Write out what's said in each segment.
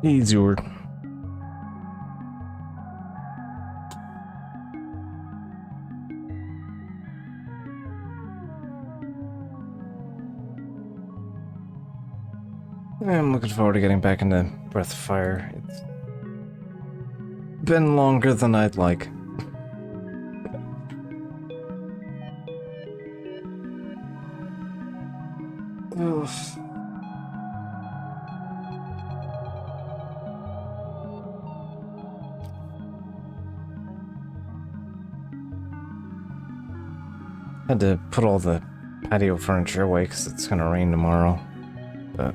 Easy word. I'm looking forward to getting back into Breath of Fire. It's been longer than I'd like. Oof. Had to put all the patio furniture away because it's gonna rain tomorrow. But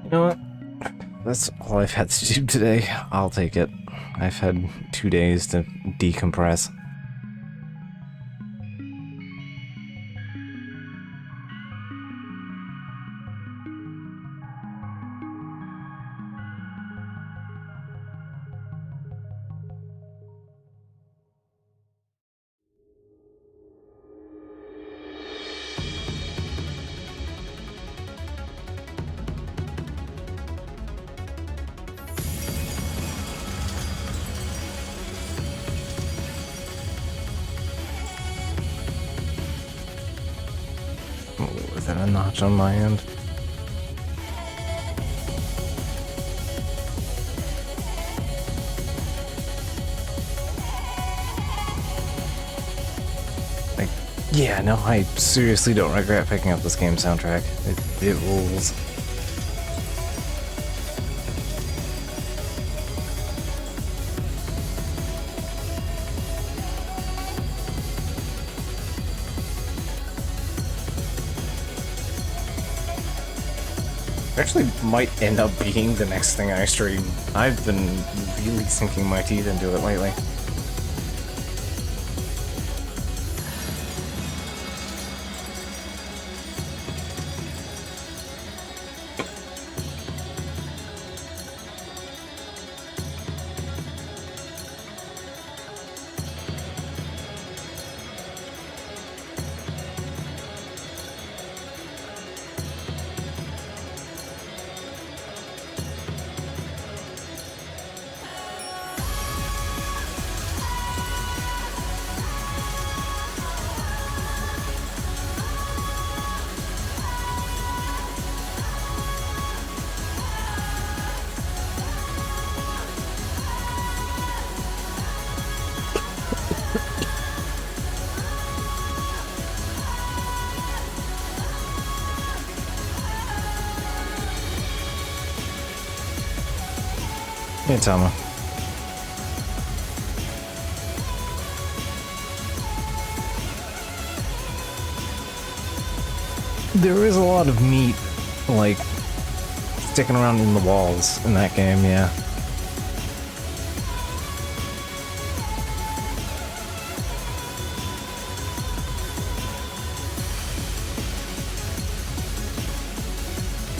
you know what? That's all I've had to do today. I'll take it. I've had 2 days to decompress. Within a notch on my end. Like, yeah, no, I seriously don't regret picking up this game soundtrack. It rules. Actually might end up being the next thing I stream. I've been really sinking my teeth into it lately. Hey, Tama. There is a lot of meat, like, sticking around in the walls in that game, yeah.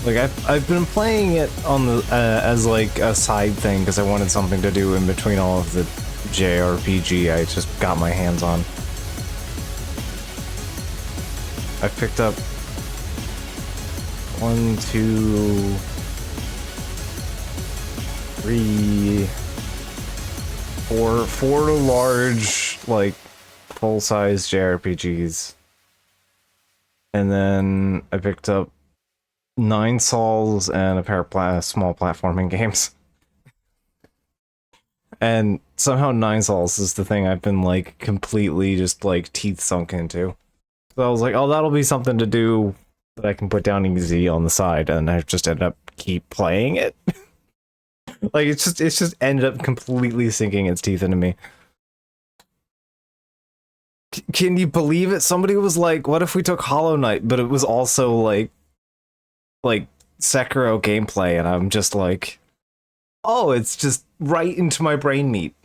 Like, I've been playing it on the as like a side thing because I wanted something to do in between all of the JRPG I just got my hands on. I picked up 1, 2, 3, 4 large, like, full-size JRPGs. And then I picked up 9 Souls and a pair of small platforming games. And somehow 9 Souls is the thing I've been, like, completely just, like, teeth sunk into. So I was like, oh, that'll be something to do that I can put down easy on the side, and I just ended up keep playing it. Like, it's just ended up completely sinking its teeth into me. Can you believe it? Somebody was like, what if we took Hollow Knight, but it was also, like Sekiro gameplay, and I'm just like, oh, it's just right into my brain meat.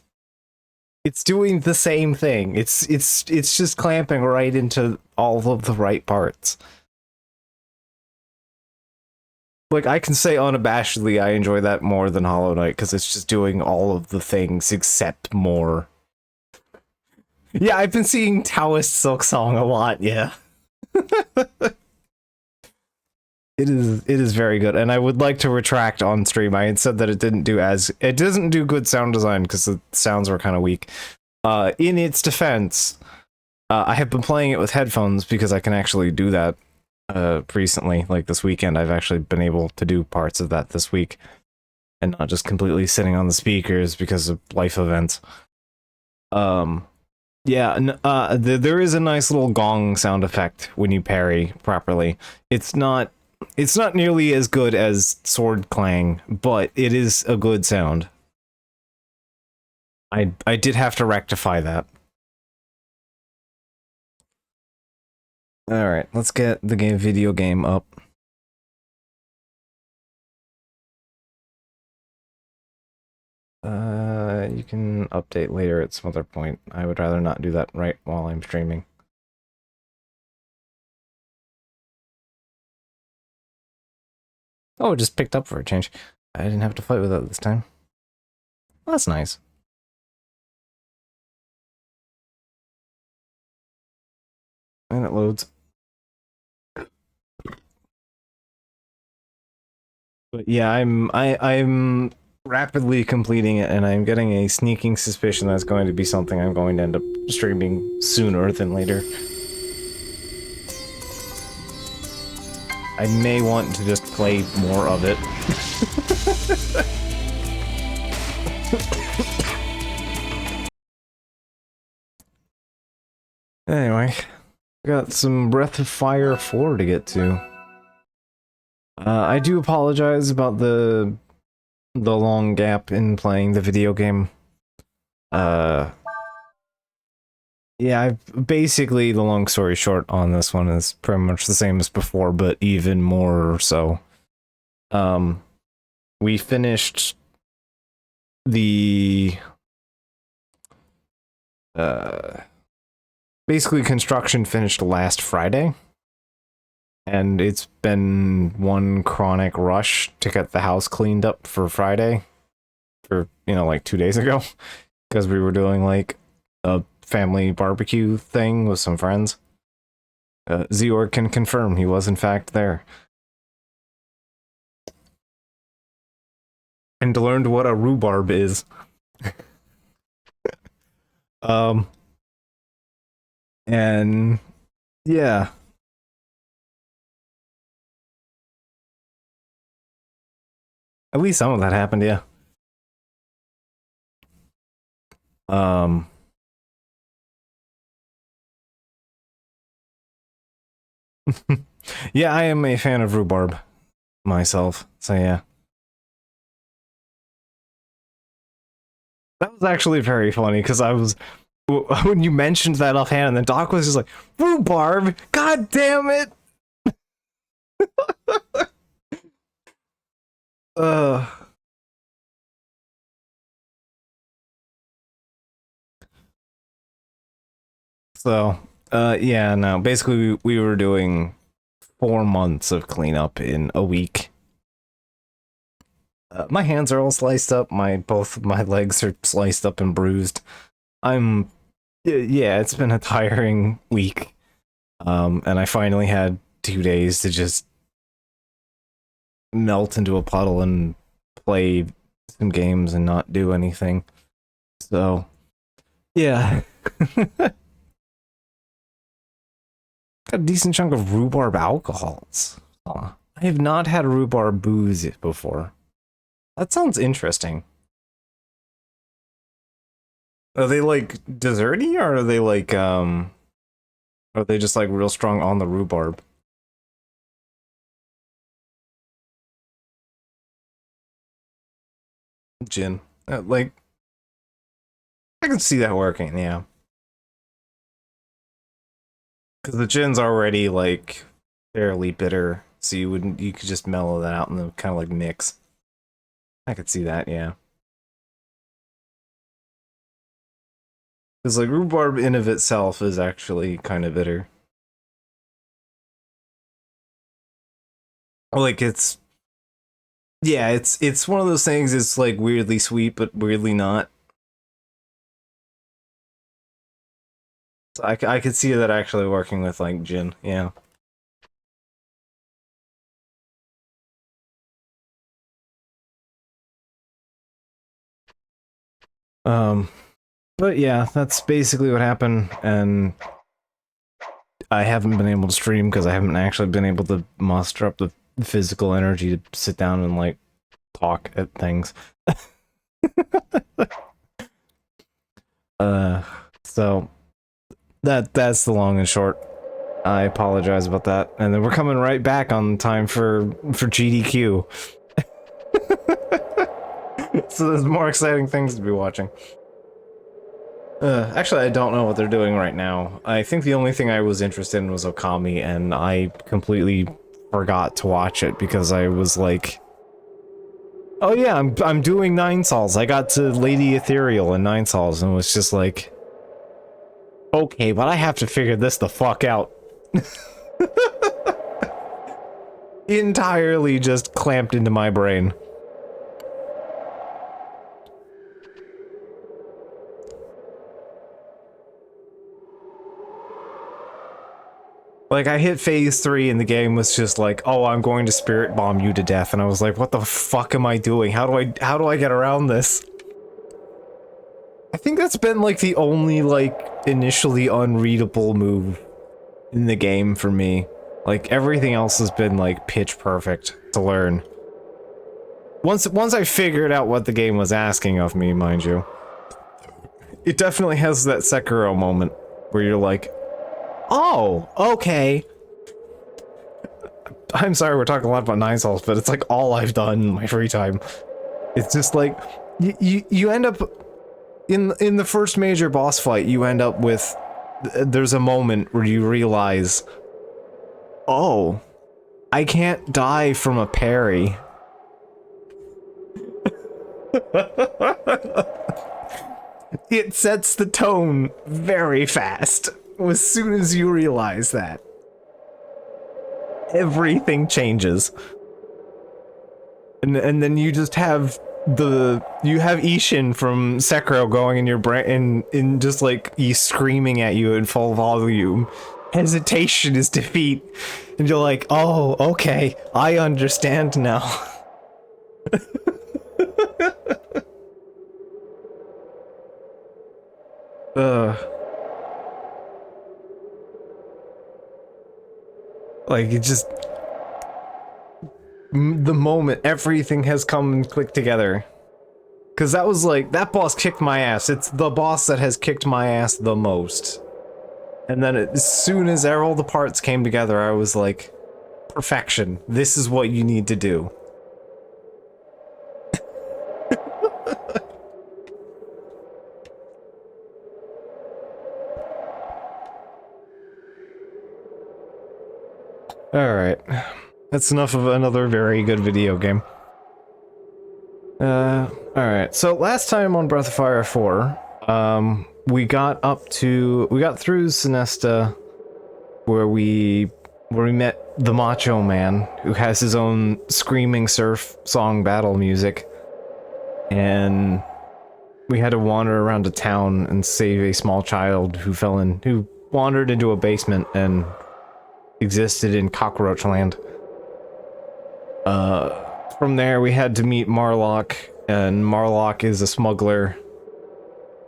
It's doing the same thing. It's just clamping right into all of the right parts. Like, I can say unabashedly I enjoy that more than Hollow Knight because it's just doing all of the things except more. Yeah, I've been seeing Taoist Silk Song a lot, yeah. it is very good, and I would like to retract on stream. I had said that it doesn't do good sound design because the sounds were kind of weak. In its defense, I have been playing it with headphones because I can actually do that. Recently, like this weekend, I've actually been able to do parts of that this week, and not just completely sitting on the speakers because of life events. Yeah, there is a nice little gong sound effect when you parry properly. It's not nearly as good as sword clang, but it is a good sound. I did have to rectify that. All right, let's get the video game up. You can update later at some other point. I would rather not do that right while I'm streaming. Oh, it just picked up for a change. I didn't have to fight with it this time. Well, that's nice. And it loads. But yeah, I'm rapidly completing it, and I'm getting a sneaking suspicion that's going to be something I'm going to end up streaming sooner than later. I may want to just play more of it. Anyway, got some Breath of Fire 4 to get to. I do apologize about the long gap in playing the video game. Yeah, basically the long story short on this one is pretty much the same as before, but even more so. We finished the basically construction finished last Friday, and it's been one chronic rush to get the house cleaned up for Friday, for like 2 days ago, because we were doing like a family barbecue thing with some friends. Zeor can confirm he was in fact there. And learned what a rhubarb is. And yeah. At least some of that happened, yeah. Yeah, I am a fan of rhubarb myself, so yeah. That was actually very funny, because when you mentioned that offhand, and then Doc was just like, rhubarb? God damn it! uh... So, yeah, no, basically we were doing 4 months of cleanup in a week. My hands are all sliced up, both my legs are sliced up and bruised. Yeah, it's been a tiring week. And I finally had 2 days to just melt into a puddle and play some games and not do anything. So, yeah. Got a decent chunk of rhubarb alcohols. I have not had rhubarb booze before. That sounds interesting. Are they like desserty, or are they like are they just like real strong on the rhubarb? Gin. Like, I can see that working, yeah. Because the gin's already like fairly bitter, so you could just mellow that out and then kind of like mix. I could see that, yeah. Because like rhubarb in of itself is actually kind of bitter. Like yeah, it's one of those things. It's like weirdly sweet, but weirdly not. So I could see that actually working with like gin, yeah. But yeah, that's basically what happened, and I haven't been able to stream because I haven't actually been able to muster up the physical energy to sit down and, like, talk at things. So that's the long and short. I apologize about that. And then we're coming right back on time for GDQ. So there's more exciting things to be watching. Actually, I don't know what they're doing right now. I think the only thing I was interested in was Okami, and I completely forgot to watch it because I was like, oh yeah, I'm doing Nine Sols. I got to Lady Ethereal in Nine Sols, and was just like, okay, but I have to figure this the fuck out. Entirely just clamped into my brain. Like, I hit phase 3 and the game was just like, oh, I'm going to spirit bomb you to death, and I was like, what the fuck am I doing? How do I get around this? I think that's been like the only, like, initially unreadable move in the game for me. Like, everything else has been like pitch perfect to learn. Once I figured out what the game was asking of me, mind you. It definitely has that Sekiro moment where you're like, oh, okay. I'm sorry we're talking a lot about Nine Sols, but it's like all I've done in my free time. It's just like, you end up, in the first major boss fight, you end up with, there's a moment where you realize, oh, I can't die from a parry. It sets the tone very fast. As soon as you realize that, everything changes. And then you just have you have Ishin from Sekiro going in your brain, in just like, he's screaming at you in full volume. Hesitation is defeat. And you're like, oh, okay, I understand now. Like, it just, the moment everything has come and clicked together. Because that was like, that boss kicked my ass. It's the boss that has kicked my ass the most. And then as soon as all the parts came together, I was like, perfection. This is what you need to do. Alright. That's enough of another very good video game. Alright. So last time on Breath of Fire 4, we got through Sinesta, where we met the Macho Man, who has his own screaming surf song battle music, and we had to wander around a town and save a small child who wandered into a basement and existed in Cockroach Land. From there we had to meet Marlock, and Marlock is a smuggler,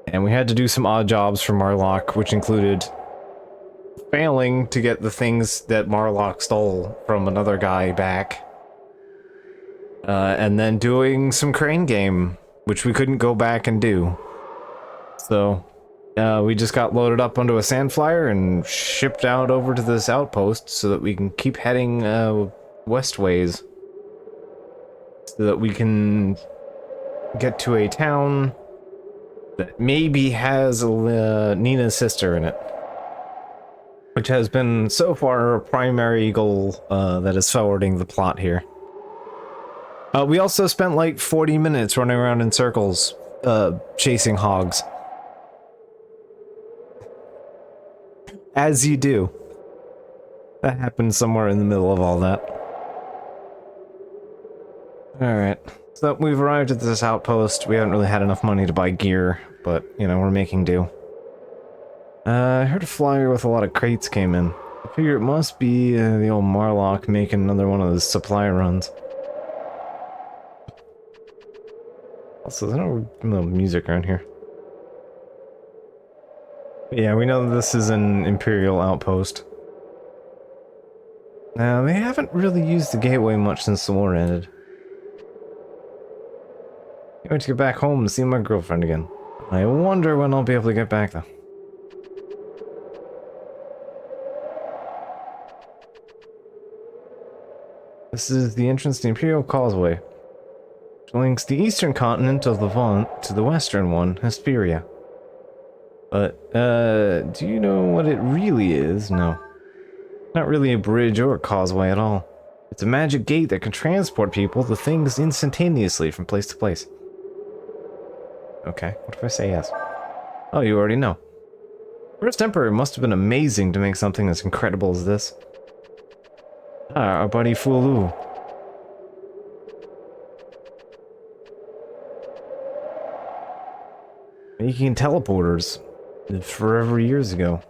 and we had to do some odd jobs for Marlock, which included failing to get the things that Marlock stole from another guy back, and then doing some crane game, which we couldn't go back and do. So we just got loaded up onto a sand flyer and shipped out over to this outpost so that we can keep heading westways, so that we can get to a town that maybe has Nina's sister in it, which has been so far a primary goal that is forwarding the plot here. We also spent like 40 minutes running around in circles chasing hogs. As you do. That happened somewhere in the middle of all that. Alright. So we've arrived at this outpost. We haven't really had enough money to buy gear, but, you know, we're making do. I heard a flyer with a lot of crates came in. I figure it must be the old Marlock making another one of those supply runs. Also, there's no music around here. Yeah, we know this is an Imperial outpost. Now, they haven't really used the gateway much since the war ended. I want to get back home and see my girlfriend again. I wonder when I'll be able to get back, though. This is the entrance to the Imperial Causeway, which links the eastern continent of Levant to the western one, Hesperia. But, do you know what it really is? No. Not really a bridge or a causeway at all. It's a magic gate that can transport people to things instantaneously from place to place. Okay, what if I say yes? Oh, you already know. First Emperor must have been amazing to make something as incredible as this. Ah, our buddy Fulu. Making teleporters forever years ago.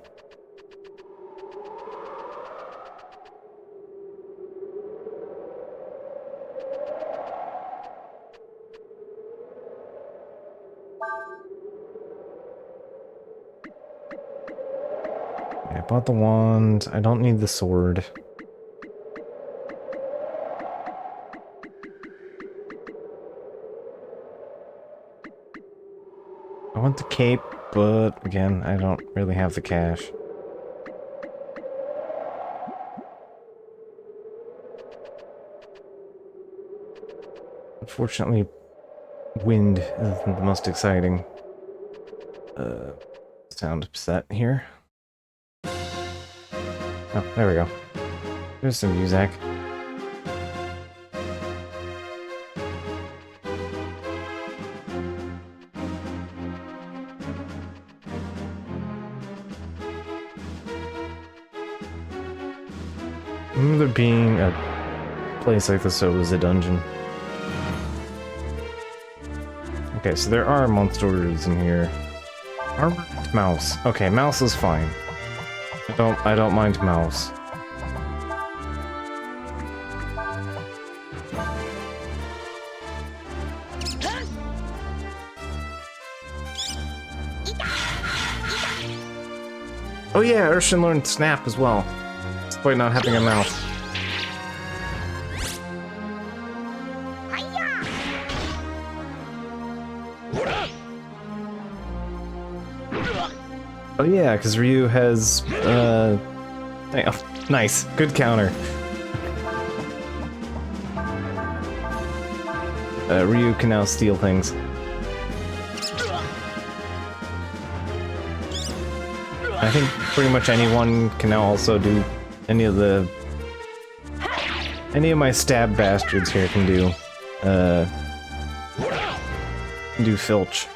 I bought the wand. I don't need the sword. I want the cape, but again, I don't really have the cash. Unfortunately, wind isn't the most exciting. Sound set here. Oh, there we go. There's some music. I remember there being a place like this that was a dungeon. Okay, so there are monsters in here. Armored mouse. Okay, mouse is fine. I don't mind mouse. Oh yeah, Urshan learned snap as well, despite not having a mouth. Oh yeah, because Ryu has, oh, nice. Good counter. Ryu can now steal things. I think pretty much anyone can now also do any of my stab bastards here can do filch.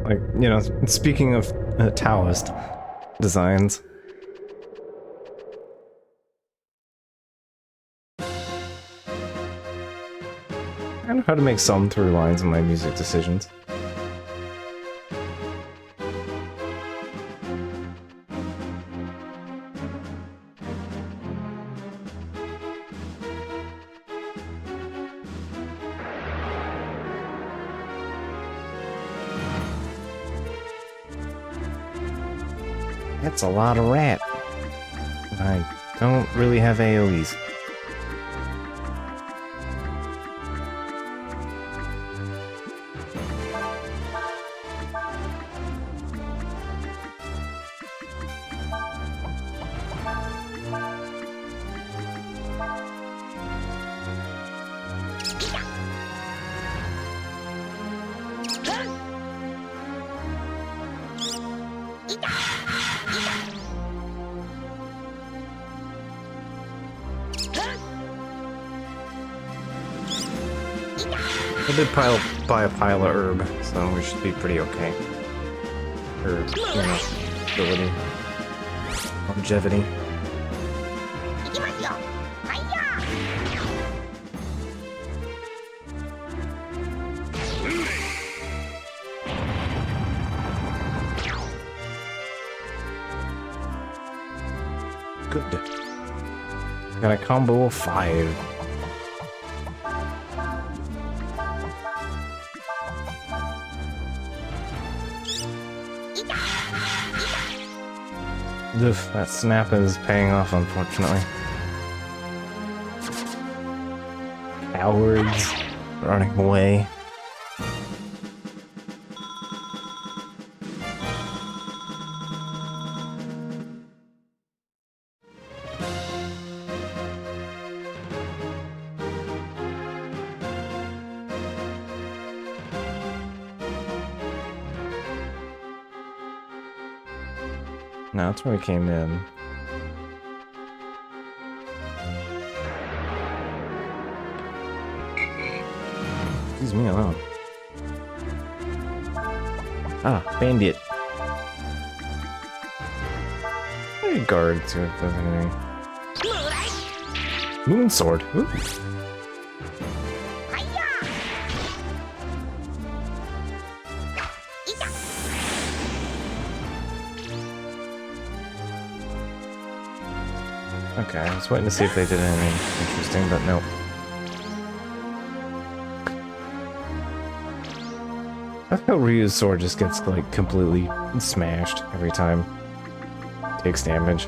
Like, you know, speaking of Taoist designs. I know how to make some through lines in my music decisions. That's a lot of rat. I don't really have AoEs. I did buy a pile of herb, so we should be pretty okay. Herb, you know, ability, longevity. good. Got a combo of 5. Oof, that snap is paying off, unfortunately. Cowards running away. No, that's where we came in. Leave me alone. Ah, bandit. Let me guard, see if there's anything. Moon sword. Ooh. Okay, I was waiting to see if they did anything interesting, but nope. I feel Ryu's sword just gets, like, completely smashed every time it takes damage.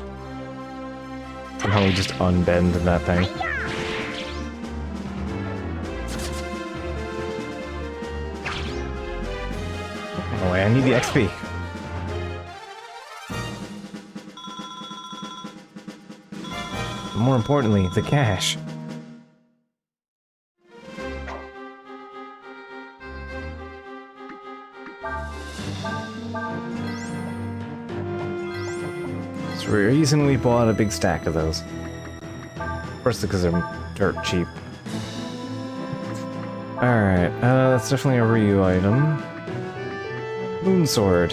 Somehow we just unbend that thing. Oh, I need the XP. More importantly, the cash. So we recently bought a big stack of those. First, because they're dirt cheap. Alright, that's definitely a Ryu item. Moon sword.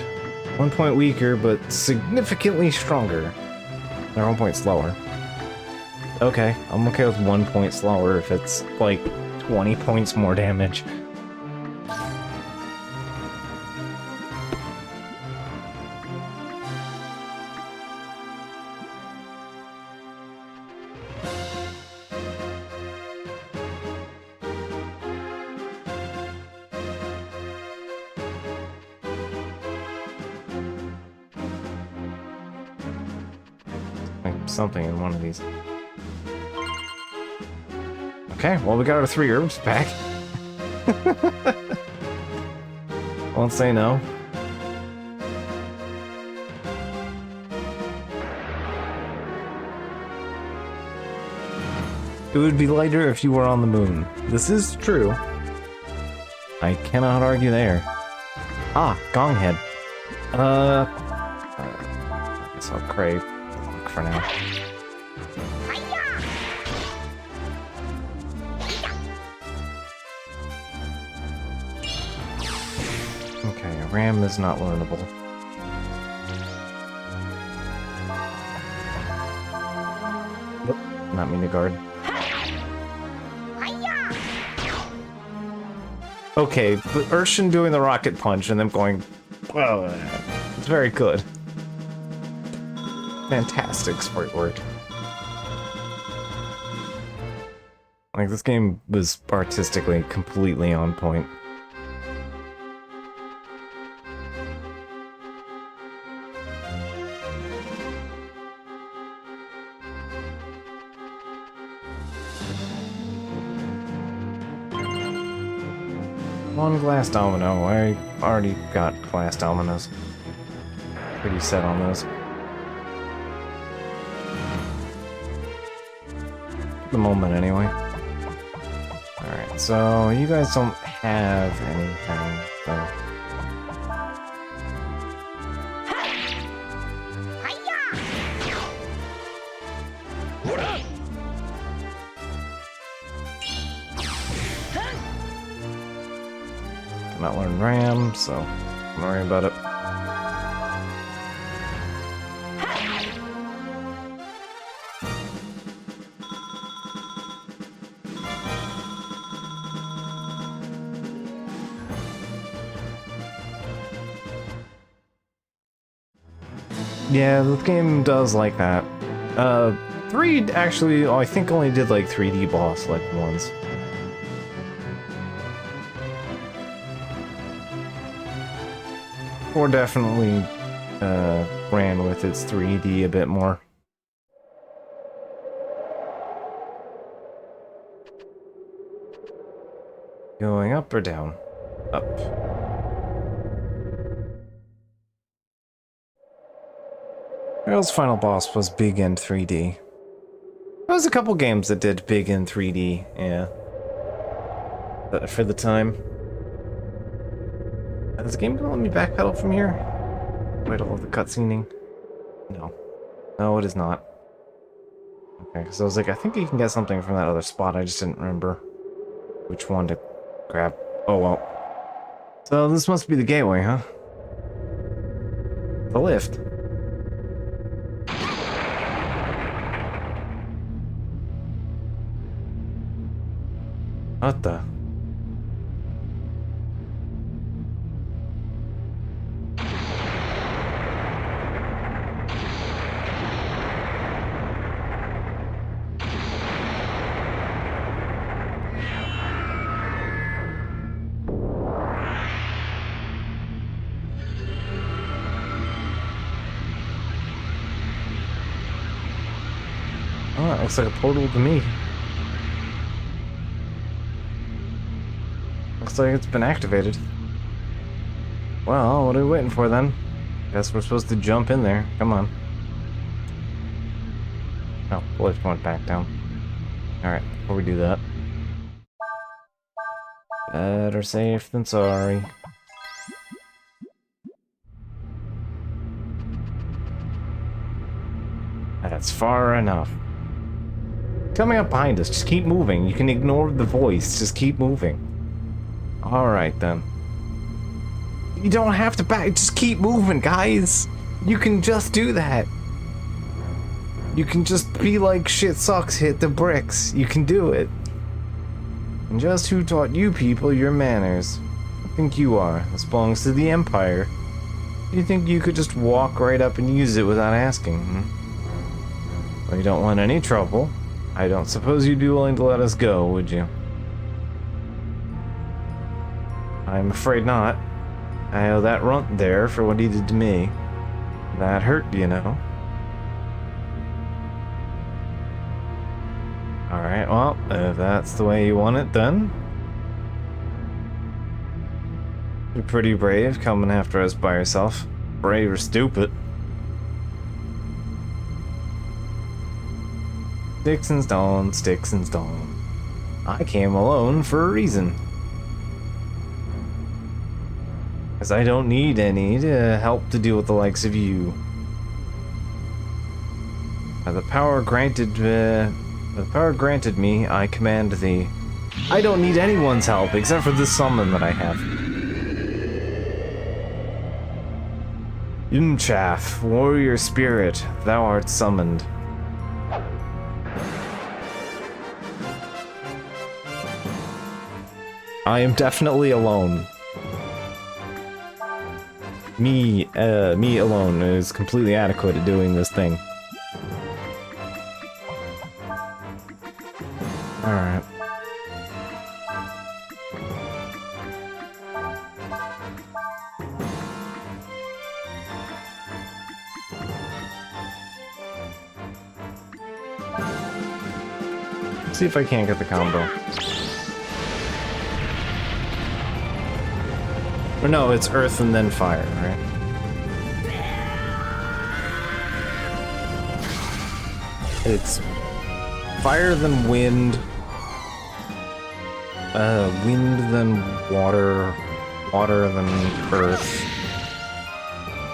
1 point weaker, but significantly stronger. They're 1 point slower. Okay, I'm okay with 1 point slower if it's, like, 20 points more damage. Like something in one of these. Okay, well, we got our 3 herbs back. Won't say no. It would be lighter if you were on the moon. This is true. I cannot argue there. Ah, gong head. I guess I'll crave for now. Ram is not learnable. Nope, not mean to guard. Okay, but Urshan doing the rocket punch and then going, well, it's very good. Fantastic sprite work. Like, this game was artistically completely on point. One glass domino. I already got glass dominoes. Pretty set on those. At the moment, anyway. Alright, so you guys don't have anything, so... Not learn Ram, so don't worry about it. Yeah, the game does like that. 3 actually, I think only did like 3D boss like once. Or definitely ran with its 3D a bit more. Going up or down? Up. Rail's final boss was big in 3D. There was a couple games that did big in 3D, yeah. But for the time. Is the game gonna let me backpedal from here? Wait, all the cutscening? No. No, it is not. Okay, because I was like, I think you can get something from that other spot, I just didn't remember which one to grab. Oh well. So this must be the gateway, huh? The lift. What the? Oh, that looks like a portal to me. Looks like it's been activated. Well, what are we waiting for then? Guess we're supposed to jump in there. Come on. Oh, the lift went back down. Alright, before we do that. Better safe than sorry. That's far enough. Coming up behind us, just keep moving. You can ignore the voice, just keep moving. Alright then. You don't have to back, just keep moving, guys. You can just do that. You can just be like, shit sucks, hit the bricks. You can do it. And just who taught you people your manners? I think you are. This belongs to the Empire. You think you could just walk right up and use it without asking, hmm? Well, you don't want any trouble. I don't suppose you'd be willing to let us go, would you? I'm afraid not. I owe that runt there for what he did to me. That hurt, you know. Alright, well, if that's the way you want it, then. You're pretty brave coming after us by yourself. Brave or stupid. Sticks and stone, sticks and stone. I came alone for a reason. Because I don't need any to help to deal with the likes of you. By the power granted me, I command thee. I don't need anyone's help except for this summon that I have. Chaff, warrior spirit, thou art summoned. I am definitely alone. Me alone is completely adequate at doing this thing. Alright. See if I can't get the combo. Or no, it's earth and then fire, right? It's fire then wind, wind then water, water then earth,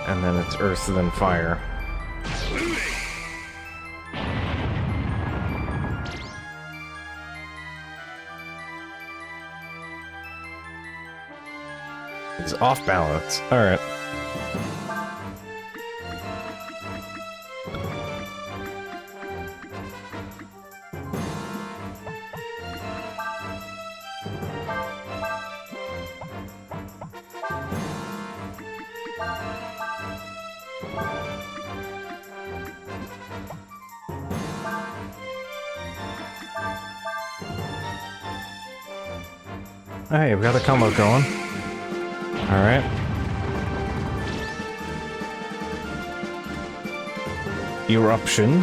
and then it's earth then fire. It's off balance. Alright. Hey, we got a combo going. Alright. Eruption.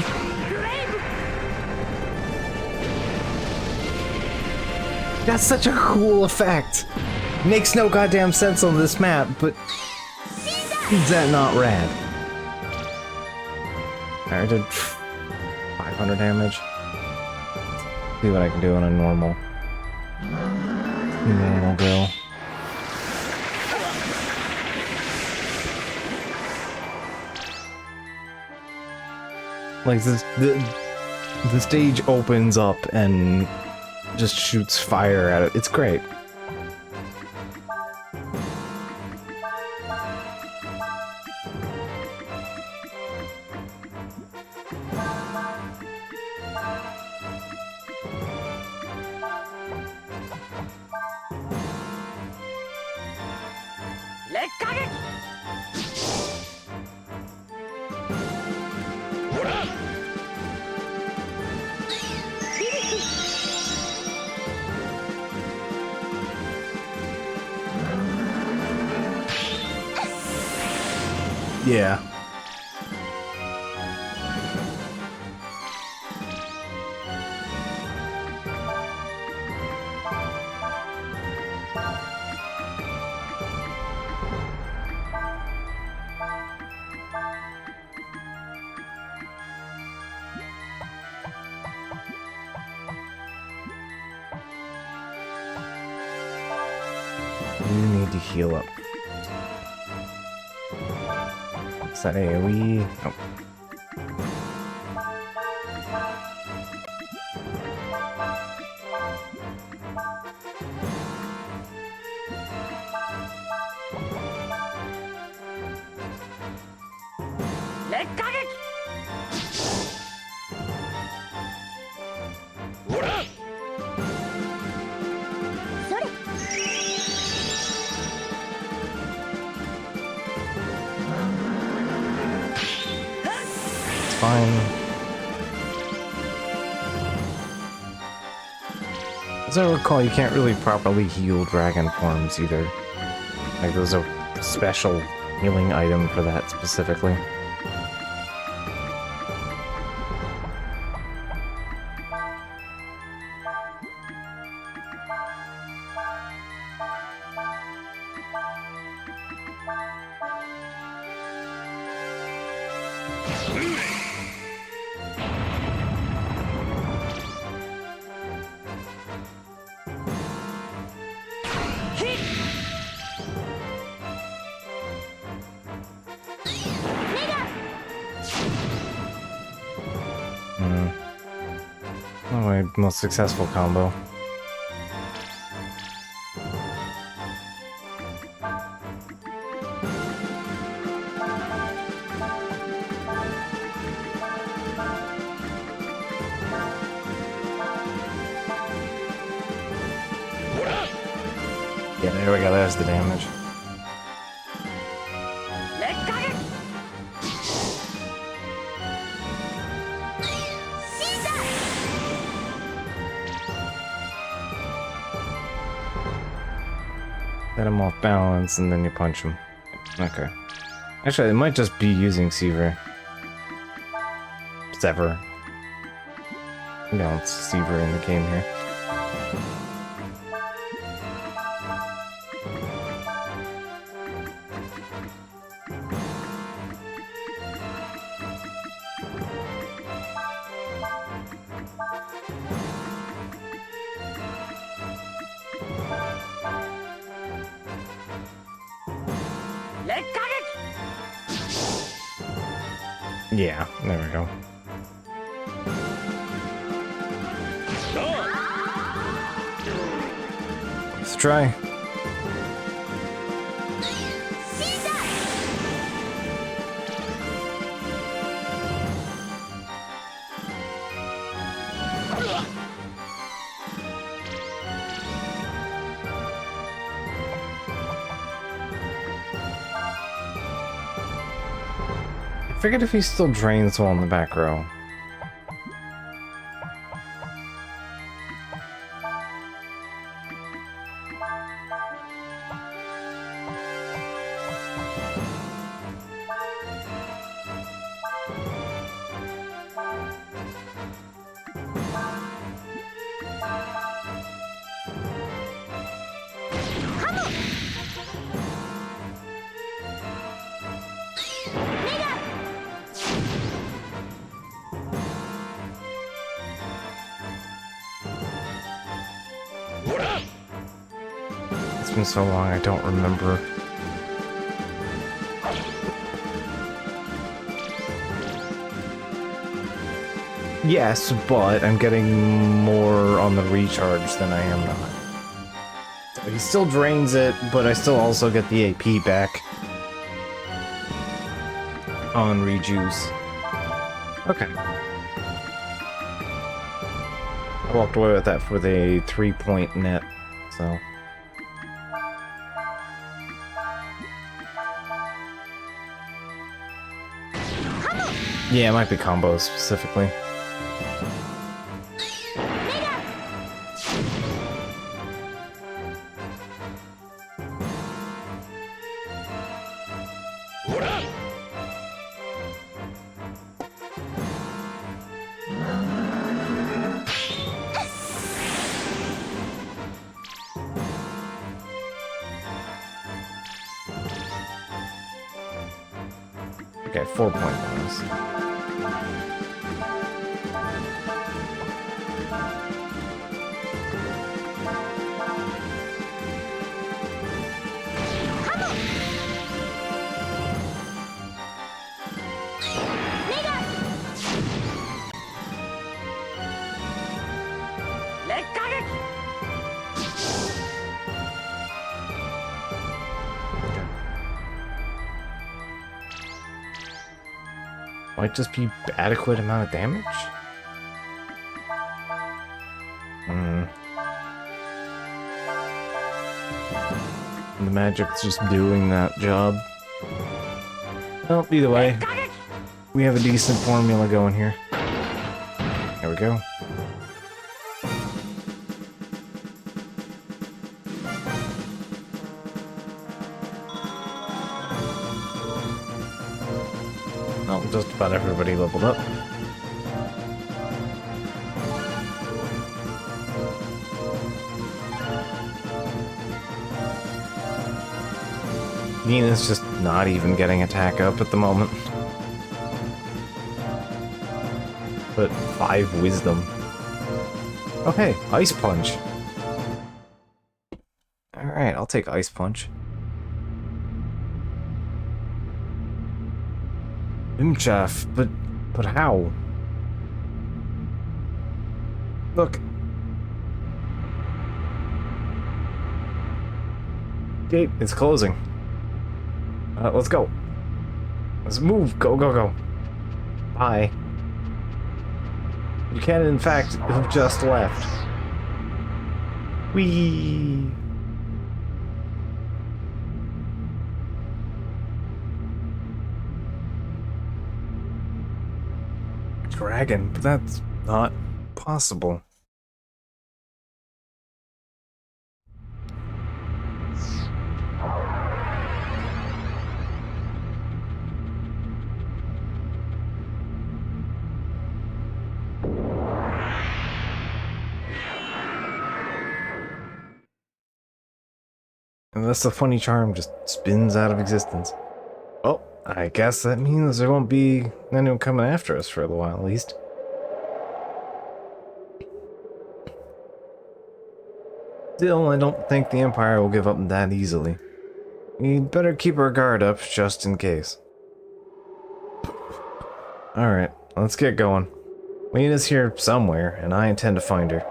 That's such a cool effect! Makes no goddamn sense on this map, but is that not rad? Alright, I did 500 damage. See what I can do on a normal go. Like the stage opens up and just shoots fire at it. It's great. Yeah. You need to heal up. Is that AoE? Nope. Fine. As I recall, you can't really properly heal dragon forms either. Like, there's a special healing item for that specifically. Oh, my most successful combo. Yeah, there we go, there's the damage. Set him off balance and then you punch him. Okay. Actually, it might just be using Seaver. Sever. No, it's Seaver in the game here. Yeah, there we go. Let's try. I forget if he still drains while in the back row. been so long, I don't remember. Yes, but I'm getting more on the recharge than I am not. So he still drains it, but I still also get the AP back on rejuice. Okay. I walked away with that for the 3-point net, so... Yeah, it might be combos specifically. Okay, 4-point bonus. Might just be adequate amount of damage? The magic's just doing that job. Well, either way, we have a decent formula going here. There we go. Well, just about everybody leveled up. Nina's just not even getting attack up at the moment. But 5 wisdom. Oh hey, Ice Punch. Alright, I'll take Ice Punch. Imchaf, but how? Look. Gate, it's closing. Let's go. Let's move. Go, go, go. Bye. You can, in fact, have just left. Whee! Dragon, but that's not possible. Unless the funny charm just spins out of existence. Well, I guess that means there won't be anyone coming after us for a while, at least. Still, I don't think the Empire will give up that easily. We'd better keep our guard up, just in case. Alright, let's get going. Lena's here somewhere, and I intend to find her.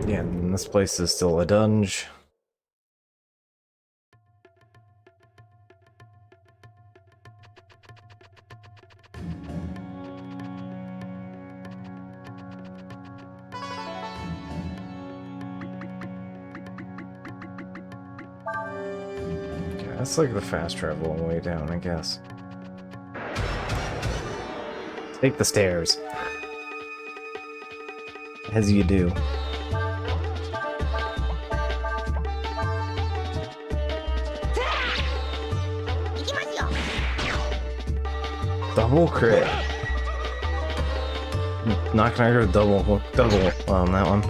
Yeah, and this place is still a dungeon. Yeah, that's like the fast travel way down, I guess. Take the stairs. As you do. Double crit. Not gonna go double on that one.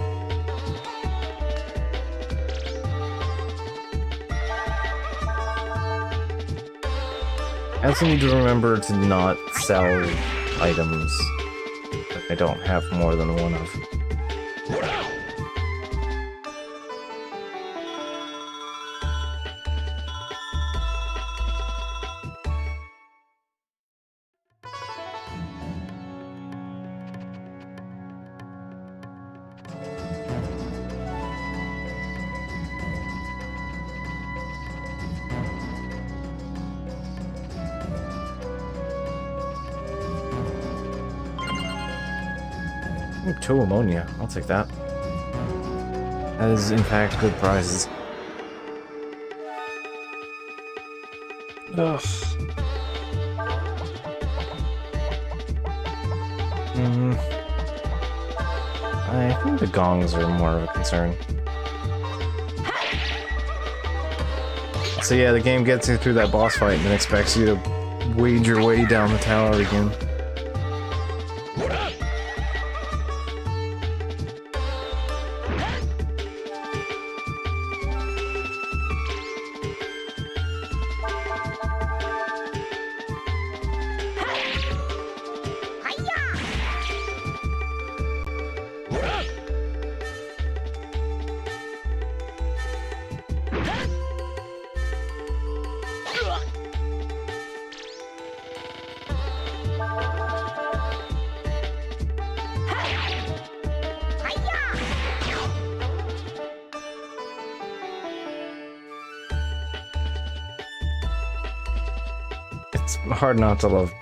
I also need to remember to not sell items that I don't have more than one of. Ooh, 2 ammonia. I'll take that. That is, in fact, good prizes. Ugh. I think the gongs are more of a concern. So yeah, the game gets you through that boss fight and then expects you to wade your way down the tower again. It's hard not to love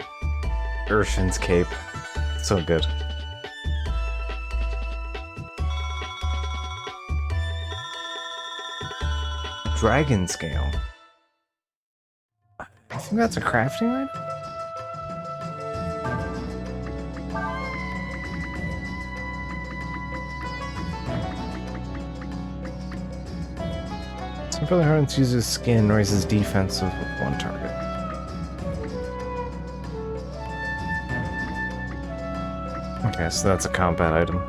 Urshan's cape. It's so good. Dragon scale. I think that's a crafting item? Some Brother Hearts uses skin, raises defense with one target. Okay, so that's a combat item.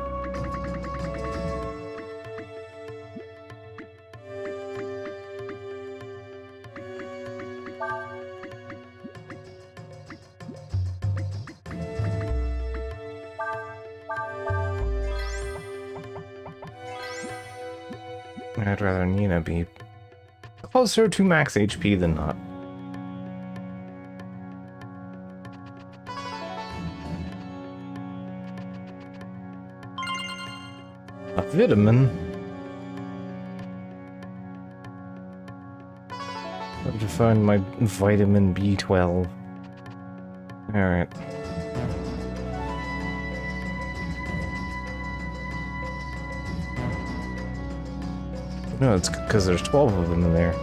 I'd rather Nina be closer to max HP than not. A vitamin? I have to find my vitamin B12. Alright. No, it's because there's 12 of them in there.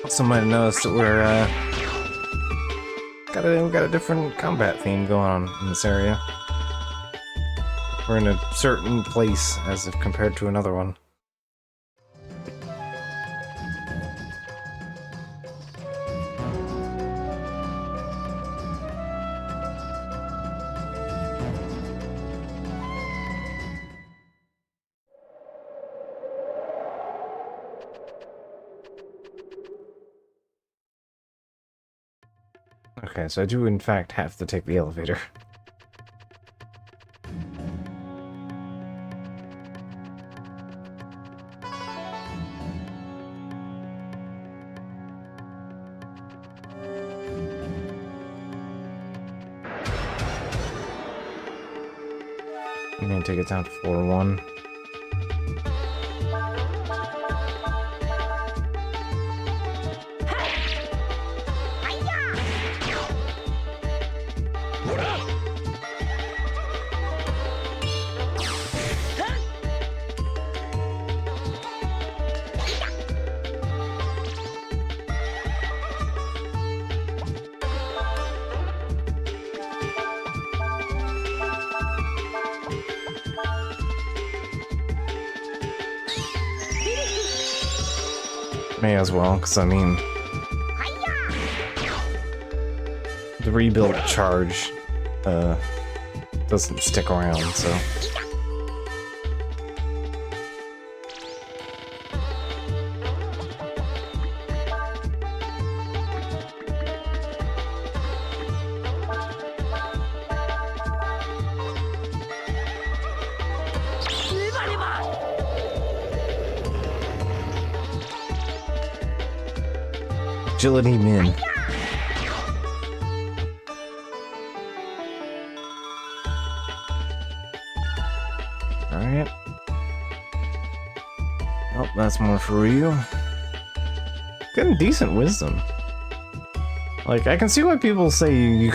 Also might have noticed that we've got a different combat theme going on in this area. We're in a certain place as if compared to another one. Okay, so I do in fact have to take the elevator. I'm gonna take it down to floor 1. May as well, because I mean, the rebuild charge doesn't stick around, so. Agility min. Alright. Oh, that's more for you. Getting decent wisdom. Like, I can see why people say you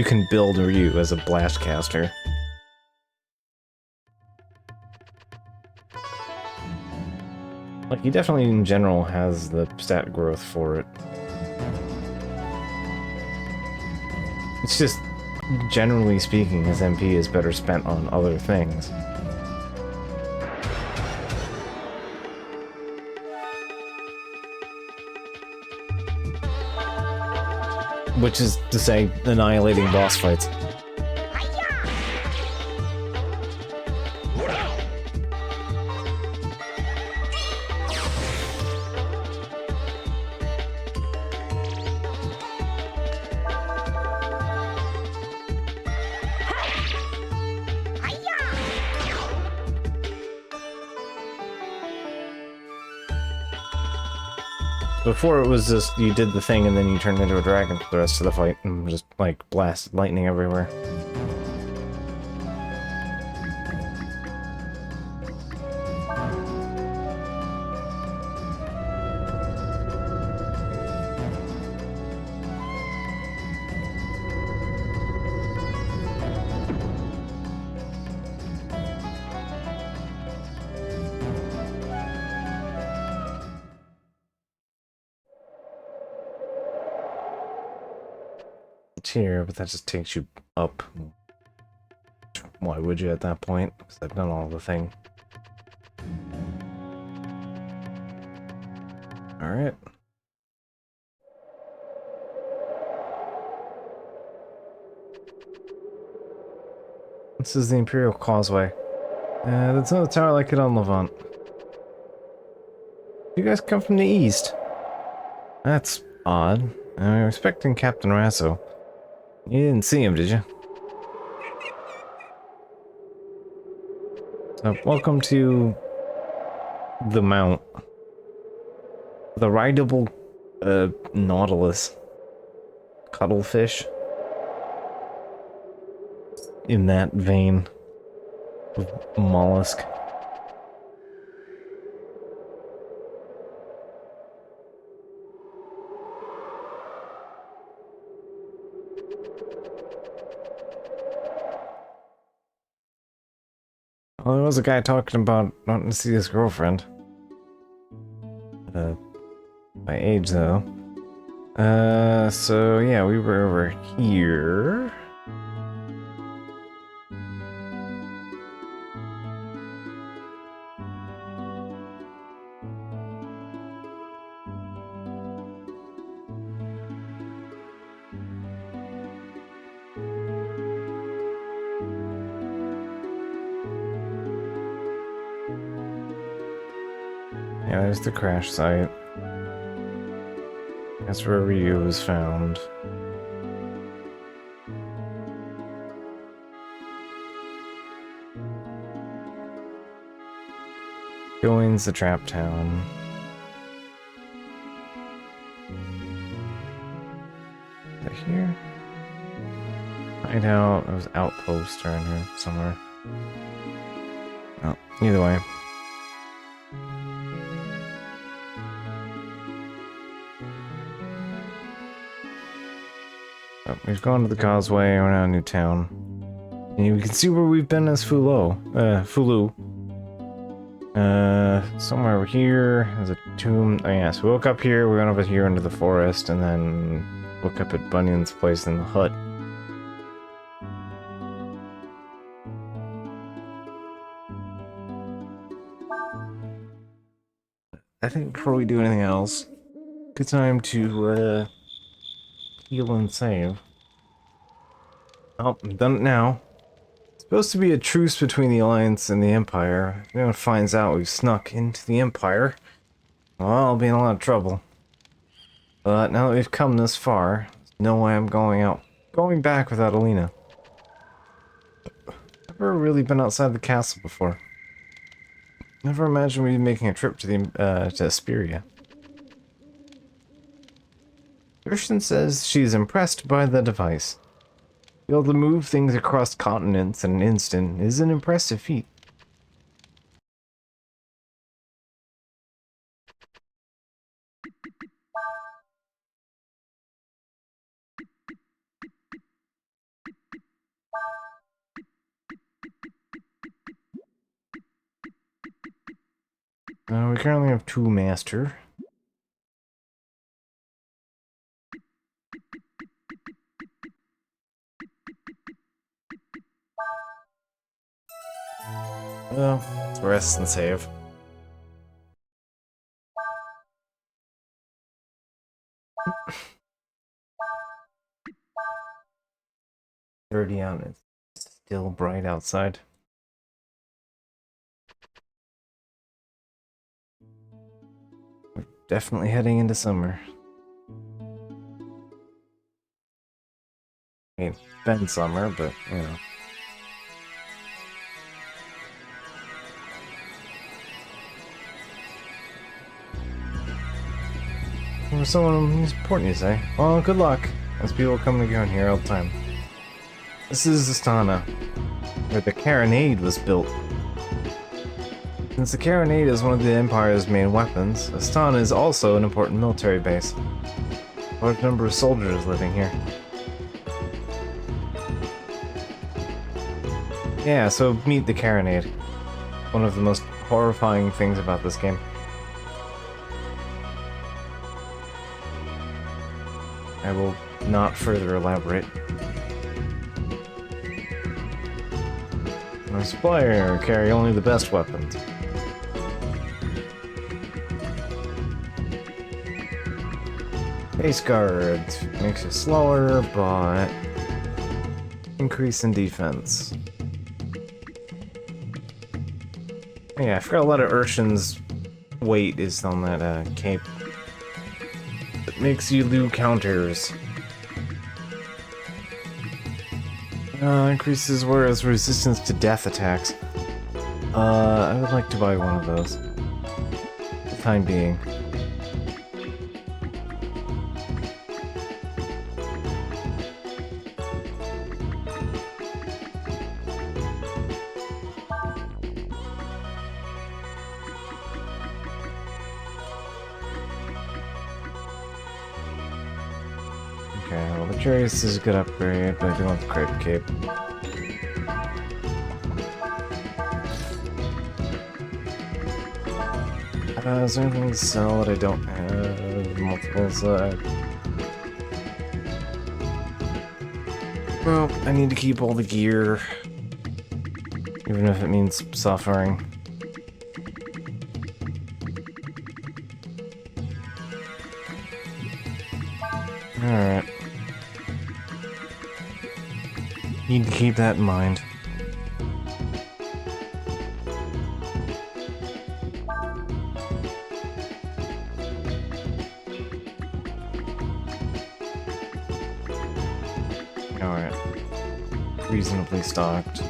can build Ryu as a blast caster. Like, he definitely in general has the stat growth for it. It's just, generally speaking, his MP is better spent on other things. Which is to say, annihilating boss fights. Before it was just, you did the thing and then you turned into a dragon for the rest of the fight and just, like, blast lightning everywhere. Here, but that just takes you up. Why would you at that point? Because I've done all the thing. Alright. This is the Imperial Causeway. There's no tower like it on Levant. You guys come from the east. That's odd. I'm expecting Captain Rasso. You didn't see him, did you? So, welcome to the Mount. The rideable Nautilus. Cuttlefish. In that vein of mollusk. Well, there was a guy talking about wanting to see his girlfriend. My age, though. So yeah, we were over here. Yeah, there's the crash site. That's where Ryu was found. Joins the trap town. Is it here? Hideout. It was outpost around here somewhere. Oh, either way. Oh, we've gone to the causeway, we're now in New Town. And you can see where we've been as Fulu. Somewhere over here, there's a tomb. Oh yeah, so we woke up here, we went over here into the forest, and then woke up at Bunyan's place in the hut. I think before we do anything else, Good time to heal and save. Oh, I've done it now. It's supposed to be a truce between the Alliance and the Empire. If anyone finds out we've snuck into the Empire, well, I'll be in a lot of trouble. But now that we've come this far, there's no way I'm going back without Alina. I've never really been outside the castle before. Never imagined we'd be making a trip to the to Asperia. Christian says she's impressed by the device. To be able to move things across continents in an instant is an impressive feat. We currently have 2 master. Well, let's rest and save. Dirty out. It's still bright outside. We're definitely heading into summer. I mean, it's been summer, but you know. There's someone important, you say? Well, good luck. There's people coming and going here all the time. This is Astana, where the Carronade was built. Since the Carronade is one of the Empire's main weapons, Astana is also an important military base. A large number of soldiers living here. Yeah, so meet the Carronade. One of the most horrifying things about this game. I will not further elaborate. My supplier carry only the best weapons. Base guard makes it slower, but increase in defense. Yeah, I forgot a lot of Urshan's weight is on that cape. It makes you do counters. Increases whereas resistance to death attacks. I would like to buy one of those. For the time being. Okay, well the Curious is a good upgrade, but I do want the Crepe Cape. Is there anything to sell that I don't have? Multiples, well, I need to keep all the gear. Even if it means suffering. Alright. Need to keep that in mind. Alright. Reasonably stocked.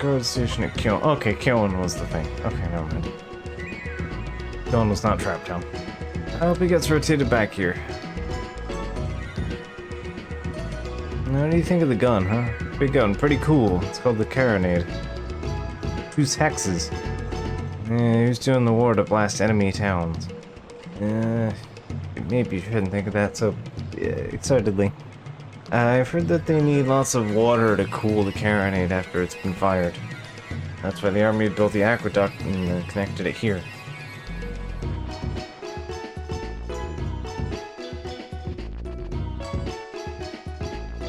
Guard station at Kiln. Okay, Kiln was the thing. Okay, never mind. Kiln was not Trap Town. I hope he gets rotated back here. What do you think of the gun, huh? Big gun, pretty cool. It's called the Carronade. Shoots hexes. He was doing the war to blast enemy towns. Maybe you shouldn't think of that so excitedly. I've heard that they need lots of water to cool the Carronade after it's been fired. That's why the army built the aqueduct and connected it here.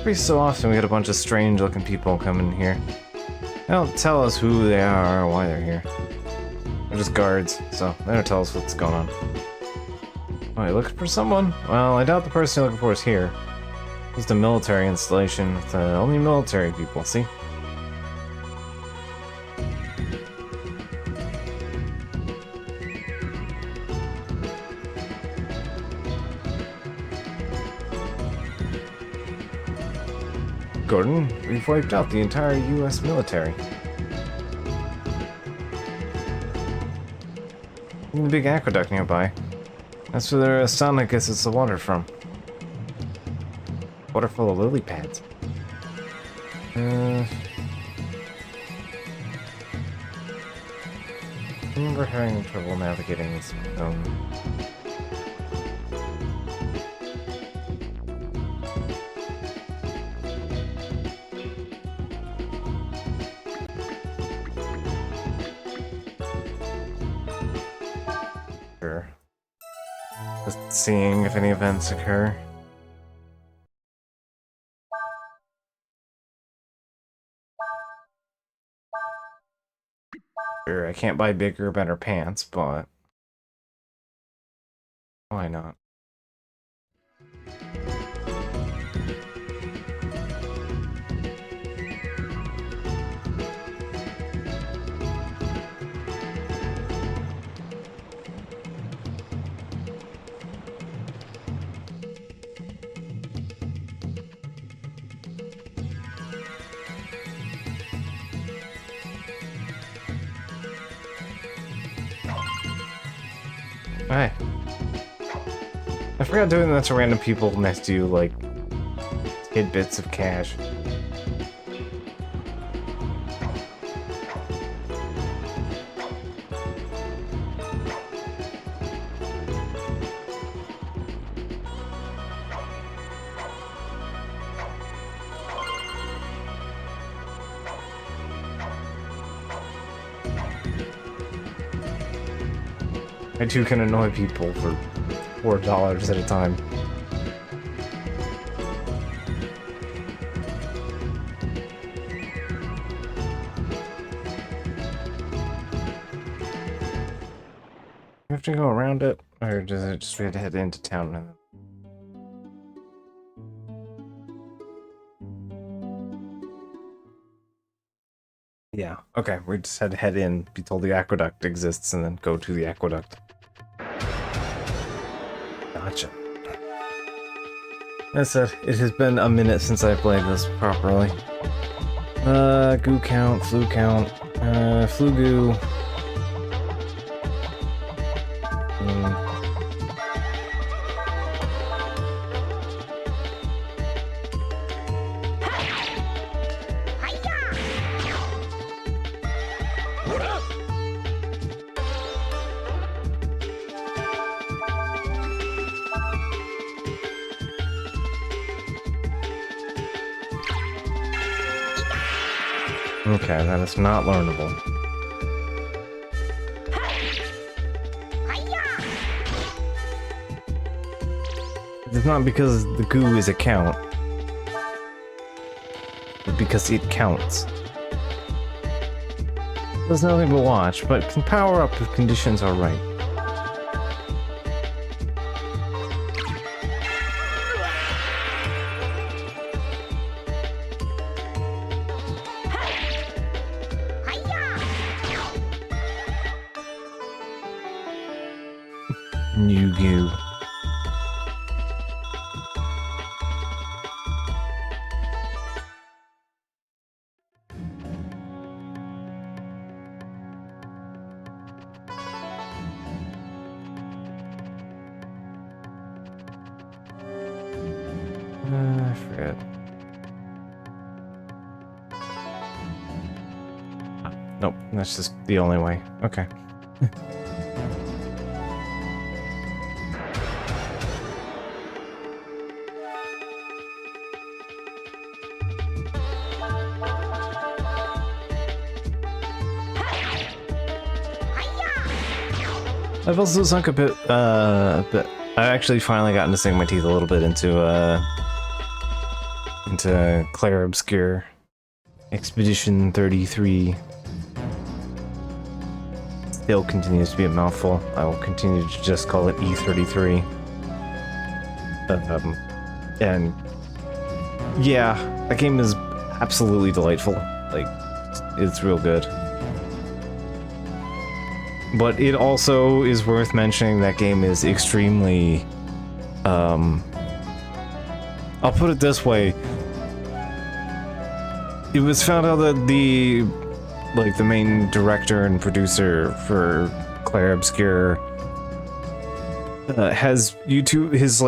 Every so often we get a bunch of strange looking people coming here. They don't tell us who they are or why they're here. They're just guards, so they don't tell us what's going on. Oh, you looking for someone? Well, I doubt the person you're looking for is here. It's a military installation with only military people, see? Gordon, we've wiped out the entire US military. In the big aqueduct nearby. That's where their sun gets its water from. Water full of lily pads. I remember having trouble navigating this zone. Sure. Just seeing if any events occur. Sure, I can't buy bigger, better pants, but why not? Hey. I forgot doing that to random people next to you, like, tidbits of cash. I too can annoy people for $4 at a time. You have to go around it, or does it just we have to head into town and then... Yeah, okay, we just had to head in, be told the aqueduct exists, and then go to the aqueduct. Gotcha. That said, it has been a minute since I played this properly. Goo count, flu goo. Okay, that is not learnable. It's not because the goo is a count, but because it counts. There's nothing but watch, but can power up if conditions are right. New goo. I forget. Nope, that's just the only way. Okay. I've also sunk a bit, I've actually finally gotten to sink my teeth a little bit into into Clair Obscur. Expedition 33. Still continues to be a mouthful. I will continue to just call it E33. And yeah, that game is absolutely delightful. Like, it's real good. But it also is worth mentioning that game is extremely, I'll put it this way. It was found out that the main director and producer for Clair Obscur has YouTube, has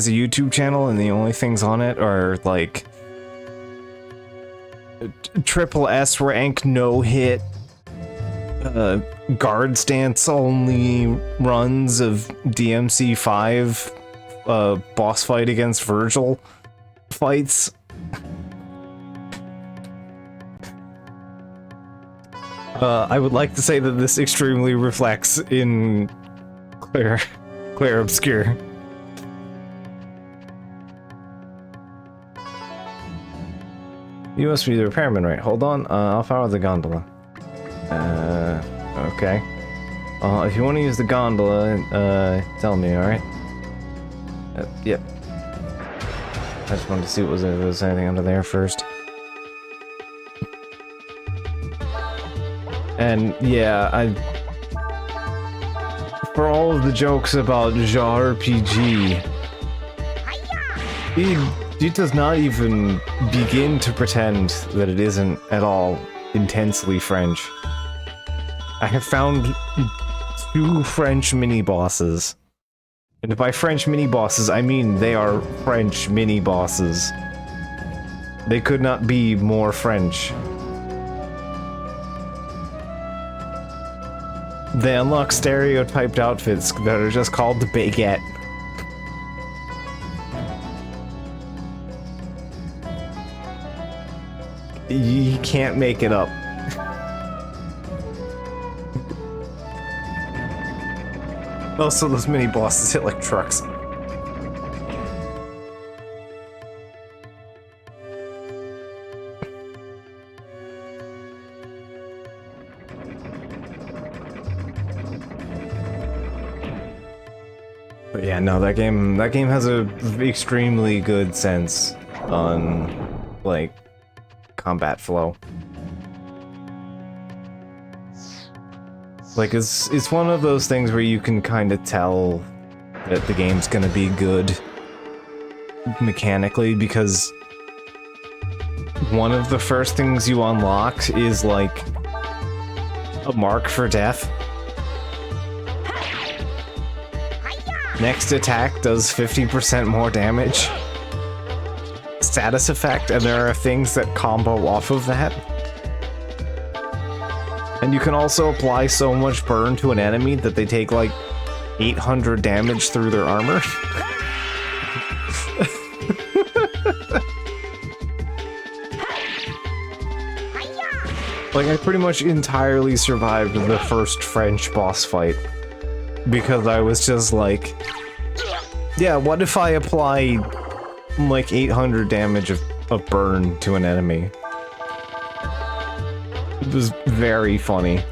a YouTube channel, and the only things on it are like triple S rank no hit, guard stance only runs of DMC 5 boss fight against Virgil fights. I would like to say that this extremely reflects in Clair Obscur. You must be the repairman, right? Hold on, I'll power the gondola. Okay. If you want to use the gondola, tell me, alright? Yep. I just wanted to see if there was anything under there first. And yeah, for all of the jokes about JRPG, it does not even begin to pretend that it isn't at all intensely French. I have found 2 French mini-bosses. And by French mini-bosses, I mean they are French mini-bosses. They could not be more French. They unlock stereotyped outfits that are just called the baguette. You can't make it up. Also, those mini bosses hit like trucks. But yeah, no, that game has a extremely good sense on like combat flow. Like, it's one of those things where you can kind of tell that the game's gonna be good mechanically, because one of the first things you unlock is like a mark for death. Next attack does 50% more damage. Status effect, and there are things that combo off of that. And you can also apply so much burn to an enemy that they take like 800 damage through their armor. Like, I pretty much entirely survived the first French boss fight because I was just like, yeah, what if I apply like 800 damage of burn to an enemy? It was very funny.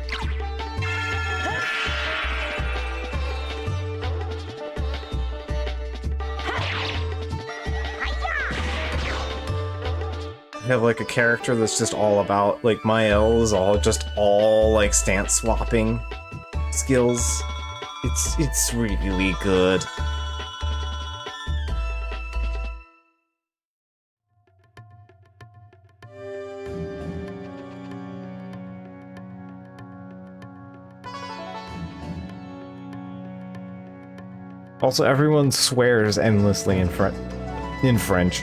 I have like a character that's just all about, like, my L is all like stance swapping skills. It's really good. Also, everyone swears endlessly in French.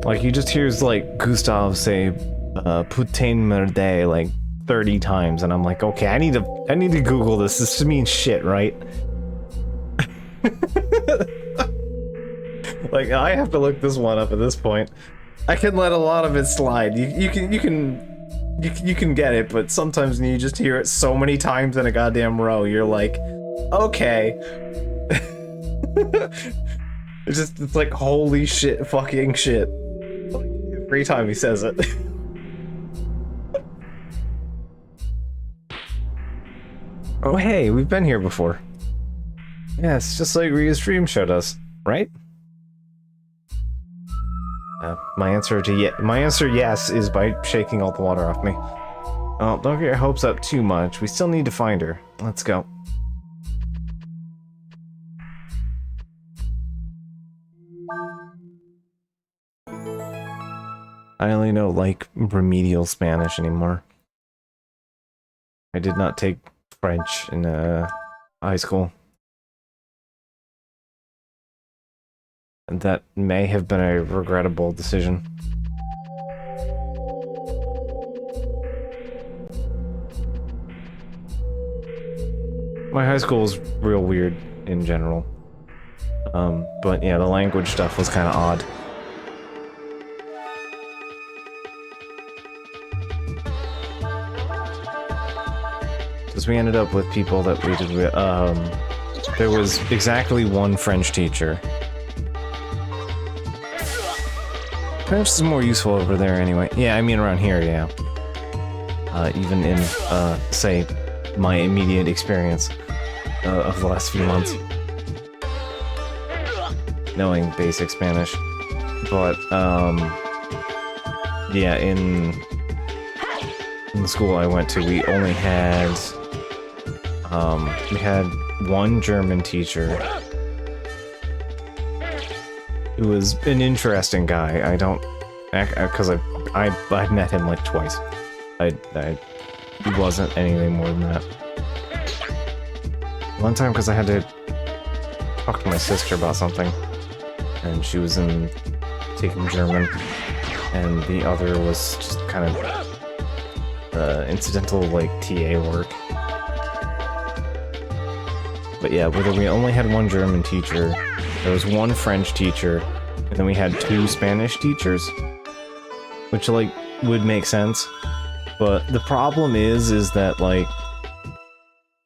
Like, you just hear like Gustav say putain merde like 30 times, and I'm like, okay, I need to Google this. This means shit, right? Like, I have to look this one up at this point. I can let a lot of it slide. You can get it, but sometimes when you just hear it so many times in a goddamn row, you're like, okay. It's like, holy shit, fucking shit. Every time he says it. Oh hey, we've been here before. Yes, just like Ria's dream showed us, right? My answer yes is by shaking all the water off me. Oh, don't get your hopes up too much. We still need to find her. Let's go. I only know, like, remedial Spanish anymore. I did not take French in high school. And that may have been a regrettable decision. My high school was real weird in general. But yeah, the language stuff was kind of odd. Because we ended up with people that we did with, there was exactly one French teacher. French is more useful over there anyway. Yeah, I mean around here, yeah. Even in, say, my immediate experience of the last few months. Knowing basic Spanish. But, yeah, in the school I went to, we only had, we had one German teacher who was an interesting guy. I don't, because I'd met him like twice. He wasn't anything more than that. One time, because I had to talk to my sister about something, and she was taking German, and the other was just kind of incidental, like, TA work. But yeah, whether we only had one German teacher, there was one French teacher, and then we had two Spanish teachers, which, like, would make sense. But the problem is that, like,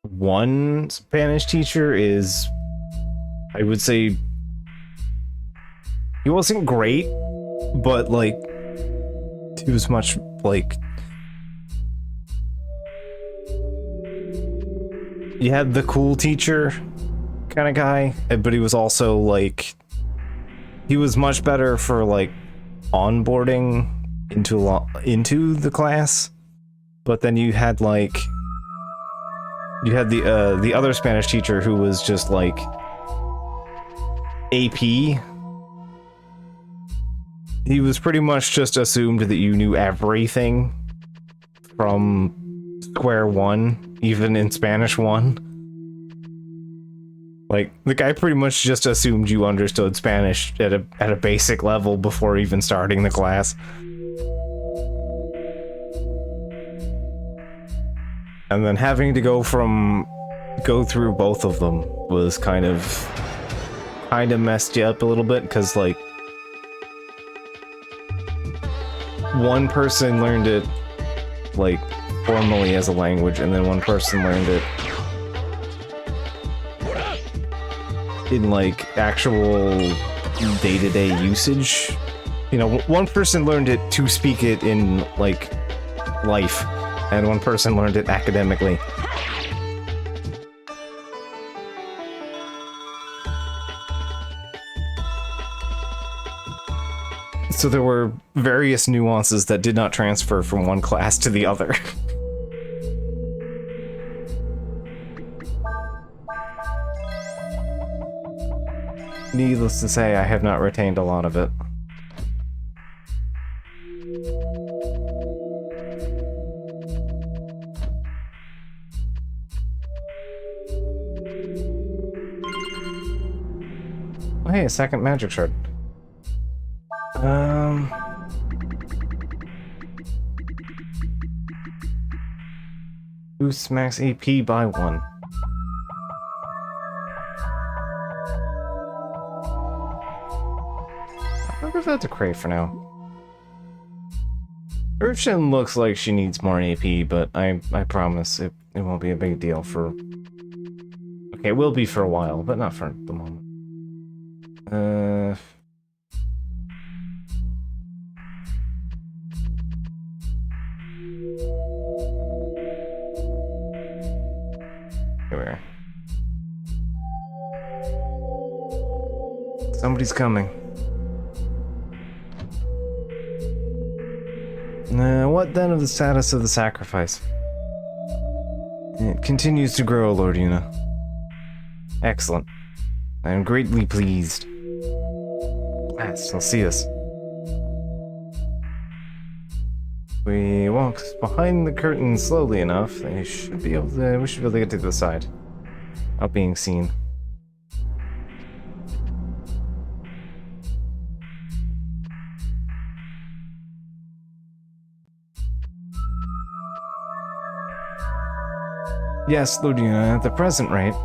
one Spanish teacher is, I would say, he wasn't great, but, like, he was much, like, you had the cool teacher kind of guy, but he was also, like, he was much better for, like, onboarding into the class. But then you had, like, you had the other Spanish teacher who was just, like, AP. He was pretty much just assumed that you knew everything from square one, even in Spanish 1. Like, the guy pretty much just assumed you understood Spanish at a basic level before even starting the class. And then having to go through both of them was kind of messed you up a little bit, because, like, one person learned it, like, formally as a language, and then one person learned it in, like, actual day-to-day usage. You know, one person learned it to speak it in, like, life, and one person learned it academically. So there were various nuances that did not transfer from one class to the other. Needless to say, I have not retained a lot of it. Oh, hey, a second magic shard. Boosts max AP by 1. I'll give that to Cray for now. Urshin looks like she needs more AP, but I promise it won't be a big deal for... Okay, it will be for a while, but not for the moment. Here we are. Somebody's coming. What then of the status of the sacrifice? It continues to grow, Lord Una. Excellent. I am greatly pleased. Last, I'll see us. We walk behind the curtain slowly enough. We should be able to get to the side. Without being seen. Yes, Lord Una, at the present rate.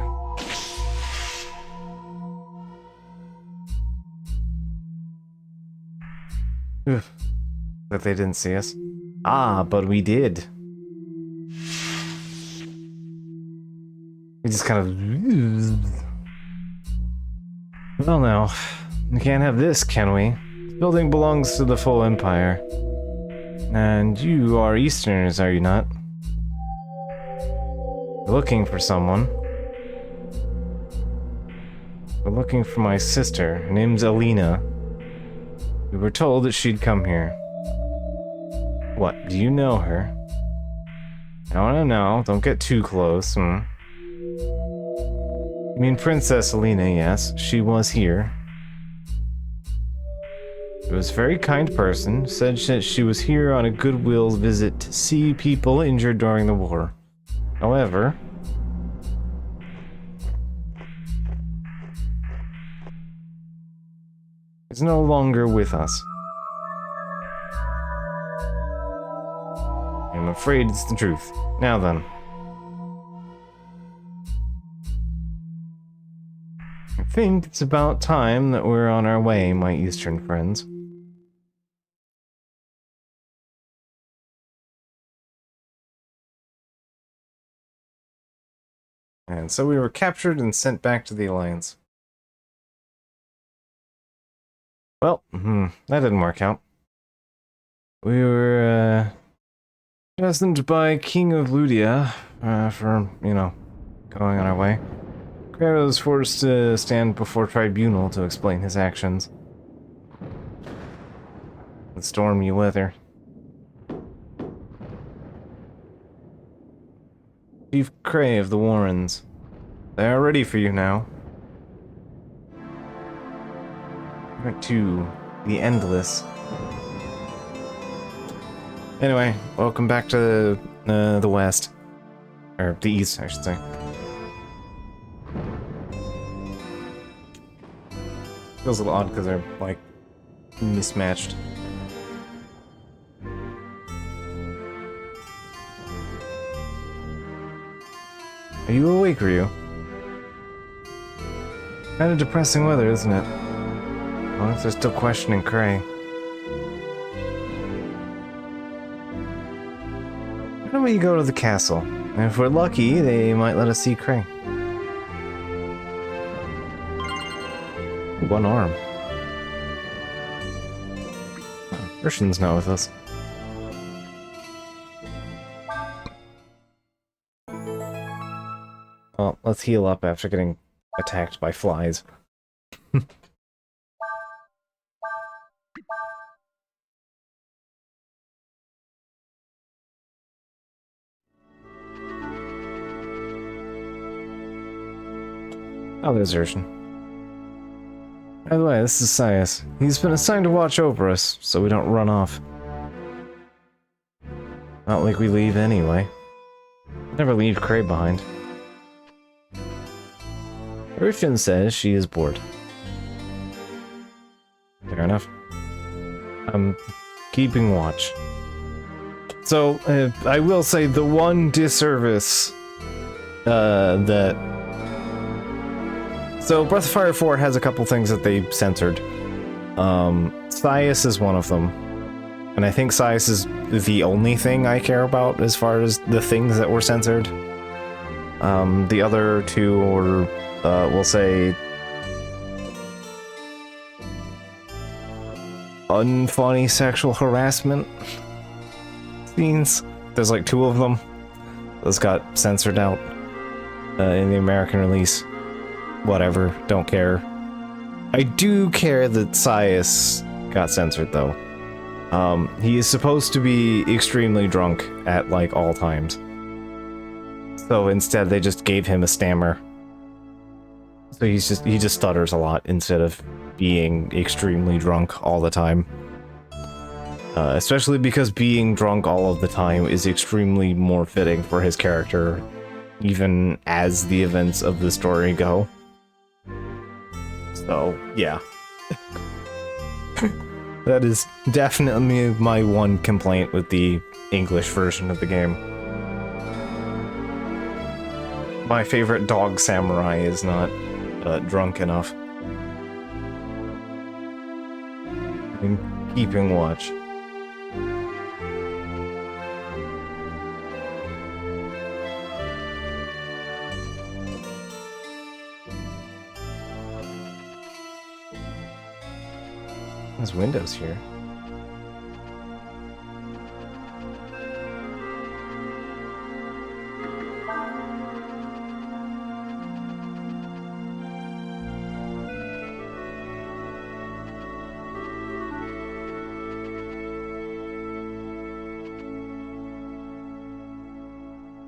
Oof. But they didn't see us. Ah, but we did. We just kind of... Well now, we can't have this, can we? This building belongs to the full Empire. And you are Easterners, are you not? We're looking for someone. We're looking for my sister. Her name's Alina. We were told that she'd come here. What, do you know her? No, don't get too close. You mean Princess Alina, yes. She was here. She was a very kind person. Said that she was here on a goodwill visit to see people injured during the war. However... is no longer with us. I'm afraid it's the truth. Now then. I think it's about time that we're on our way, my Eastern friends. And so we were captured and sent back to the Alliance. Well, that didn't work out. We were, destined by King of Ludia, for, going on our way. Cray was forced to stand before tribunal to explain his actions. The stormy weather. Chief Cray of the Warrens. They are ready for you now. To the Endless. Anyway, welcome back to the West. Or the East, I should say. Feels a little odd because they're, like, mismatched. Are you awake, Ryu? Kind of depressing weather, isn't it? I wonder if they're still questioning Cray. Why don't we go to the castle? And if we're lucky, they might let us see Cray. One arm. Oh, Urshin's not with us. Well, let's heal up after getting attacked by flies. Oh, there's Urshin. By the way, this is Sias. He's been assigned to watch over us, so we don't run off. Not like we leave anyway. Never leave Cray behind. Urshin says she is bored. Fair enough. I'm keeping watch. So, I will say the one disservice that... So, Breath of Fire 4 has a couple things that they censored. Thias is one of them. And I think size is the only thing I care about as far as the things that were censored. The other two were, we'll say, unfunny sexual harassment scenes. There's like 2 of them. Those got censored out in the American release. Whatever, don't care. I do care that Sias got censored though. He is supposed to be extremely drunk at like all times. So instead they just gave him a stammer. So he just stutters a lot instead of being extremely drunk all the time. Especially because being drunk all of the time is extremely more fitting for his character, even as the events of the story go. So, yeah. That is definitely my one complaint with the English version of the game. My favorite dog samurai is not drunk enough. I'm keeping watch. There's windows here.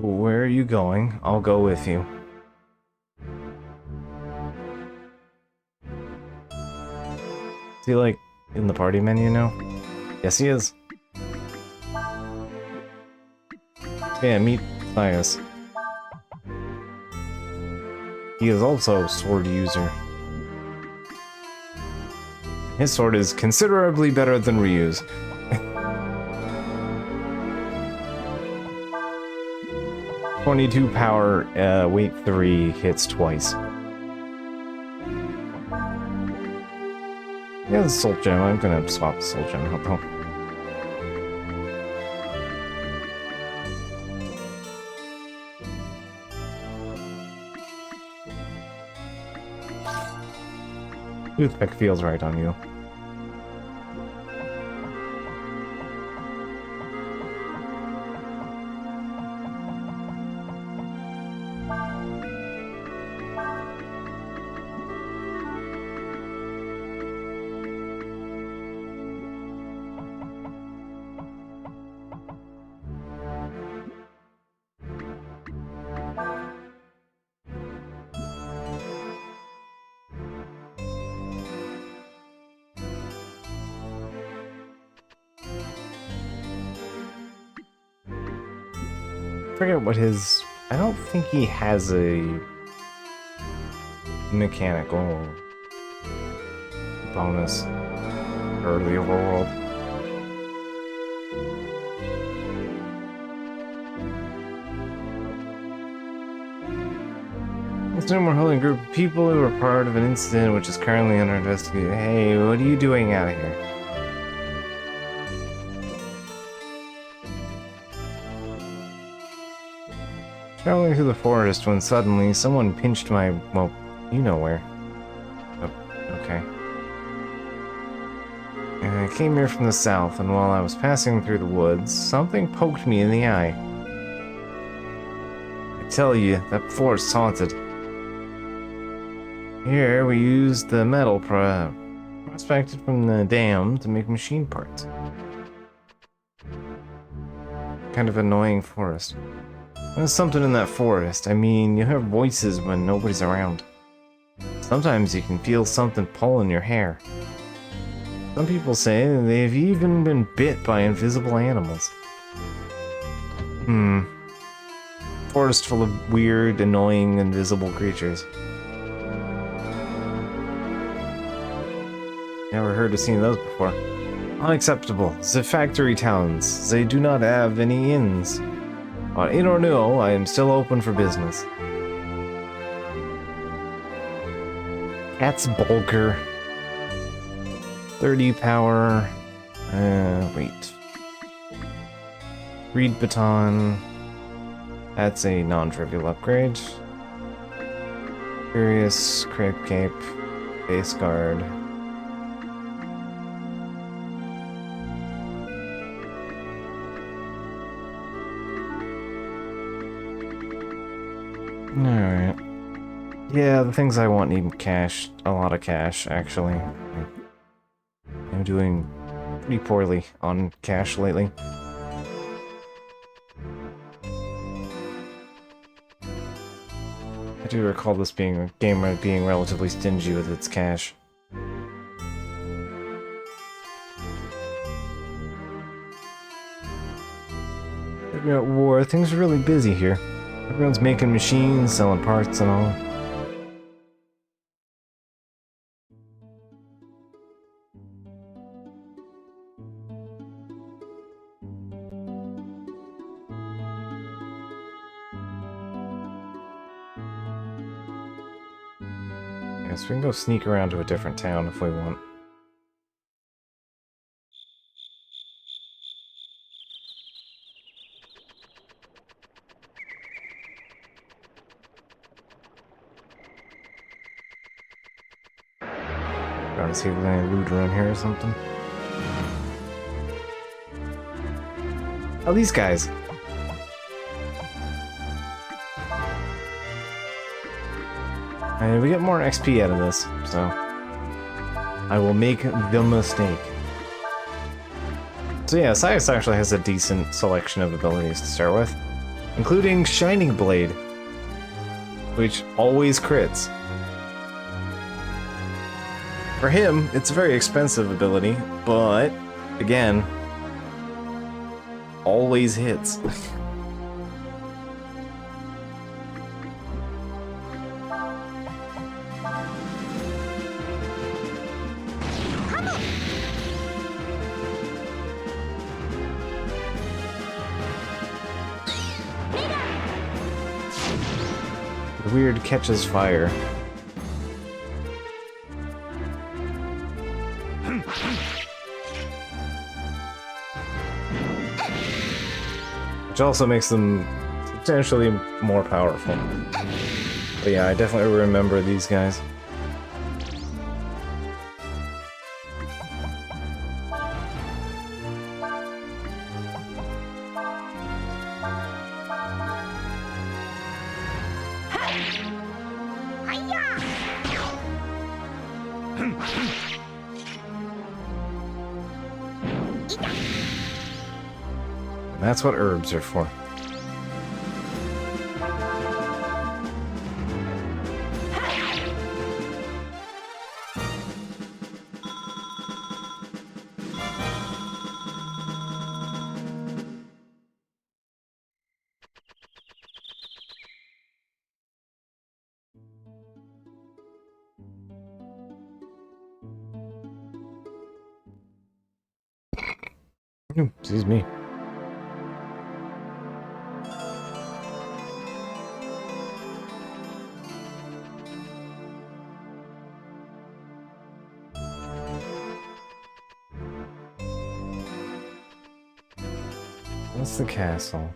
Where are you going? I'll go with you. Is he like in the party menu now? Yes, he is. Yeah, meet Thias. He is also a sword user. His sword is considerably better than Ryu's. .22 power, weight 3, hits twice. Yeah, the soul gem. I'm gonna swap the soul gem out though. Toothpick feels right on you. I forget what his... I don't think he has a mechanical bonus for the overworld. Assume we're holding a group of people who are part of an incident which is currently under investigation. Hey, what are you doing out of here? Traveling through the forest when suddenly someone pinched my... well, you know where. Oh, okay. And I came here from the south, and while I was passing through the woods, something poked me in the eye. I tell you, that forest's haunted. Here, we used the metal prospected from the dam to make machine parts. Kind of annoying forest. There's something in that forest. I mean, you hear voices when nobody's around. Sometimes you can feel something pulling your hair. Some people say they've even been bit by invisible animals. Forest full of weird, annoying, invisible creatures. Never heard of seeing those before. Unacceptable. The factory towns. They do not have any inns. But in or no, I am still open for business. Cat's Bulker. 30 power. Wait. Reed Baton. That's a non-trivial upgrade. Curious, Crepe Cape, Base Guard. Alright. Yeah, the things I want need cash. A lot of cash, actually. I'm doing pretty poorly on cash lately. I do recall this being a game being relatively stingy with its cash. At war, things are really busy here. Everyone's making machines, selling parts and all. Yes, we can go sneak around to a different town if we want. Trying to see if there's any loot around here or something. Oh, these guys! And we get more XP out of this, so I will make the mistake. So yeah, Sias actually has a decent selection of abilities to start with, including Shining Blade, which always crits. For him, it's a very expensive ability, but again, always hits. The weird catches fire. Which also makes them substantially more powerful. But yeah, I definitely remember these guys. That's what herbs are for. Excuse me. What's the castle?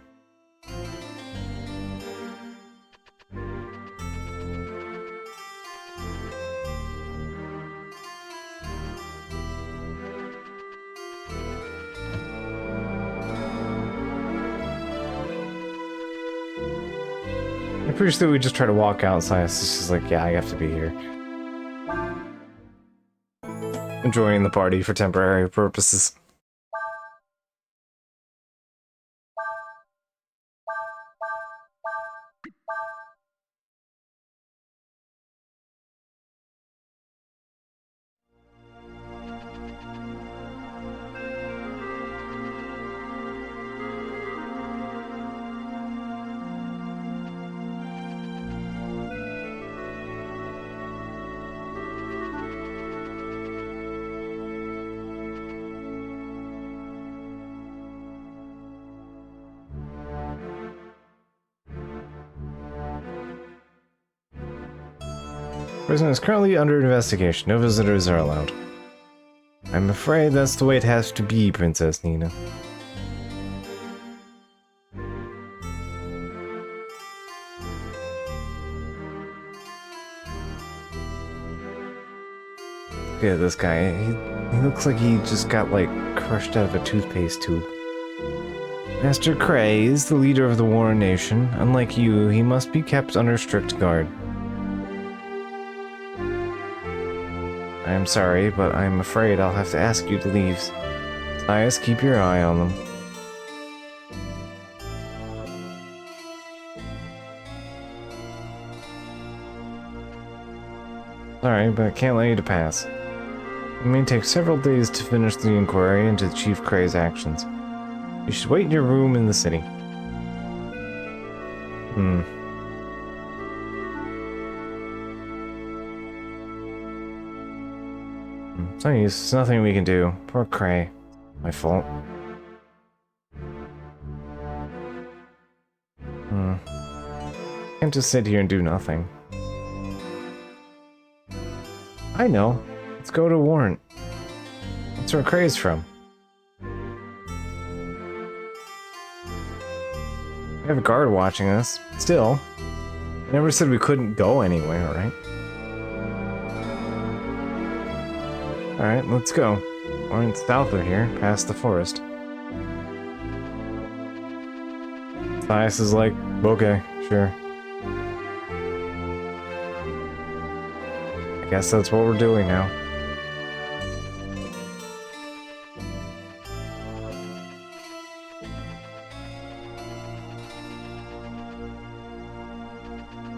I'm pretty sure we just try to walk outside. It's just like, yeah, I have to be here. I'm joining the party for temporary purposes. Prison is currently under investigation. No visitors are allowed. I'm afraid that's the way it has to be, Princess Nina. Look at this guy. He looks like he just got, like, crushed out of a toothpaste tube. Master Cray is the leader of the Warren Nation. Unlike you, he must be kept under strict guard. I am sorry, but I'm afraid I'll have to ask you to leave. Sias, keep your eye on them. Sorry, but I can't let you to pass. It may take several days to finish the inquiry into Chief Cray's actions. You should wait in your room in the city. It's no use. There's nothing we can do. Poor Cray. My fault. Can't just sit here and do nothing. I know. Let's go to Warrant. That's where Cray's from. We have a guard watching us. Still, I never said we couldn't go anywhere, right? Alright, let's go. Warrant's south of here, past the forest. Thias is like, okay, sure. I guess that's what we're doing now.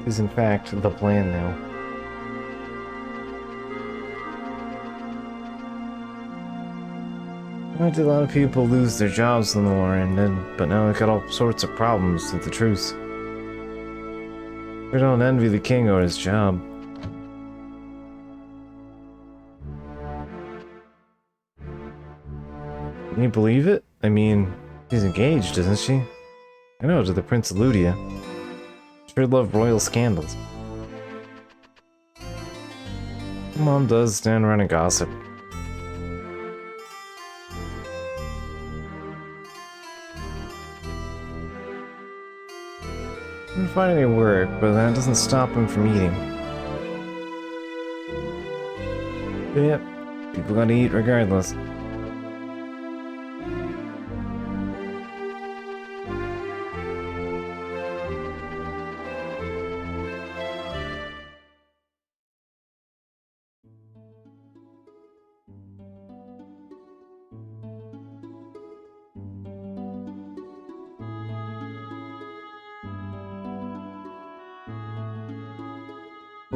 Is in fact the plan now. Why did a lot of people lose their jobs in the war ended, but now we got all sorts of problems with the truce. We don't envy the king or his job. Can you believe it? I mean, she's engaged, isn't she? I know, to the Prince of Ludia. Sure love royal scandals. Mom does stand around and gossip. Didn't find any work, but that doesn't stop him from eating. Yep, people gotta eat regardless.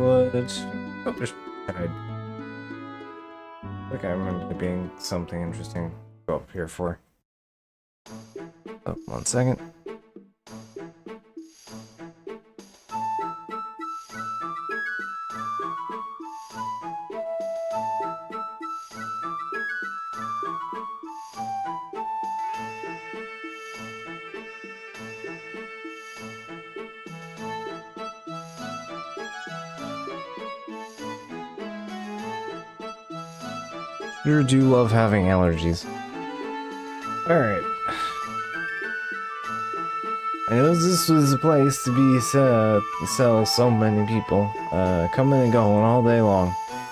Oh, there's died. I think I remember there being something interesting to go up here for. Oh, 1 second. Sure do love having allergies. Alright. I know this was a place to be sell so many people. Coming and going all day long.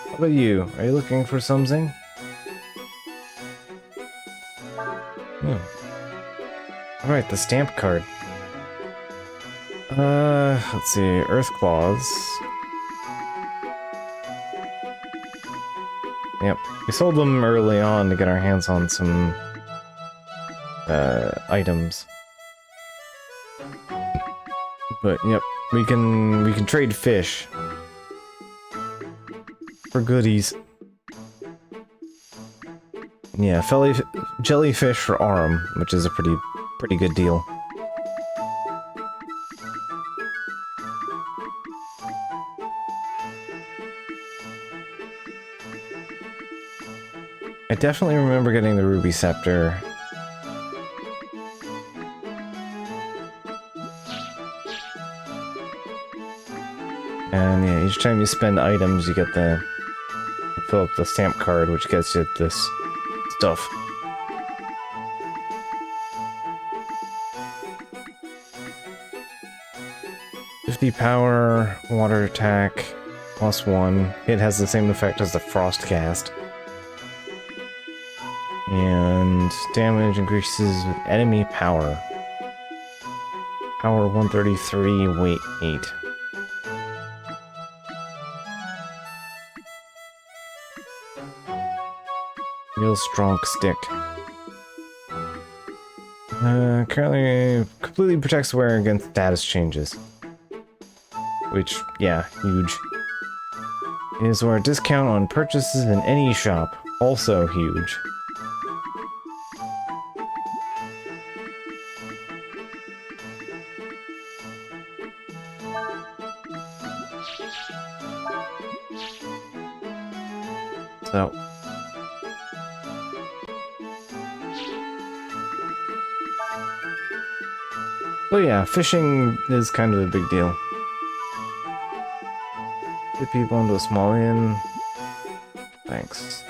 How about you? Are you looking for something? Alright, the stamp card. Let's see. Earth Claws. Yep. We sold them early on to get our hands on some items. But yep, we can trade fish for goodies. Yeah, jellyfish for Arum, which is a pretty good deal. I definitely remember getting the Ruby Scepter. And yeah, each time you spend items, you get you fill up the stamp card, which gets you this stuff. "50 power, water attack, +1. It has the same effect as the Frost Cast. And damage increases with enemy power. Power 133, weight 8. Real strong stick. Currently completely protects the wearer against status changes. Which, yeah, huge. Is where a discount on purchases in any shop. Also huge. So. So yeah, fishing is kind of a big deal. Get people into a small inn. Thanks.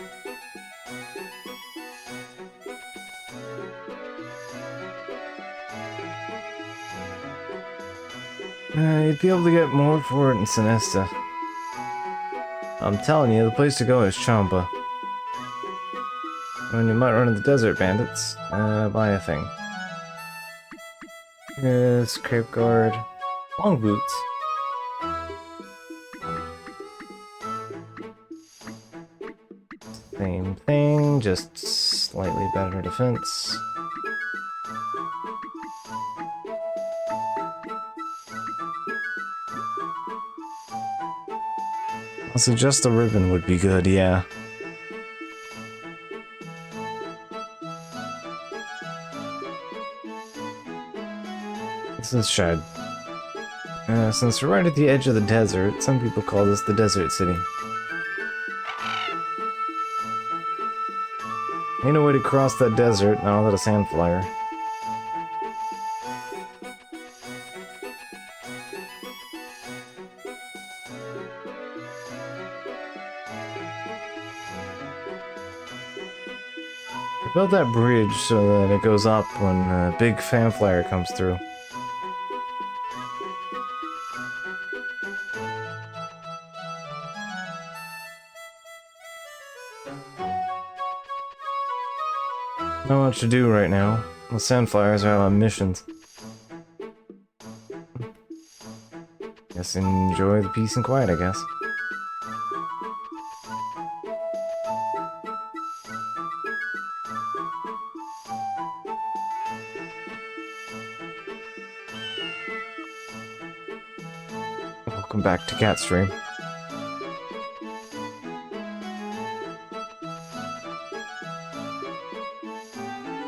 You'd be able to get more for it in Sinesta. I'm telling you, the place to go is Champa. When you might run into the desert bandits, buy a thing. Scrape guard. Long boots. Same thing, just slightly better defense. Also, just a ribbon would be good, yeah. This is shed. Since we're right at the edge of the desert, some people call this the Desert City. Ain't no way to cross that desert now without a sand flyer. I built that bridge so that it goes up when a big fan flyer comes through. Not much to do right now. The sand flyers are out on missions. Guess enjoy the peace and quiet, I guess. Welcome back to Catstream.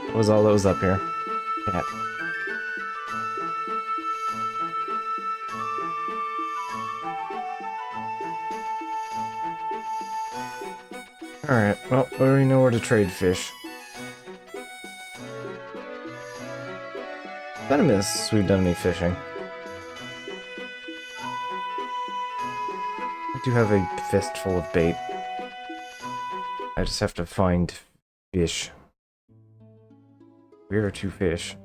What was all those up here? Cat. Alright, well, we already know where to trade fish. Kinda miss we've done any fishing. I do have a fistful of bait. I just have to find fish. Where are two fish?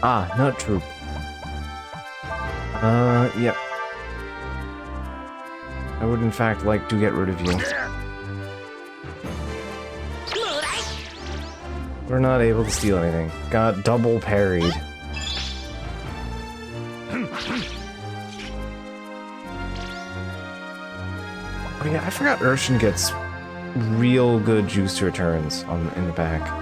Ah, nut troop. Yep. I would in fact like to get rid of you. We're not able to steal anything. Got double parried. Oh yeah, I forgot Urshan gets real good juice returns in the back.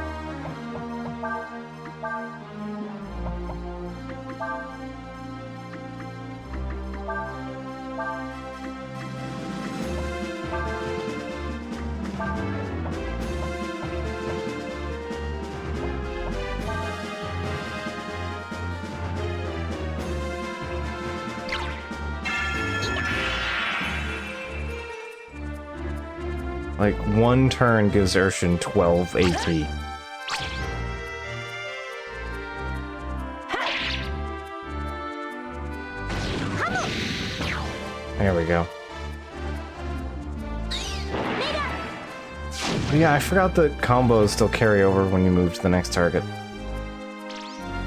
Like, one turn gives Urshan 12 AP. There we go. But yeah, I forgot that combos still carry over when you move to the next target.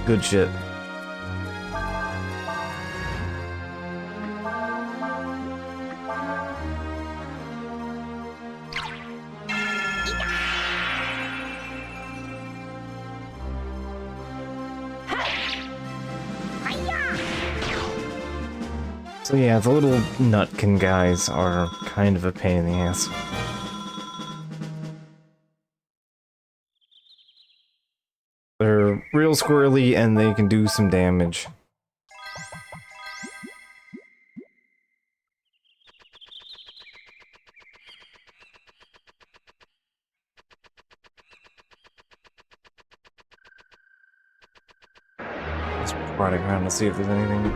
Good shit. So yeah, the little nutkin guys are kind of a pain in the ass. They're real squirrely and they can do some damage. Let's prod around to see if there's anything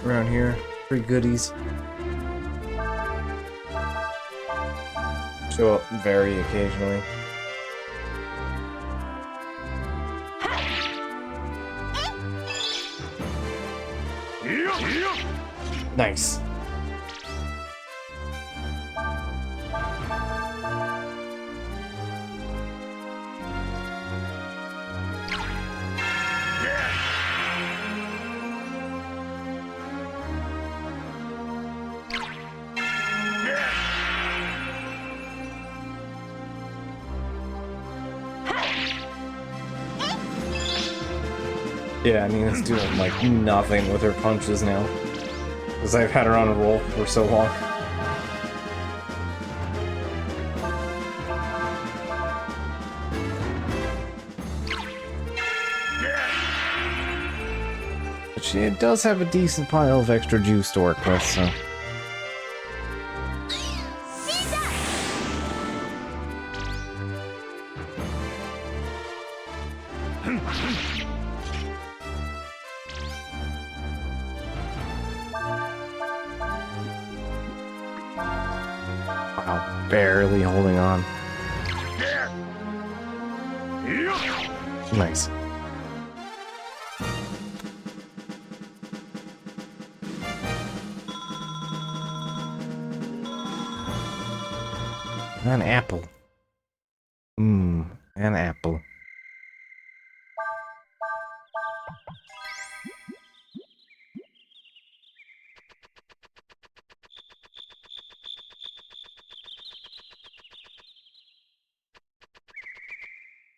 around here. Free goodies. Show up very occasionally. Nice. Yeah, Nina's doing like nothing with her punches now. Because I've had her on a roll for so long. But she does have a decent pile of extra juice to work with, so... Wow, barely holding on. Nice. An apple. An apple.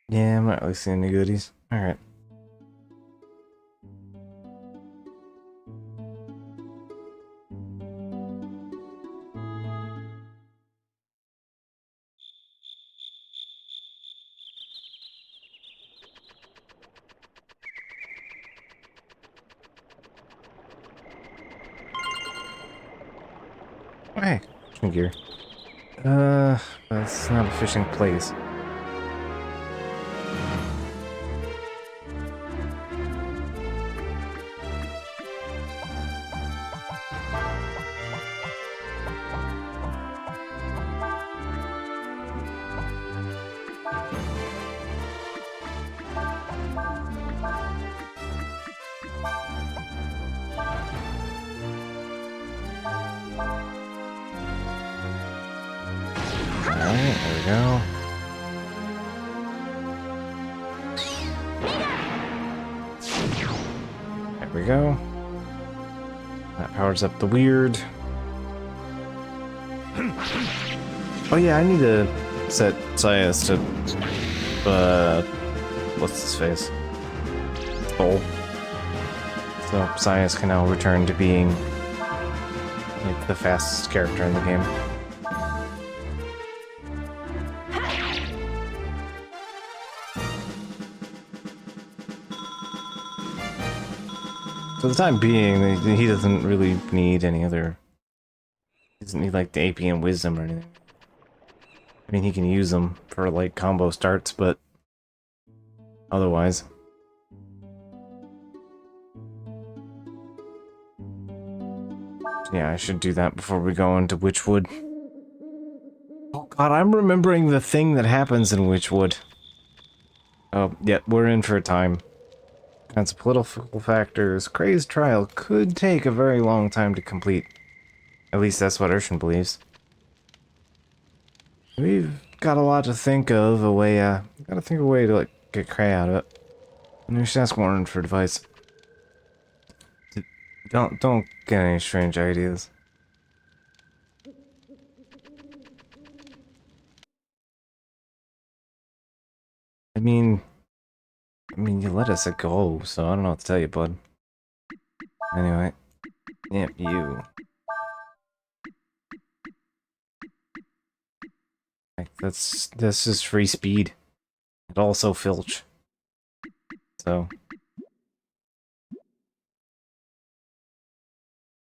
Yeah, I'm not really seeing any goodies. Alright. Hey, fishing gear. That's not a fishing place. Alright, there we go. There we go. That powers up the weird. Oh yeah, I need to set Sias to, what's his face? Bull. So Sias can now return to being like the fastest character in the game. For the time being, he doesn't really need any other... He doesn't need, like, the AP and Wisdom or anything. I mean, he can use them for, like, combo starts, but... otherwise... Yeah, I should do that before we go into Witchwood. Oh god, I'm remembering the thing that happens in Witchwood. Oh, yeah, we're in for a time. Kinds of political factors. Crazed trial could take a very long time to complete. At least that's what Urshan believes. We've got a lot to think of, gotta think of a way to, like, get Cray out of it. And we should ask Warren for advice. Don't get any strange ideas. I mean, you let us go, so I don't know what to tell you, bud. Anyway, yep, you. Like, that's just free speed. And also filch. So.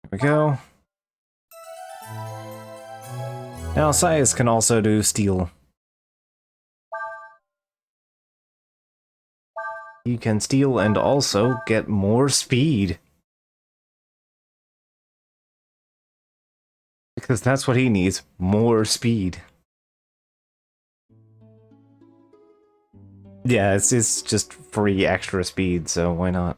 There we go. Now, Sias can also do steel. He can steal and also get more speed. Because that's what he needs, more speed. Yeah, it's just free extra speed, so why not?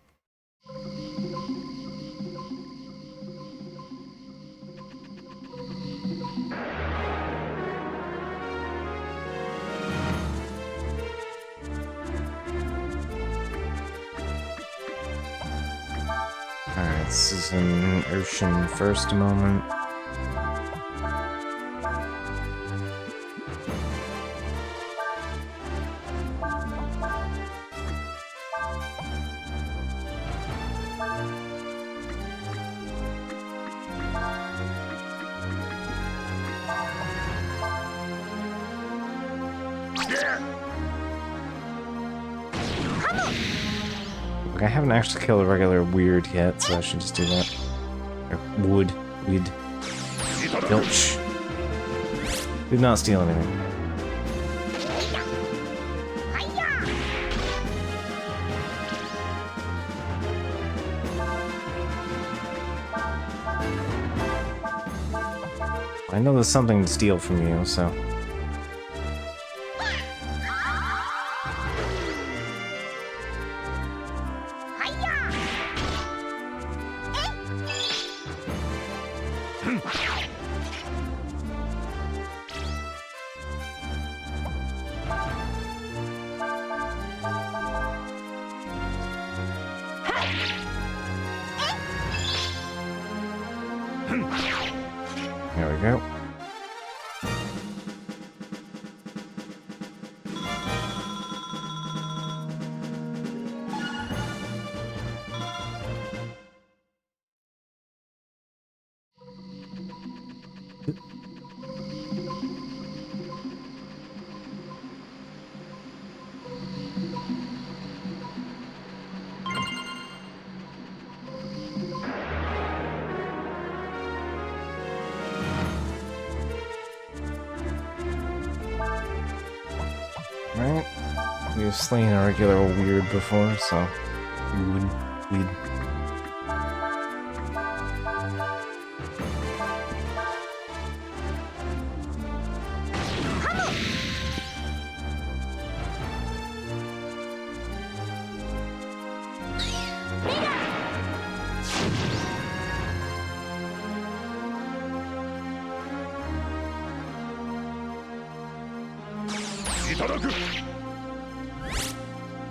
Alright, this is an Urshan first moment. I haven't actually killed a regular weird yet, so I should just do that. Or weed. Filch. Did not steal anything. I know there's something to steal from you, so... There we go. Right? We've slain a regular weird before, so... We'd...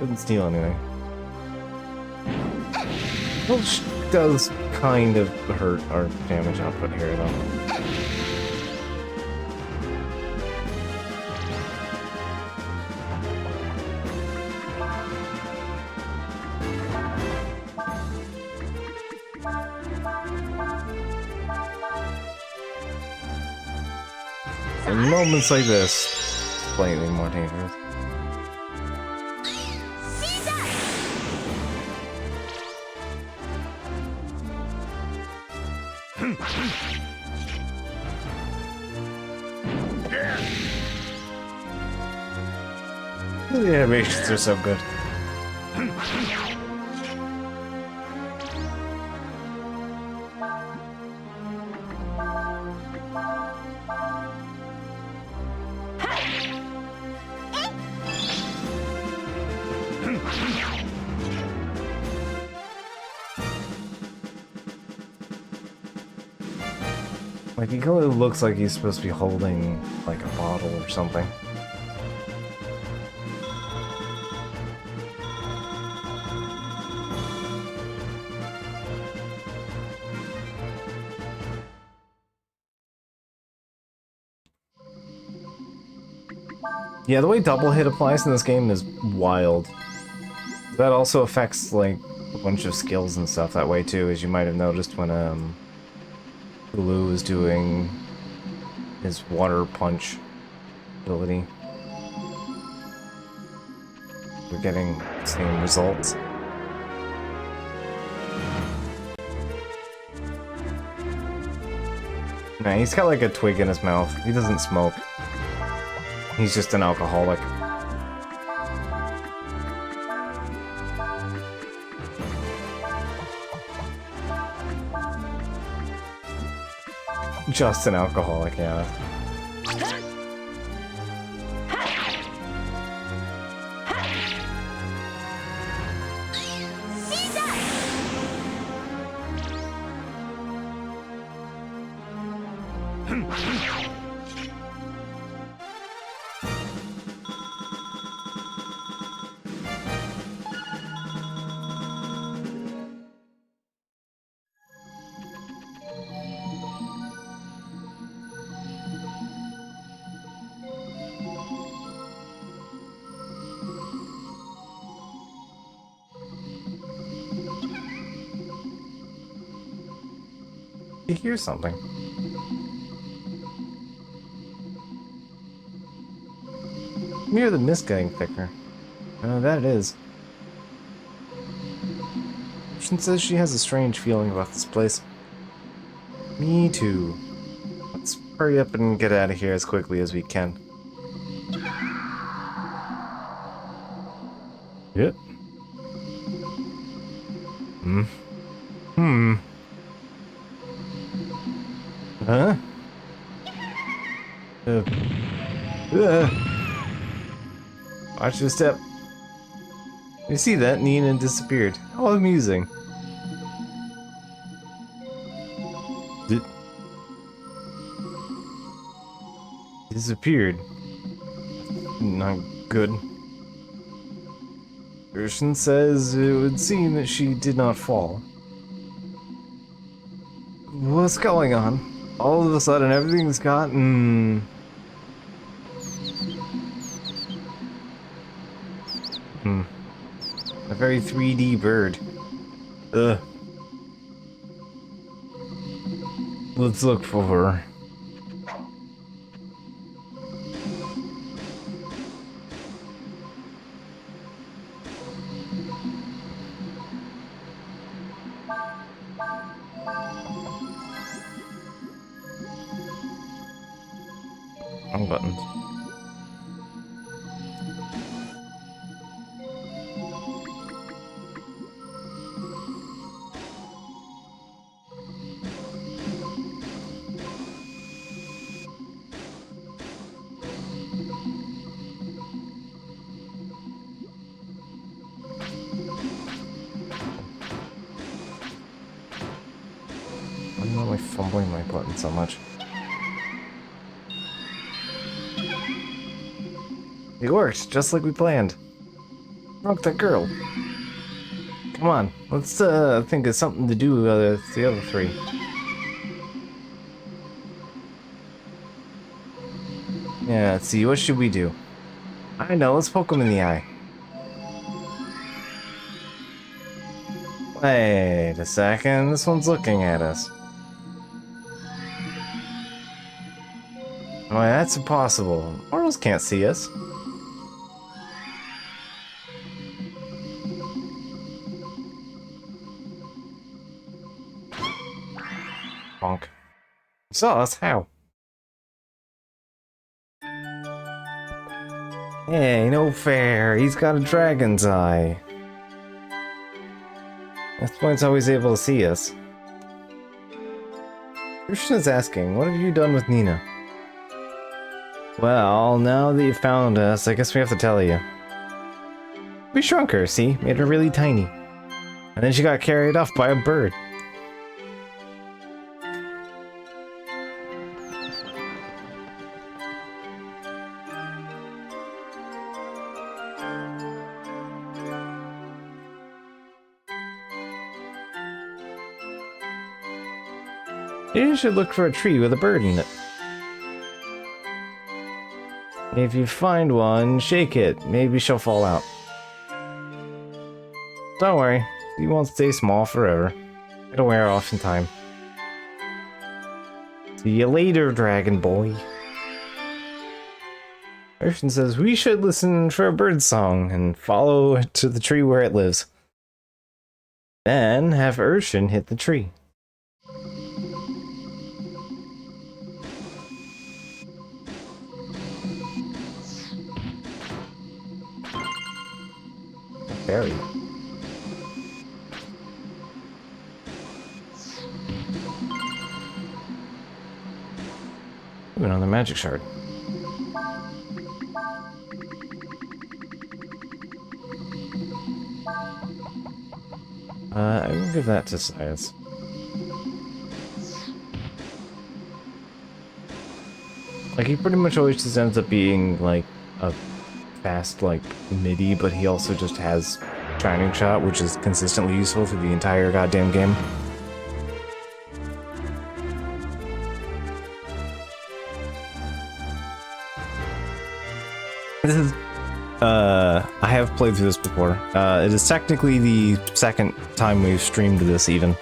Didn't steal anything. Which does kind of hurt our damage output here, though. In moments like this, slightly more dangerous. The animations are so good. Like, he kind of looks like he's supposed to be holding, like, a bottle or something. Yeah, the way double hit applies in this game is wild. That also affects, like, a bunch of skills and stuff that way, too, as you might have noticed when, Hulu was doing his water punch ability. We're getting the same results. Nah, he's got, like, a twig in his mouth. He doesn't smoke. He's just an alcoholic. Just an alcoholic, yeah. You hear something. Near the mist getting thicker. That it is. She says she has a strange feeling about this place. Me too. Let's hurry up and get out of here as quickly as we can. Yep. Huh? Watch your step. You see that? Nina disappeared. How amusing. Disappeared. Not good. Christian says it would seem that she did not fall. What's going on? All of a sudden, everything's gotten... A very 3D bird. Ugh. Let's look for her. Wrong buttons. Why am I fumbling my button so much? It worked, just like we planned. Broke that girl. Come on, let's think of something to do with the other three. Yeah, let's see, what should we do? I know, let's poke him in the eye. Wait a second, this one's looking at us. Why, that's impossible. Mortals can't see us. Bonk. Saw us? How? Hey, no fair. He's got a dragon's eye. That's why it's always able to see us. Christian is asking, what have you done with Nina? Well, now that you found us, I guess we have to tell you. We shrunk her, see? Made her really tiny. And then she got carried off by a bird. You should look for a tree with a bird in it. If you find one, shake it. Maybe she'll fall out. Don't worry, you won't stay small forever. It'll wear off in time. See you later, dragon boy. Urshan says we should listen for a bird song and follow to the tree where it lives. Then have Urshan hit the tree. Berry. Ooh, another magic shard. I will give that to Sias. Like, he pretty much always just ends up being, like, a fast, like, midi, but he also just has Shining Shot, which is consistently useful through the entire goddamn game. This is, I have played through this before. It is technically the second time we've streamed this, even.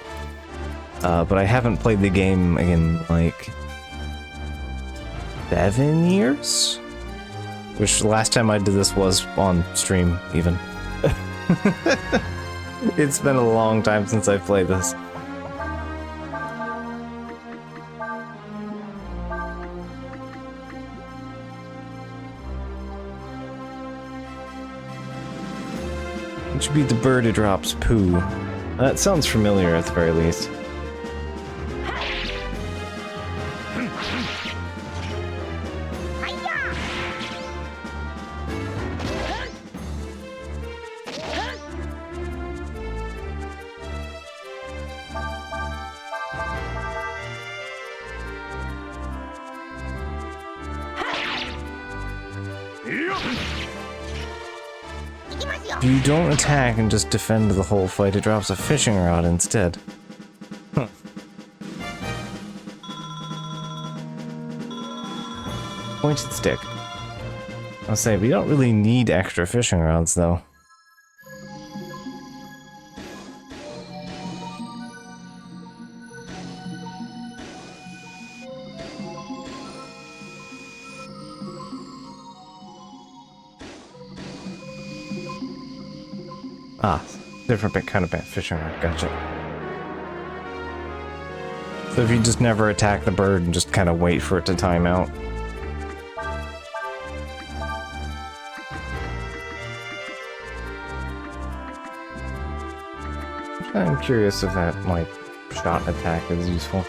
But I haven't played the game in, like, 7 years? Which the last time I did this was on stream, even. It's been a long time since I've played this. It should be the bird who drops poo. That sounds familiar at the very least. If you don't attack and just defend the whole fight, it drops a fishing rod instead. Huh. Pointed stick. I'll say, we don't really need extra fishing rods, though. Ah, different kind of fishing rod, gotcha. So if you just never attack the bird and just kind of wait for it to time out. I'm curious if that, like, shot attack is useful.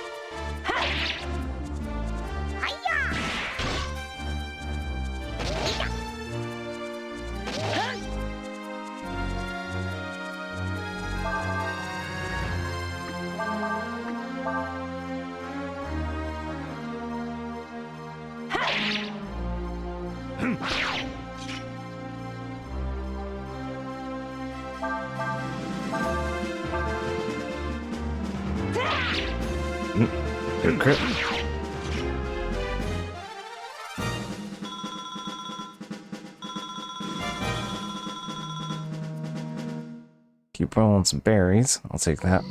Good crit. Keep rolling some berries. I'll take that.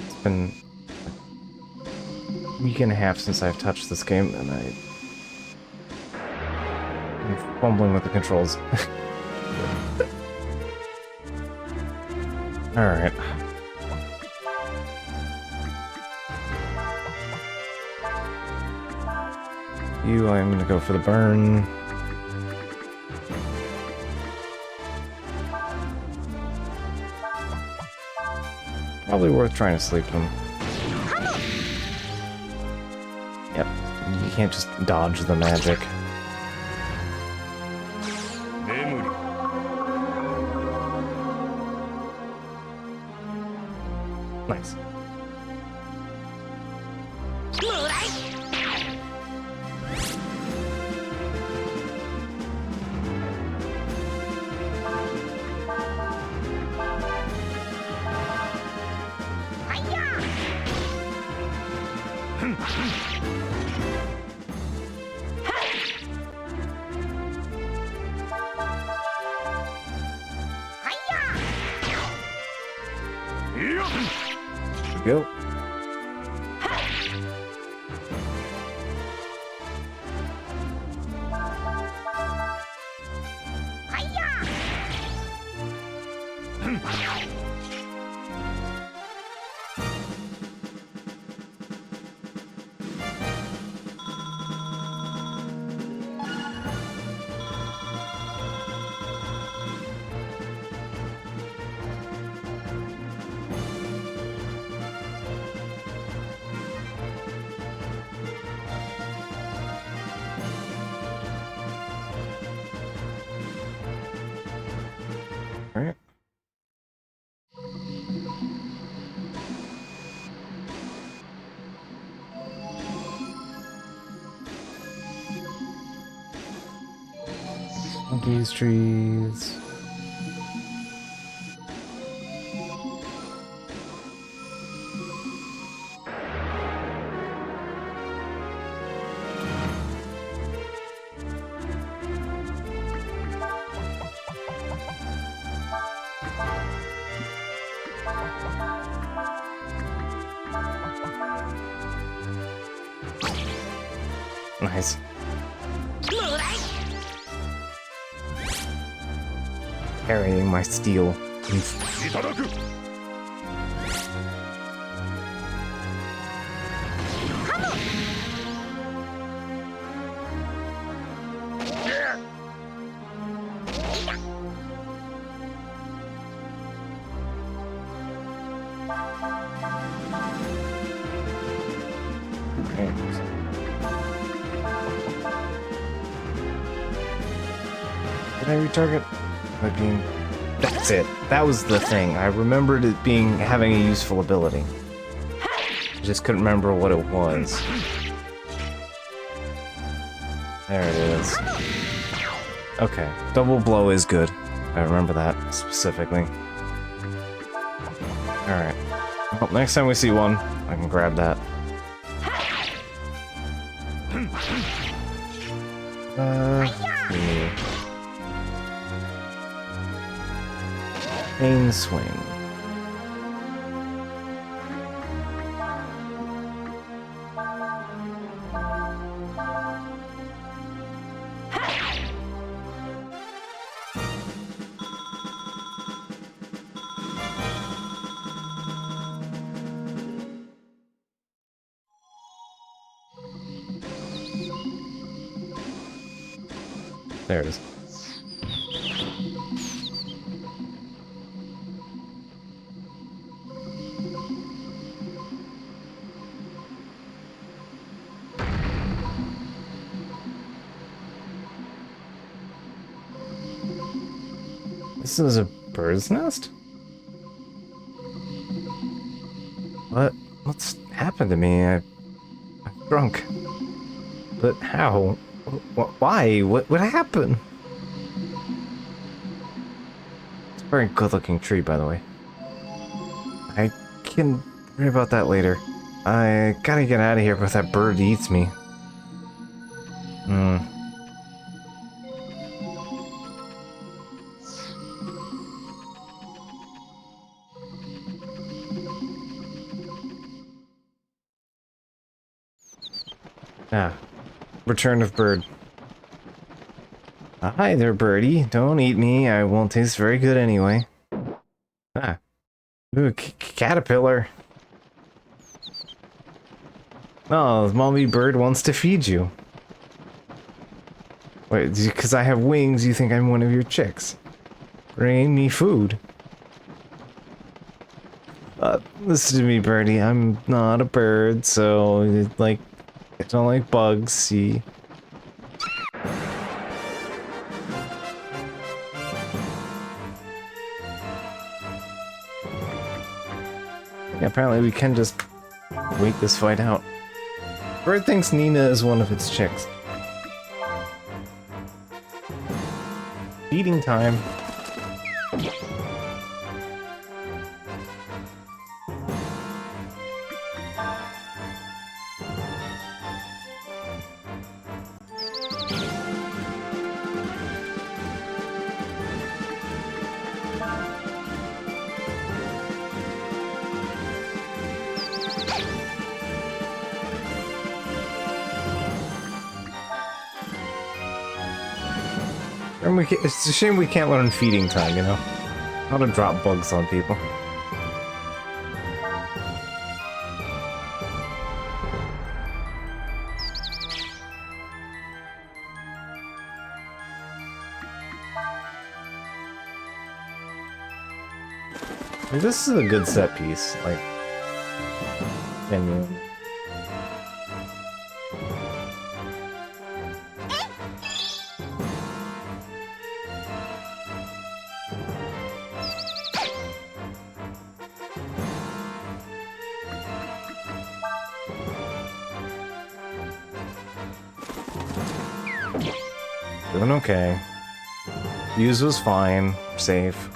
It's been a week and a half since I've touched this game, and I'm fumbling with the controls. Alright. I'm gonna go for the burn. Probably worth trying to sleep them. Yep, you can't just dodge the magic. Nice. Go. All right. These trees. Nice. Carrying my steel. Did I retarget? By being... That's it. That was the thing. I remembered it being having a useful ability. I just couldn't remember what it was. There it is. Okay, double blow is good. I remember that specifically. Alright. Well, next time we see one, I can grab that. Main swing. There it is. This is a bird's nest? What's happened to me? I'm drunk. But how? Why? What happened? It's a very good-looking tree, by the way. I can worry about that later. I gotta get out of here before that bird eats me. Ah. Return of bird. Hi there, birdie. Don't eat me. I won't taste very good anyway. Ah. Ooh, caterpillar. Oh, the mommy bird wants to feed you. Wait, because I have wings, you think I'm one of your chicks. Bring me food. Listen to me, birdie. I'm not a bird, so, like, I don't like bugs, see? Yeah, apparently we can just wait this fight out. Bird thinks Nina is one of its chicks. Feeding time. And it's a shame we can't learn feeding time, you know? How to drop bugs on people. This is a good set piece, like, genuine. Doing okay. Use was fine, safe.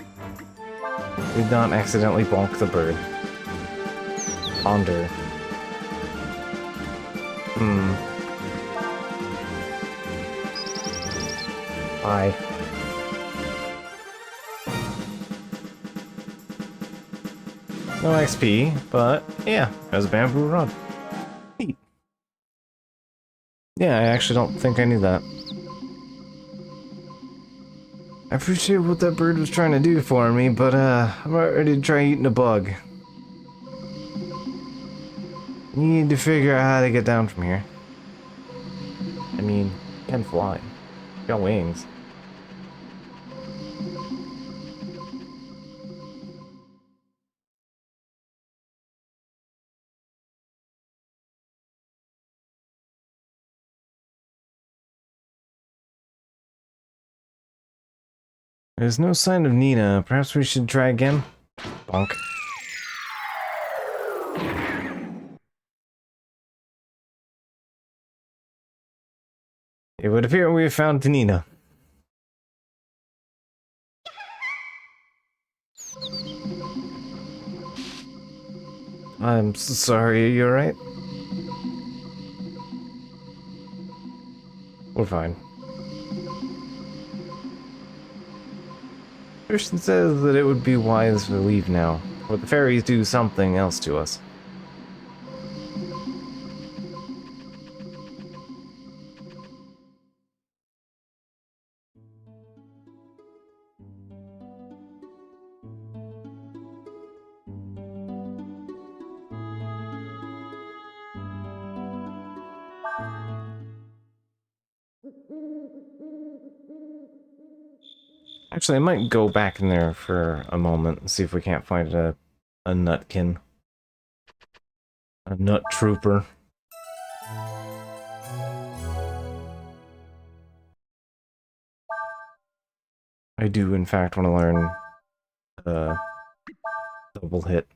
Did not accidentally bonk the bird. Ponder. Bye. No XP, but yeah, as a bamboo rod. Neat. Yeah, I actually don't think I need that. I appreciate what that bird was trying to do for me, but I'm not ready to try eating a bug. You need to figure out how to get down from here. I mean, you can fly. You got wings. There's no sign of Nina. Perhaps we should try again? Bonk. It would appear we have found Nina. I'm so sorry, are you alright? We're fine. Christian says that it would be wise to leave now, or the fairies do something else to us. Actually, I might go back in there for a moment and see if we can't find a nutkin. A nut trooper. I do, in fact, want to learn double hit.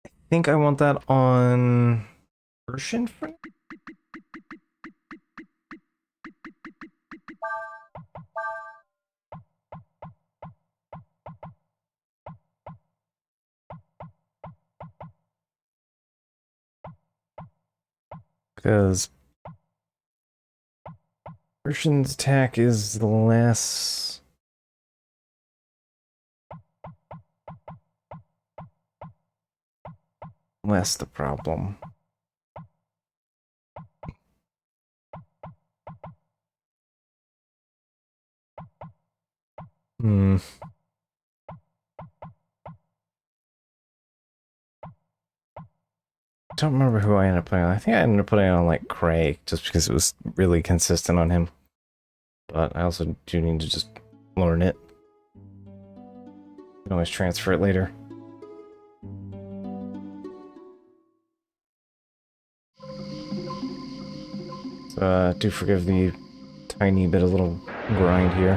I think I want that on Persian Friend? Because Persian's attack is less the problem. Don't remember who I ended up putting on. I think I ended up putting on like Craig, just because it was really consistent on him. But I also do need to just learn it. You can always transfer it later. So, do forgive the tiny bit of little grind here.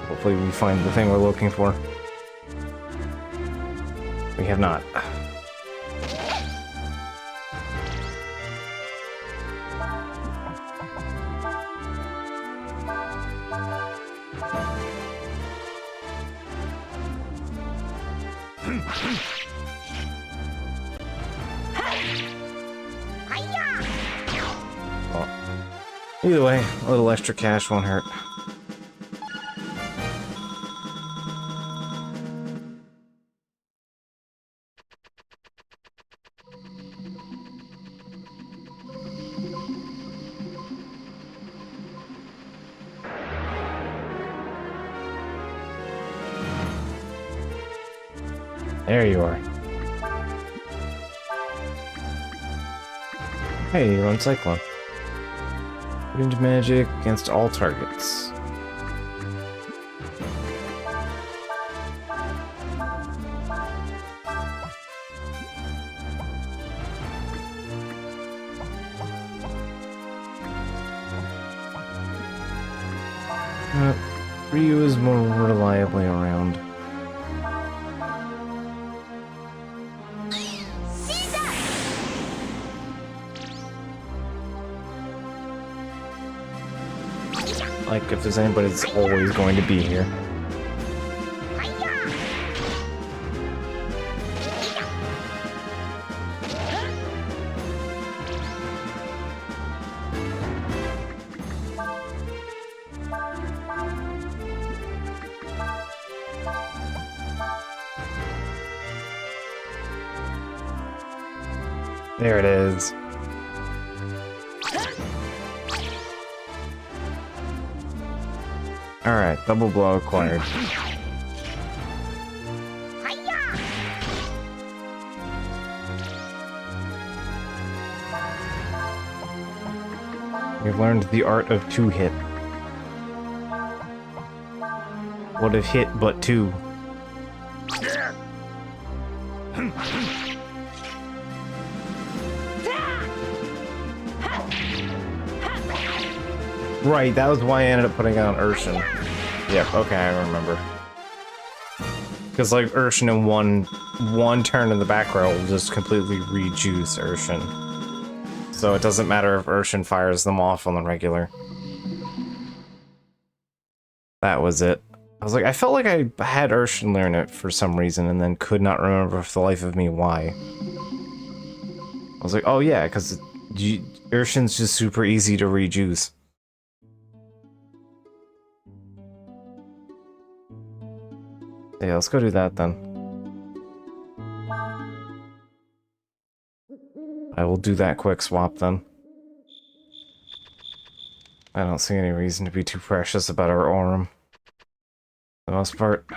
Hopefully hopefully we find the thing we're looking for. We have not. Well, either way, a little extra cash won't hurt. There you are. Hey, you run Cyclone. Put into magic against all targets. Ryu is more reliably around. Like, if there's anybody that's always going to be here. There it is. Alright, double blow acquired. We've learned the art of two-hit. What if hit but two? Right, that was why I ended up putting on Urshan. Yep, okay, I remember. Because, like, Urshan in one turn in the back row will just completely rejuice Urshan. So it doesn't matter if Urshan fires them off on the regular. That was it. I was like, I felt like I had Urshan learn it for some reason and then could not remember for the life of me why. I was like, oh yeah, because Urshan's just super easy to rejuice. Yeah, let's go do that then. I will do that quick swap then. I don't see any reason to be too precious about our Aurum. For the most part.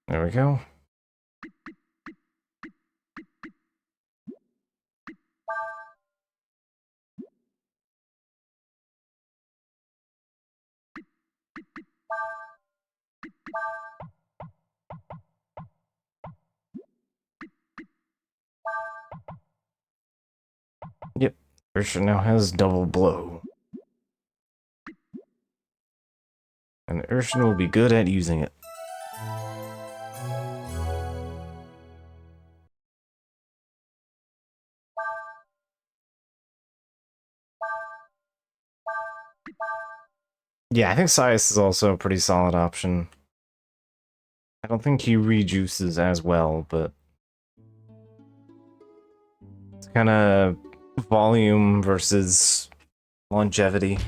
There we go. Yep, Urshan now has double blow. And Urshan will be good at using it. Yeah, I think Sias is also a pretty solid option. I don't think he rejuices as well, but it's kind of volume versus longevity.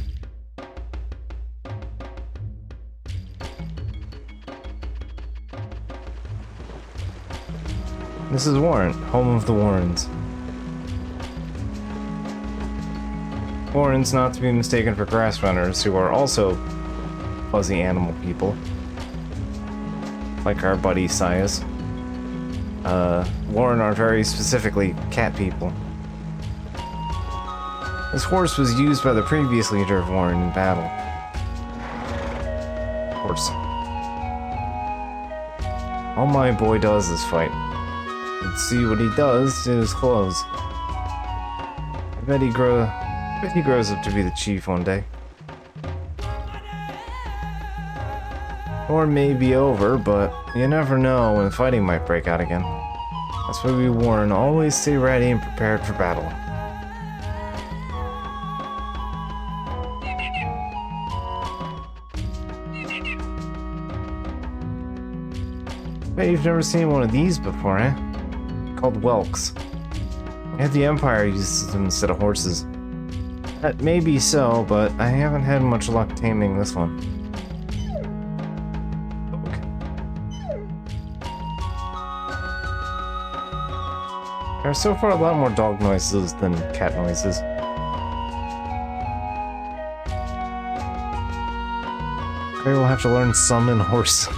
This is Warren, home of the Warrens. Warrens not to be mistaken for grass runners, who are also fuzzy animal people. Like our buddy Sias. Warren are very specifically cat people. This horse was used by the previous leader of Warren in battle. Horse. All my boy does is fight. Let's see what he does to his clothes. I bet he grows up to be the chief one day. Or may be over, but you never know when fighting might break out again. That's why we Warren always stay ready and prepared for battle. Bet you've never seen one of these before, eh? Called whelks. Yet the Empire uses them instead of horses. That may be so, but I haven't had much luck taming this one. There are so far a lot more dog noises than cat noises. Okay, we'll have to learn summon horse.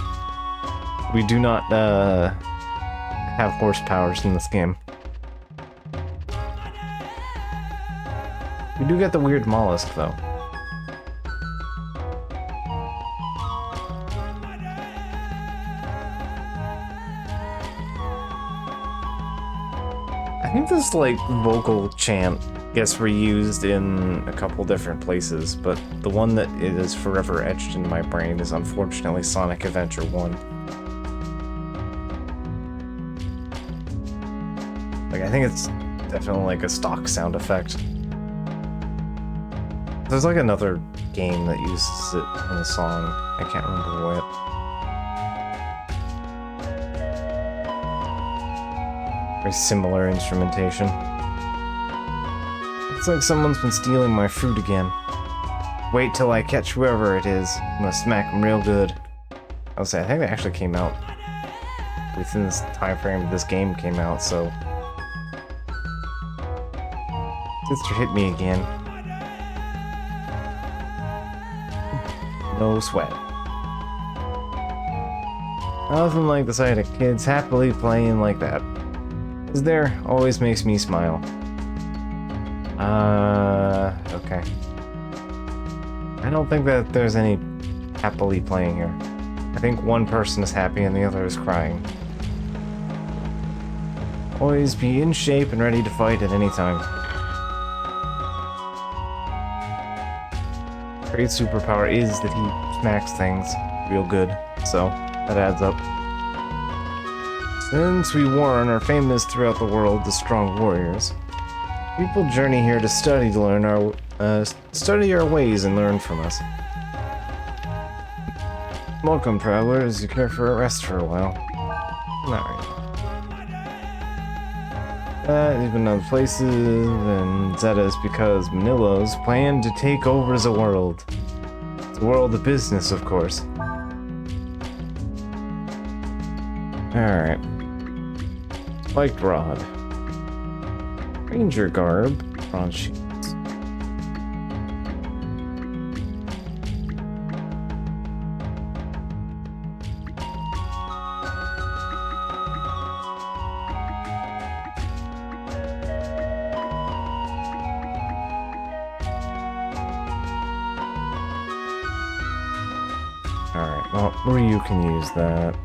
We do not have horse powers in this game. We do get the weird mollusk though. I think this, like, vocal chant gets reused in a couple different places, but the one that is forever etched in my brain is unfortunately Sonic Adventure 1. Like, I think it's definitely like a stock sound effect. There's like another game that uses it in a song. I can't remember what. Very similar instrumentation. Looks like someone's been stealing my fruit again. Wait till I catch whoever it is. I'm gonna smack them real good. I was saying, I think they actually came out within this time frame this game came out, so. Sister hit me again. No sweat. Nothing like the sight of kids happily playing like that. Is there? Always makes me smile. Okay. I don't think that there's any happily playing here. I think one person is happy and the other is crying. Always be in shape and ready to fight at any time. Great superpower is that he smacks things real good, so that adds up. Since we Warren are famous throughout the world as strong warriors, people journey here to study our ways and learn from us. Welcome, travelers. You care for a rest for a while? Not right. Even other places, and that is because Manilo's plan to take over the world. The world of business, of course. Alright. Spiked rod. Ranger garb. Bronze shields. Alright, well, Ryu can use that.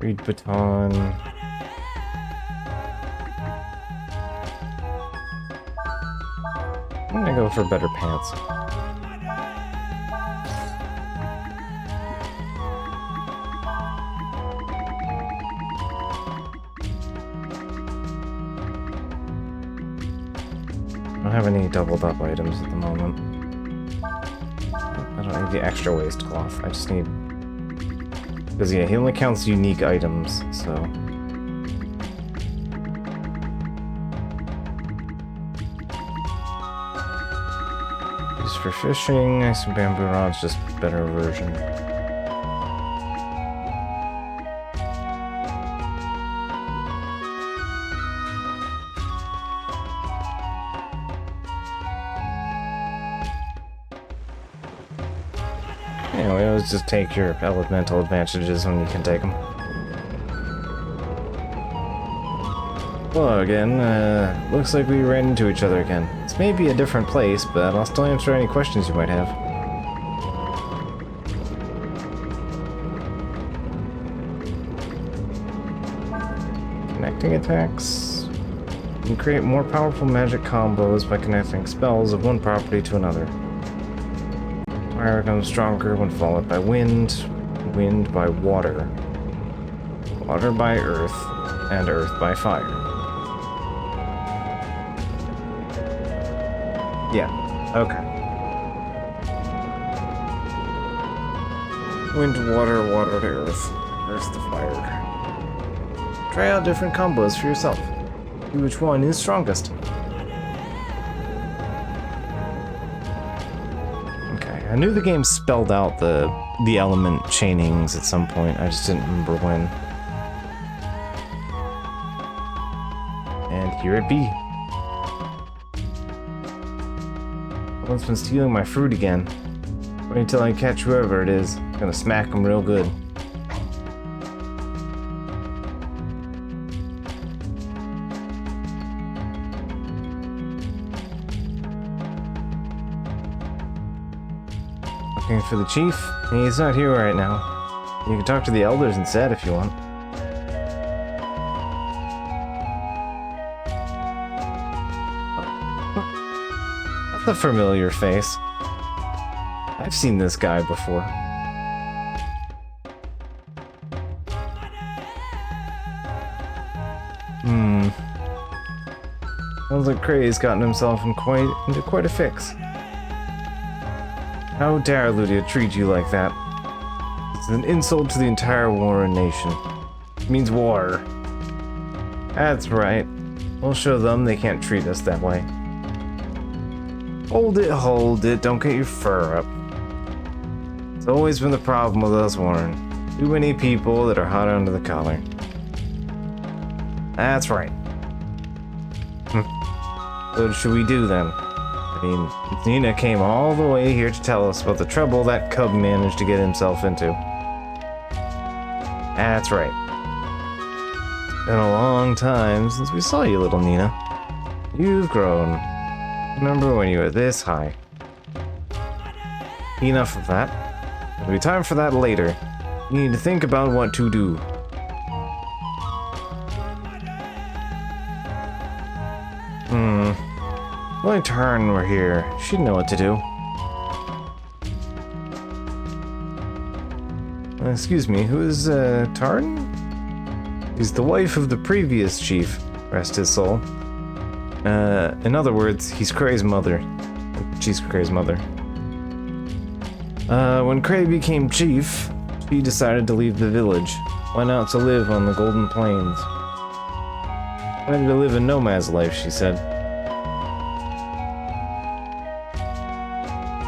Reed baton. I'm gonna go for better pants. I don't have any doubled up items at the moment. I don't need the extra waist cloth. I just need... Because, yeah, he only counts unique items, so... Used for fishing, nice and bamboo rods, just better version. Anyway, always just take your elemental advantages when you can take them. Hello again. Looks like we ran into each other again. This may be a different place, but I'll still answer any questions you might have. Connecting attacks. You can create more powerful magic combos by connecting spells of one property to another. Fire becomes stronger when followed by wind, wind by water, water by earth, and earth by fire. Yeah, okay. Wind to water, water to earth, earth to fire. Try out different combos for yourself. See which one is strongest. Okay, I knew the game spelled out the element chainings at some point, I just didn't remember when. And here it be. Someone's been stealing my fruit again. Wait until I catch whoever it is. I'm gonna smack them real good. Looking for the chief? He's not here right now. You can talk to the elders instead if you want. A familiar face. I've seen this guy before. Sounds like Cray's gotten himself into quite a fix. How dare Ludia treat you like that? It's an insult to the entire Warren nation. It means war. That's right. We'll show them they can't treat us that way. Hold it, don't get your fur up. It's always been the problem with us, Warren. Too many people that are hot under the collar. That's right. What should we do then? I mean, Nina came all the way here to tell us about the trouble that cub managed to get himself into. That's right. It's been a long time since we saw you, little Nina. You've grown. Remember when you were this high. Enough of that. There'll be time for that later. You need to think about what to do. Only Tarn were here. She'd know what to do. Excuse me, who is Tarn? He's the wife of the previous chief. Rest his soul. In other words, he's Cray's mother. She's Cray's mother. When Cray became chief, she decided to leave the village. Went out to live on the Golden Plains. Wanted to live a nomad's life, she said.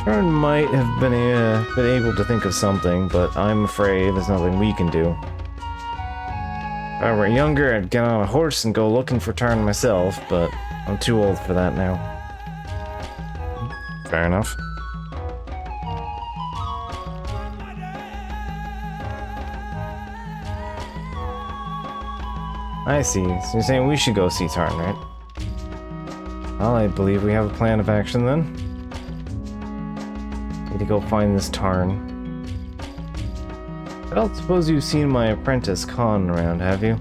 Tarn might have been able to think of something, but I'm afraid there's nothing we can do. If I were younger, I'd get on a horse and go looking for Tarn myself, but I'm too old for that now. Fair enough. I see. So you're saying we should go see Tarn, right? Well, I believe we have a plan of action then. Need to go find this Tarn. I don't suppose you've seen my apprentice Khan around, have you?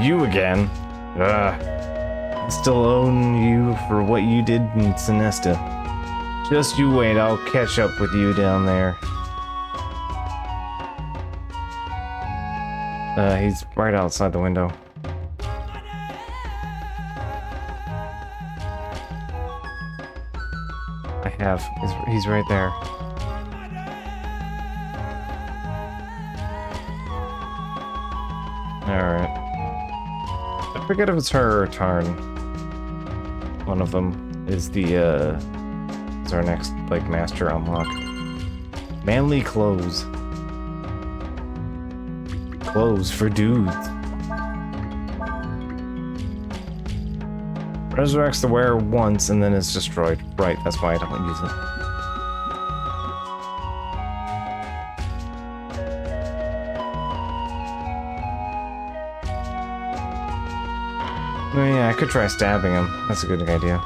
You again. I still own you for what you did in Sinesta. Just you wait, I'll catch up with you down there. He's right outside the window. I have. He's right there. Alright. I forget if it's her or Tarn. One of them is is our next, like, master unlock. Manly clothes. Clothes for dudes. Resurrects the wearer once and then is destroyed. Right, that's why I don't use it. Oh yeah, I could try stabbing him. That's a good idea.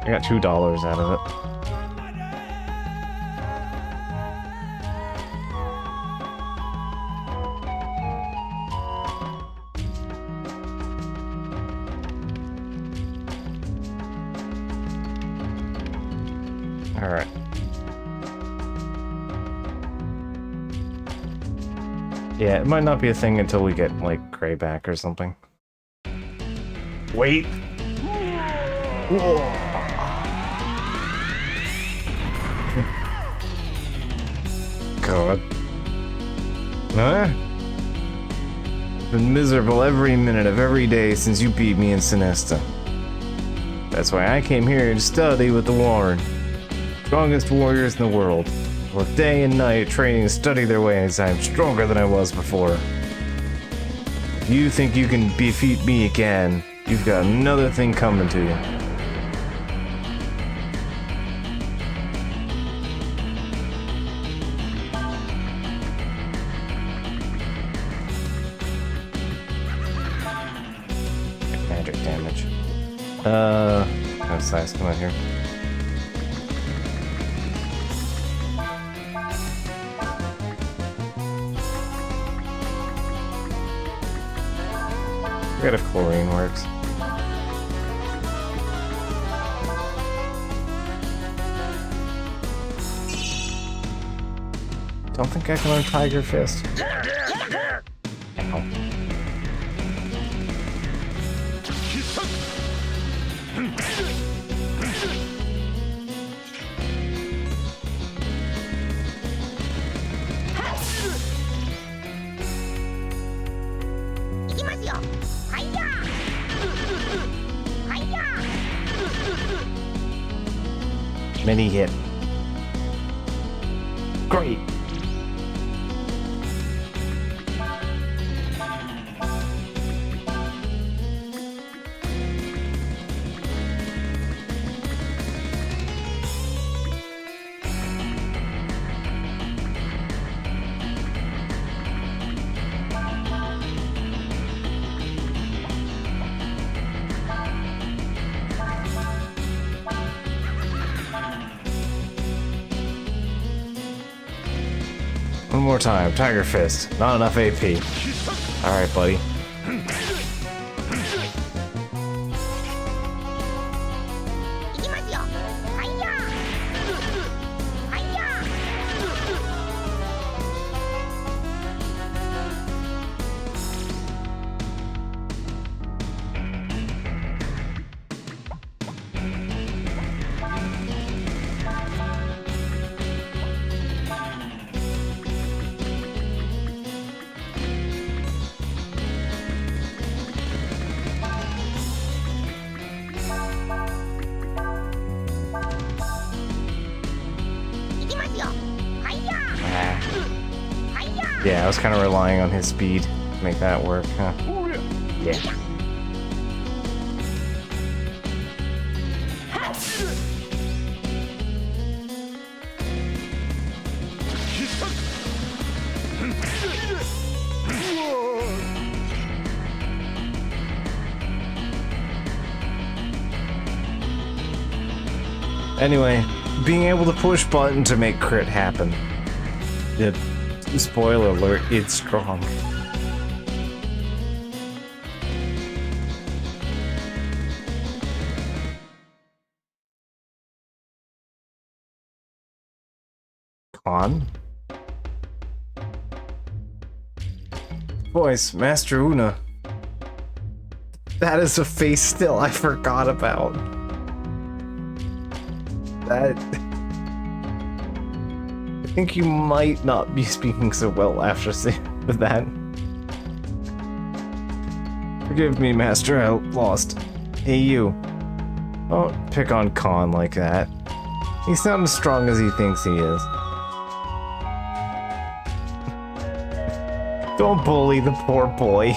I got $2 out of it. Alright. Yeah, it might not be a thing until we get, like, Gray back or something. Wait! Whoa. God. Huh? Been miserable every minute of every day since you beat me in Sinesta. That's why I came here to study with the Warren. Strongest warriors in the world. Work day and night training to study their ways. I am stronger than I was before. If you think you can defeat me again, you've got another thing coming to you. Magic damage. Have size come out here. Forget if chlorine works. Don't think I can learn Tiger Fist. Ow. Mini hit. Great. One more time, Tiger Fist. Not enough AP. Alright, buddy. Yeah, I was kind of relying on his speed to make that work, huh? Yeah. Anyway, being able to push button to make crit happen. Spoiler alert, it's strong. Con? Voice, Master Una. That is a face still I forgot about. That... I think you might not be speaking so well after seeing that. Forgive me, Master, I lost. Hey, you. Don't pick on Khan like that. He's not as strong as he thinks he is. Don't bully the poor boy.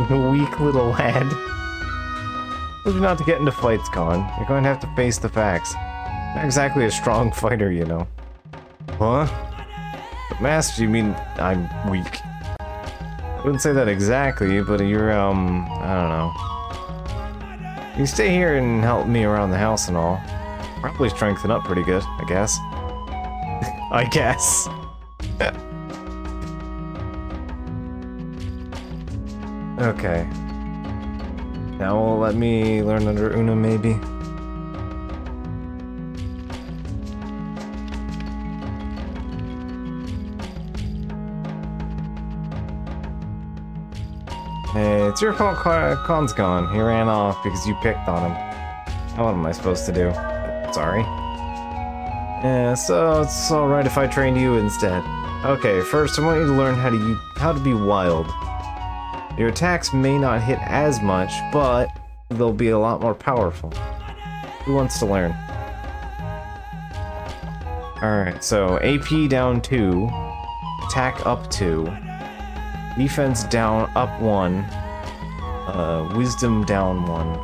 The weak little lad. Told you not to get into fights, Con. You're going to have to face the facts. Not exactly a strong fighter, you know. Huh? But Master, you mean I'm weak? I wouldn't say that exactly, but you're, I don't know. You stay here and help me around the house and all. Probably strengthen up pretty good, I guess. I guess. Okay. Now will let me learn under Una, maybe? Hey, it's your fault Con's gone. He ran off because you picked on him. Now what am I supposed to do? Sorry. Yeah, so it's alright if I train you instead. Okay, first I want you to learn how to be wild. Your attacks may not hit as much, but they'll be a lot more powerful. Who wants to learn? Alright, so AP down 2, attack up 2, defense down up 1, wisdom down 1,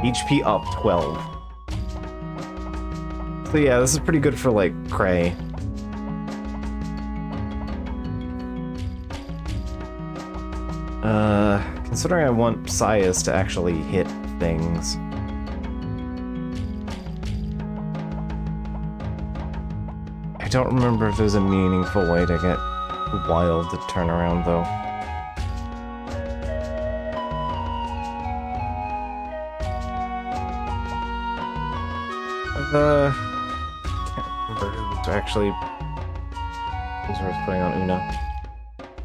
HP up 12. So yeah, this is pretty good for like Cray. Considering I want Sias to actually hit things. I don't remember if there's a meaningful way to get wild to turn around though. Can't remember who's actually who's worth putting on Una.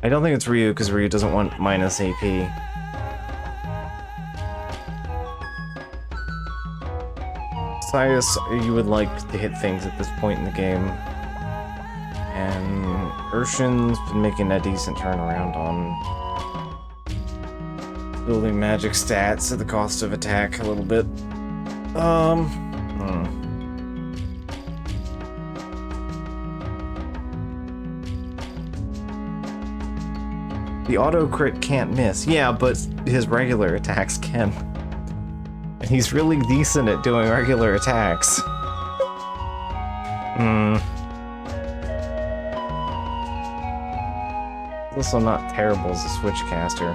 I don't think it's Ryu, because Ryu doesn't want minus AP. Sias, you would like to hit things at this point in the game. And Urshan's been making a decent turnaround on building magic stats at the cost of attack a little bit. The auto crit can't miss. Yeah, but his regular attacks can. And he's really decent at doing regular attacks. Also not terrible as a switchcaster.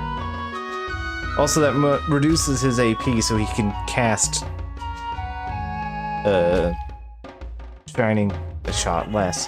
Also, that reduces his AP so he can cast Shining Shot less.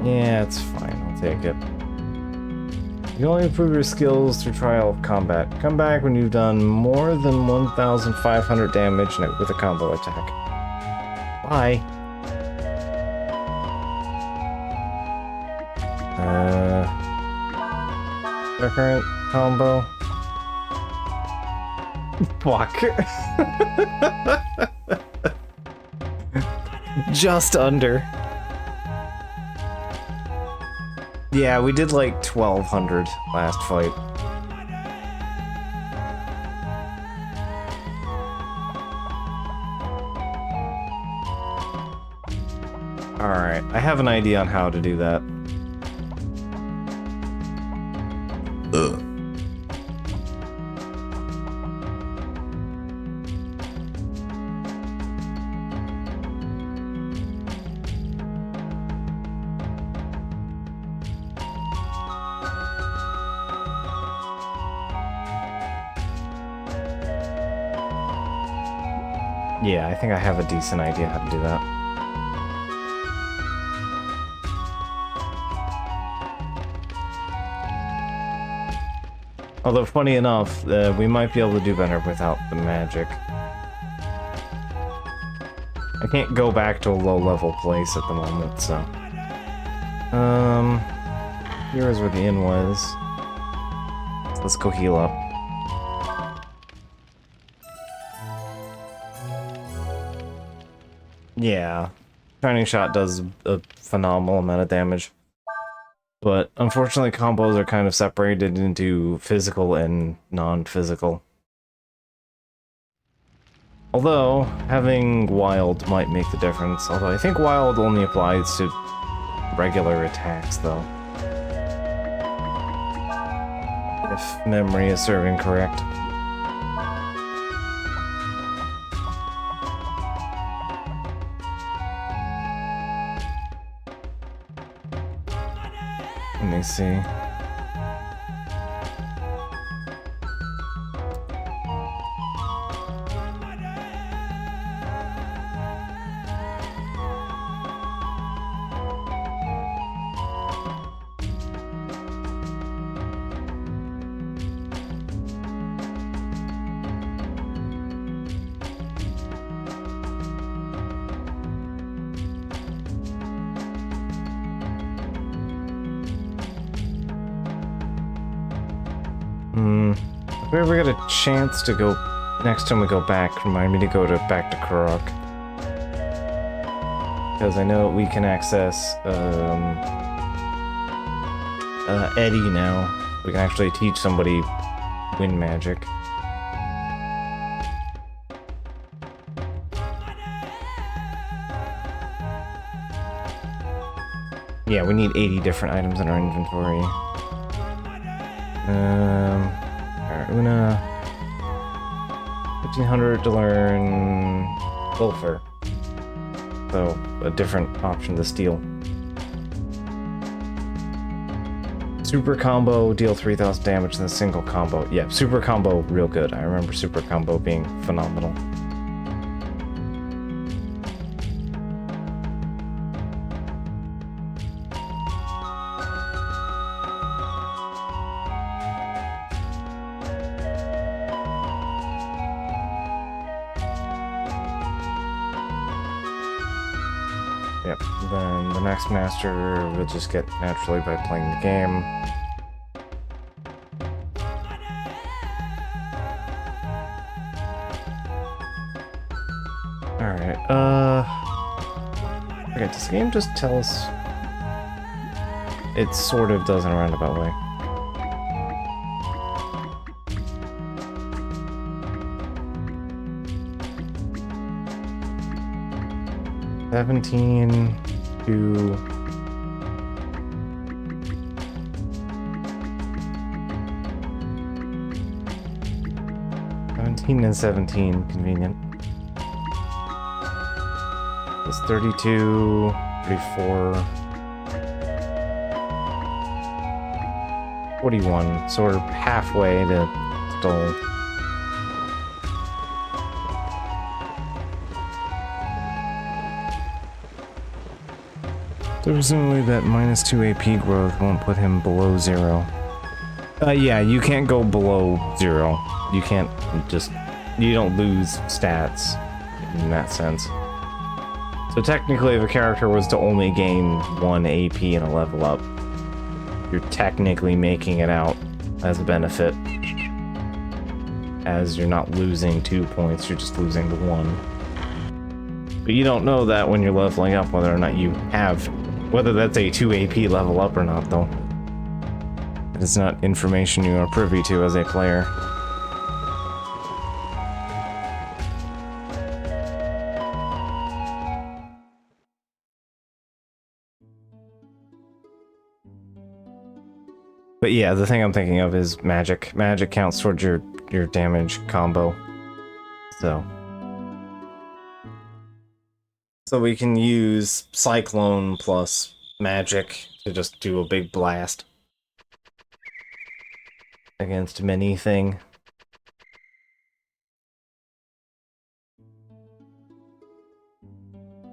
Yeah, it's fine. I'll take it. You can only improve your skills through trial of combat. Come back when you've done more than 1,500 damage with a combo attack. Bye. Current combo. Fuck. Just under. Yeah, we did like 1,200 last fight. Alright, I have an idea on how to do that. Yeah, I think I have a decent idea how to do that. Although, funny enough, we might be able to do better without the magic. I can't go back to a low-level place at the moment, so... Here is where the inn was. So let's go heal up. Yeah. Shining Shot does a phenomenal amount of damage. But unfortunately, combos are kind of separated into physical and non-physical. Although, having Wild might make the difference. Although I think Wild only applies to regular attacks, though. If memory is serving correct. Let me see. If we ever get a chance to go, next time we go back, remind me to go back to Kurok. Because I know we can access, Eddie now. We can actually teach somebody wind magic. Yeah, we need 80 different items in our inventory. Alright, Una. 1500 to learn Sulfur. So, a different option to steal. Super combo, deal 3000 damage in a single combo. Yeah, super combo, real good. I remember super combo being phenomenal. Yep, then the next master will just get naturally by playing the game. Alright, okay, does the game just tell us? It sort of does in a roundabout way. $17 to $17 and $17, convenient. It's 32, 34, 41, sort of halfway to Stole. So presumably that -2 AP growth won't put him below 0. Yeah, you can't go below 0. You can't just... You don't lose stats in that sense. So technically, if a character was to only gain 1 AP in a level up, you're technically making it out as a benefit. As you're not losing 2 points, you're just losing the 1. But you don't know that when you're leveling up, whether or not you have... Whether that's a 2 AP level up or not, though. It is not information you are privy to as a player. But yeah, the thing I'm thinking of is magic. Magic counts towards your damage combo. So we can use Cyclone plus magic to just do a big blast against many thing.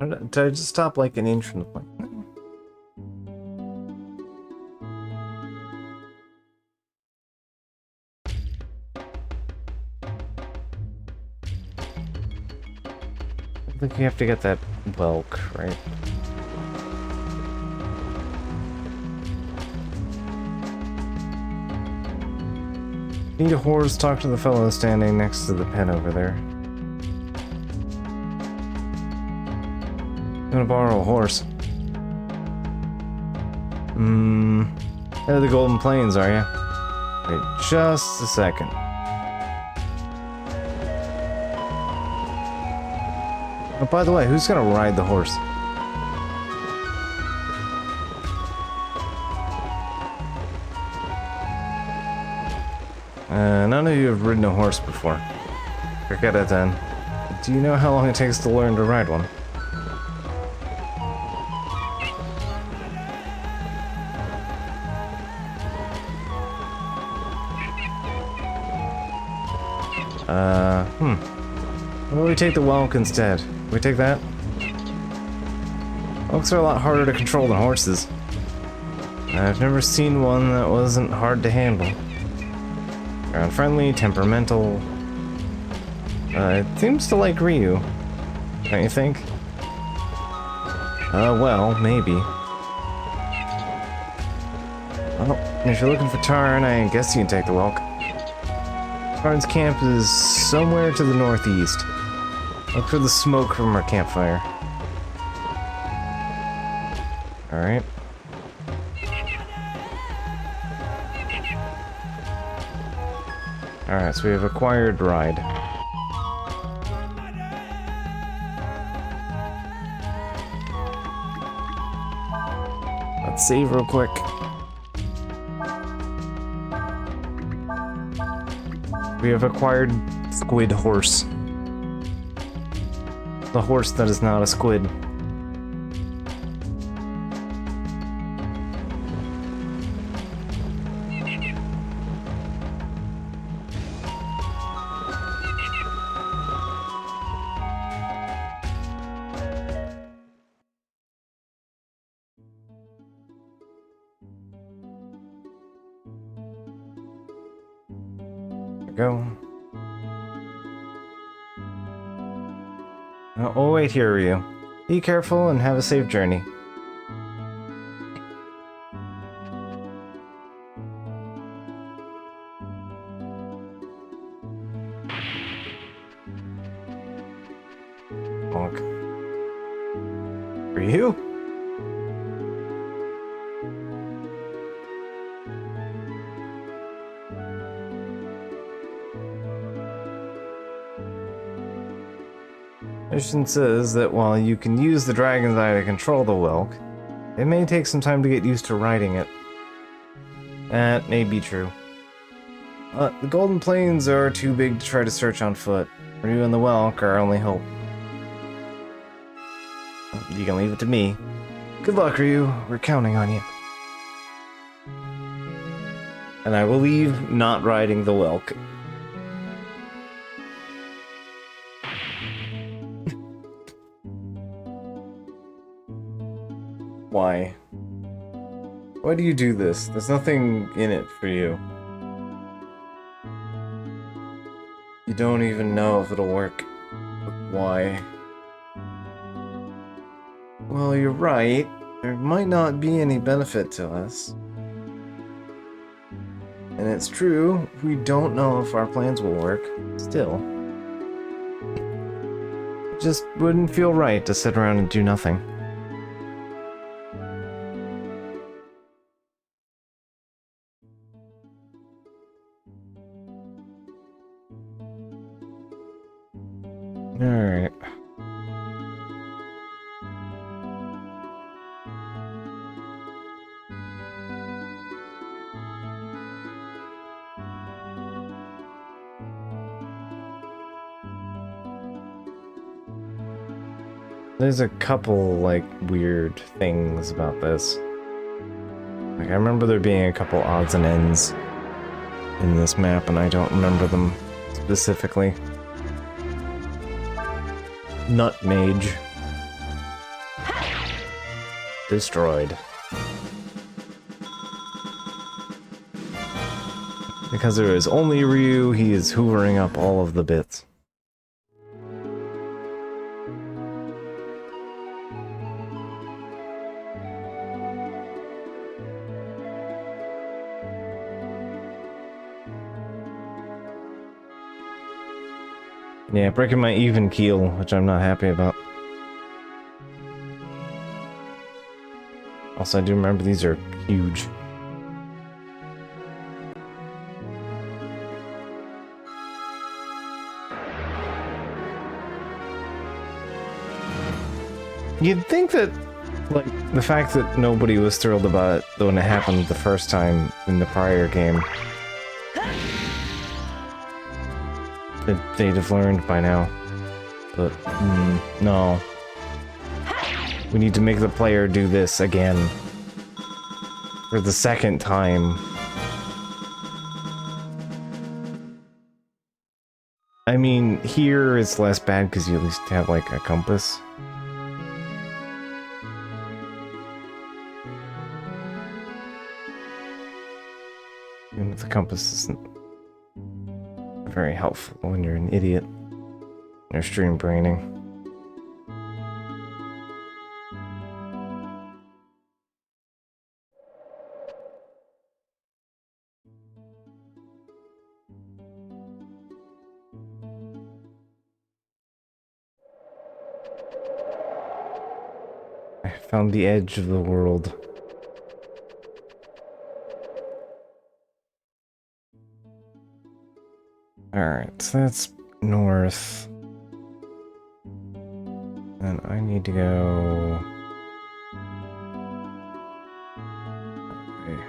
Did I just stop like an inch from the point? I think you have to get that bulk, right? Need a horse, talk to the fellow standing next to the pen over there. I'm gonna borrow a horse. Head of the Golden Plains, are ya? Wait just a second. Oh, by the way, who's gonna ride the horse? None of you have ridden a horse before. Forget it then. Do you know how long it takes to learn to ride one? Why don't we take the Welk instead? Can we take that? Welks are a lot harder to control than horses. I've never seen one that wasn't hard to handle. They're unfriendly, temperamental. It seems to like Ryu. Don't you think? Well, maybe. Well, if you're looking for Tarn, I guess you can take the Welk. Tarn's camp is somewhere to the northeast. Look for the smoke from our campfire. Alright. Alright, so we have acquired ride. Let's save real quick. We have acquired Squid Horse. The horse that is not a squid. Go. Oh, wait here, Ryu. Be careful and have a safe journey. Bonk. Ryu? Mission says that while you can use the Dragon's Eye to control the Welk, it may take some time to get used to riding it. That may be true. The Golden Plains are too big to try to search on foot. Ryu and the Welk are our only hope. You can leave it to me. Good luck, Ryu. We're counting on you. And I will leave not riding the Welk. Why? Why do you do this? There's nothing in it for you. You don't even know if it'll work. But why? Well, you're right. There might not be any benefit to us. And it's true, we don't know if our plans will work. Still. It just wouldn't feel right to sit around and do nothing. Alright. There's a couple, like, weird things about this. Like, I remember there being a couple odds and ends in this map, and I don't remember them specifically. Nut Mage. Destroyed. Because there is only Ryu, he is hoovering up all of the bits. Yeah, breaking my even keel, which I'm not happy about. Also, I do remember these are huge. You'd think that, like, the fact that nobody was thrilled about it when it happened the first time in the prior game, that they'd have learned by now. But, no. We need to make the player do this again. For the second time. I mean, here it's less bad because you at least have, like, a compass. Even if the compass isn't very helpful when you're an idiot. You're stream braining. I found the edge of the world. Alright, so that's north. And I need to go... Okay.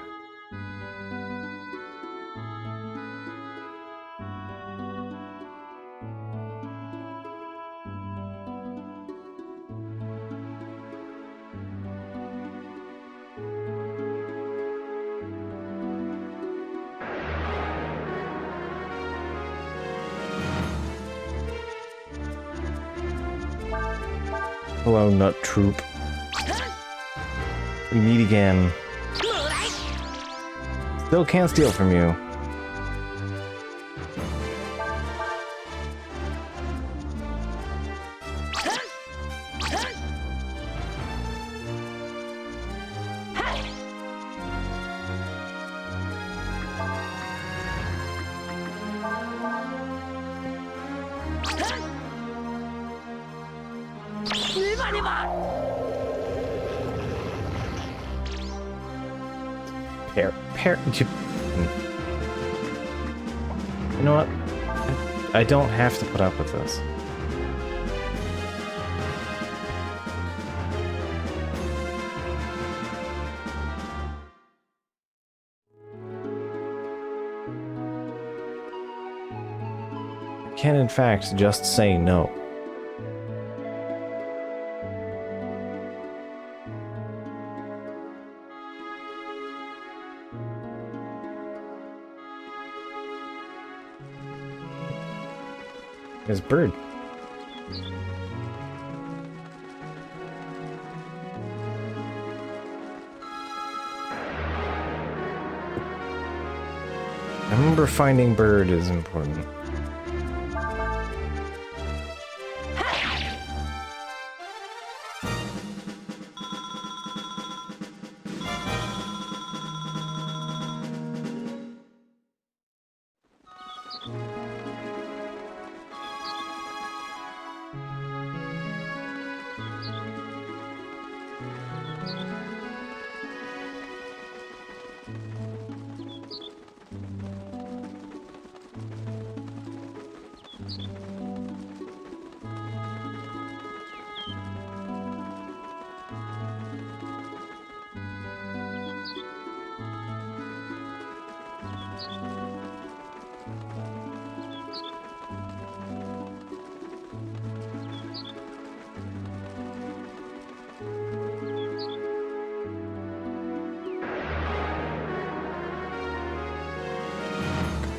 Hello, Nut Troop. We meet again. Still can't steal from you. You know what? I don't have to put up with this. I can, in fact, just say no. There's a bird. I remember finding bird is important.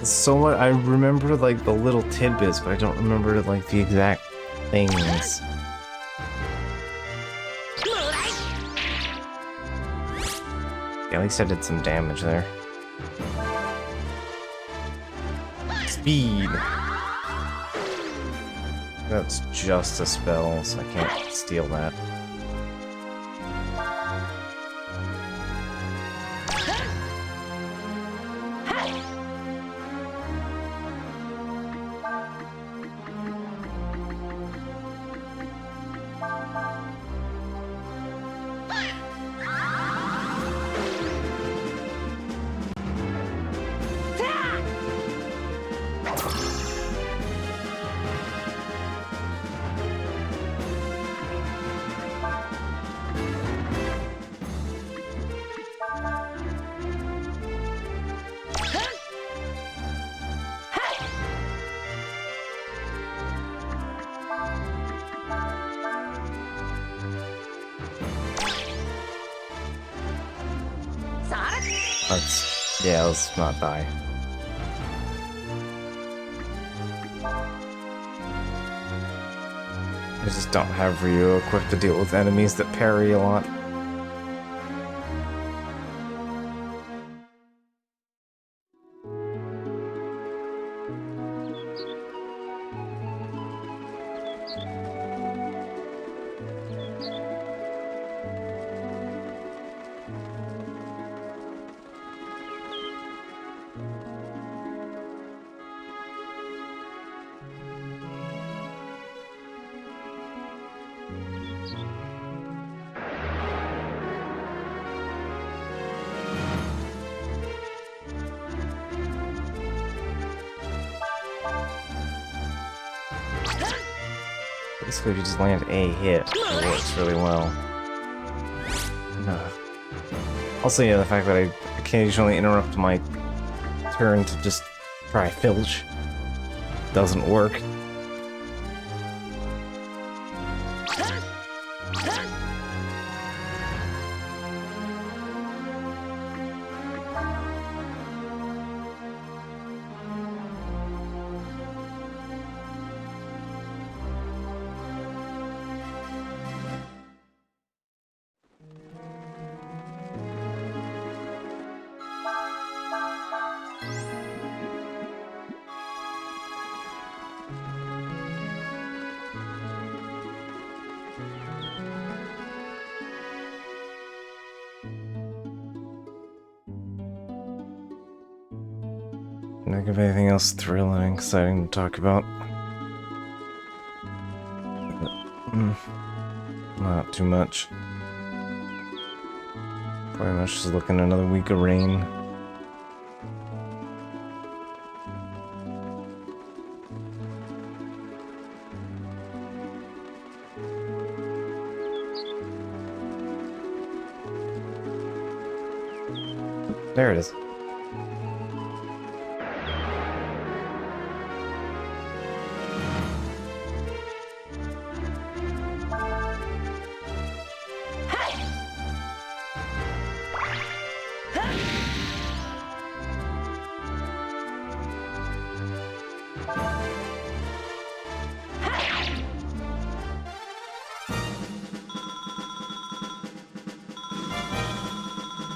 So what I remember, like, the little tidbits, but I don't remember, like, the exact things. Yeah, at least I did some damage there. Speed! That's just a spell, so I can't steal that. Yeah, let's not die. I just don't have Ryu equipped to deal with enemies that parry a lot. Basically, if you just land a hit, it works really well. Also, yeah, the fact that I occasionally interrupt my turn to just try filch doesn't work. Do I have anything else thrilling and exciting to talk about? Not too much. Pretty much just looking at another week of rain. There it is.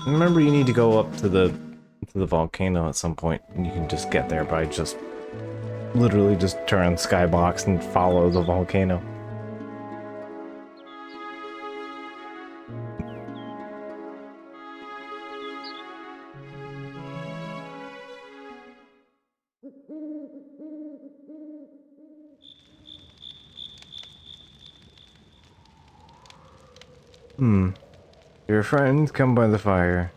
Remember, you need to go up to the volcano at some point, and you can just get there by just literally just turn on Skybox and follow the volcano. Your friend, come by the fire.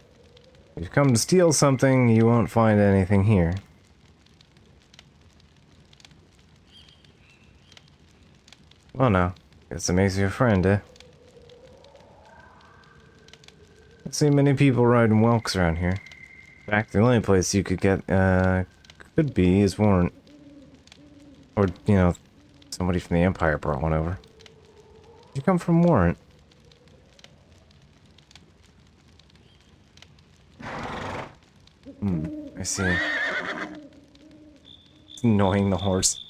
If you come to steal something, you won't find anything here. Oh no, guess it makes you a friend, eh? I see many people riding whelks around here. In fact, the only place you could get, could be is Warrant. Or, you know, somebody from the Empire brought one over. You come from Warrant. I see. It's annoying the horse.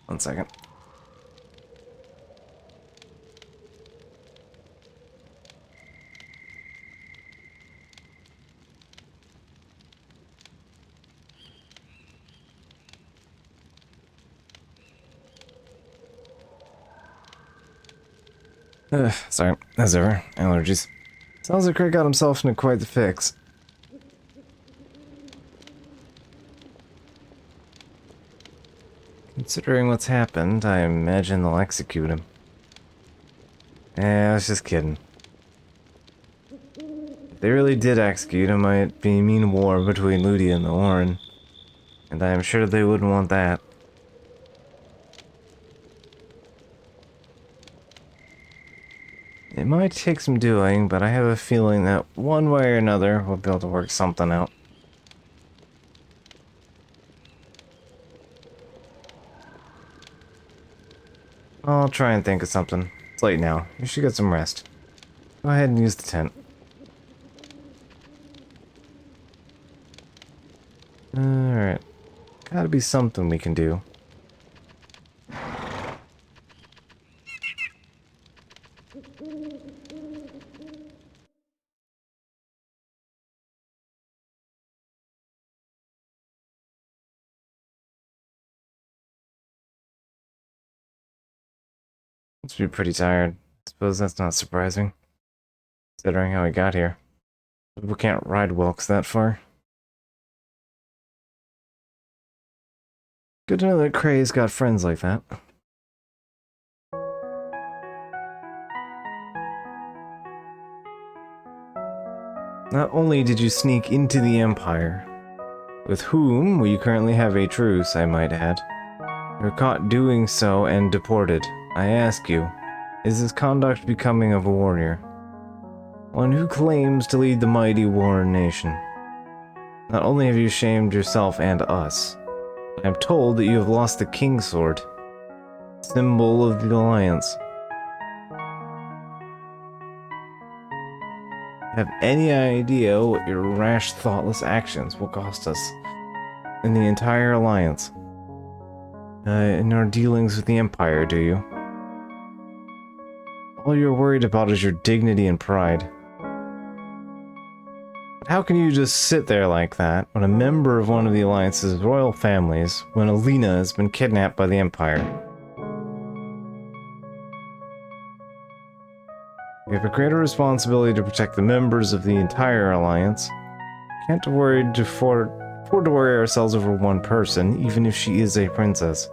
1 second. Sorry, as ever, allergies. Sounds like Craig got himself into quite the fix. Considering what's happened, I imagine they'll execute him. I was just kidding. If they really did execute him, might be a mean war between Ludi and the Warren. And I am sure they wouldn't want that. It might take some doing, but I have a feeling that one way or another we'll be able to work something out. I'll try and think of something. It's late now. You should get some rest. Go ahead and use the tent. Alright. Gotta be something we can do. Must be pretty tired. Suppose that's not surprising, considering how we got here. We can't ride Wilkes that far. Good to know that Cray's got friends like that. Not only did you sneak into the Empire, with whom we currently have a truce, I might add, you're caught doing so and deported. I ask you, is this conduct becoming of a warrior? One who claims to lead the mighty warring nation. Not only have you shamed yourself and us, I am told that you have lost the King's Sword, symbol of the Alliance. Have any idea what your rash, thoughtless actions will cost us in the entire Alliance? In our dealings with the Empire, do you? All you're worried about is your dignity and pride. But how can you just sit there like that when a member of one of the Alliance's royal families, when Alina has been kidnapped by the Empire? We have a greater responsibility to protect the members of the entire Alliance. Can't afford to worry ourselves over one person, even if she is a princess.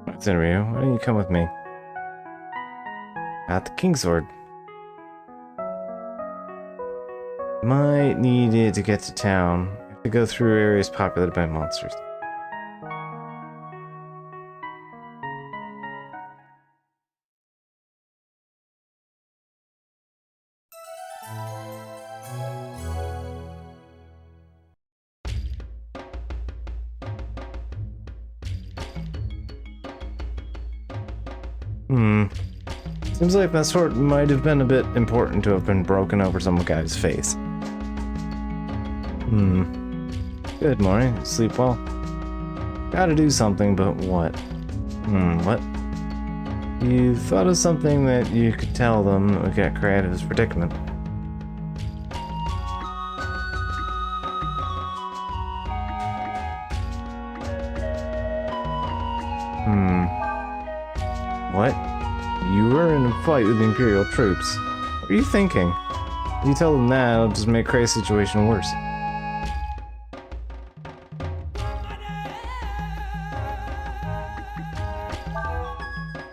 What's in Rio? Why don't you come with me? At the King's Sword. Might need it to get to town. Have to go through areas populated by monsters. Seems like that sword might have been a bit important to have been broken over some guy's face. Good morning. Sleep well? Gotta do something, but what? What? You thought of something that you could tell them that would get Cray out of his predicament. What? You were in a fight with the Imperial troops. What are you thinking? If you tell them that, it'll just make Cray's situation worse.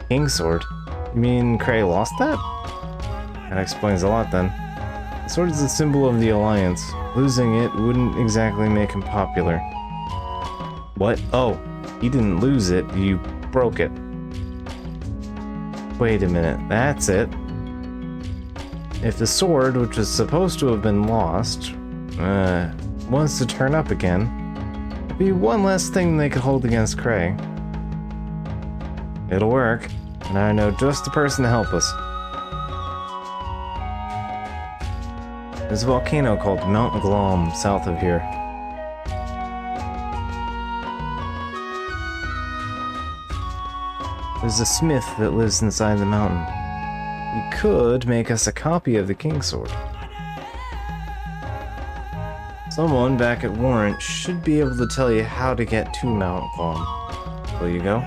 King's Sword? You mean Cray lost that? That explains a lot then. The sword is a symbol of the Alliance. Losing it wouldn't exactly make him popular. What? Oh, he didn't lose it, you broke it. Wait a minute, that's it. If the sword, which was supposed to have been lost, wants to turn up again, it'd be one less thing they could hold against Cray. It'll work, and I know just the person to help us. There's a volcano called Mount Glom south of here. There's a smith that lives inside the mountain. He could make us a copy of the King's Sword. Someone back at Warrant should be able to tell you how to get to Mount Glom. Will you go?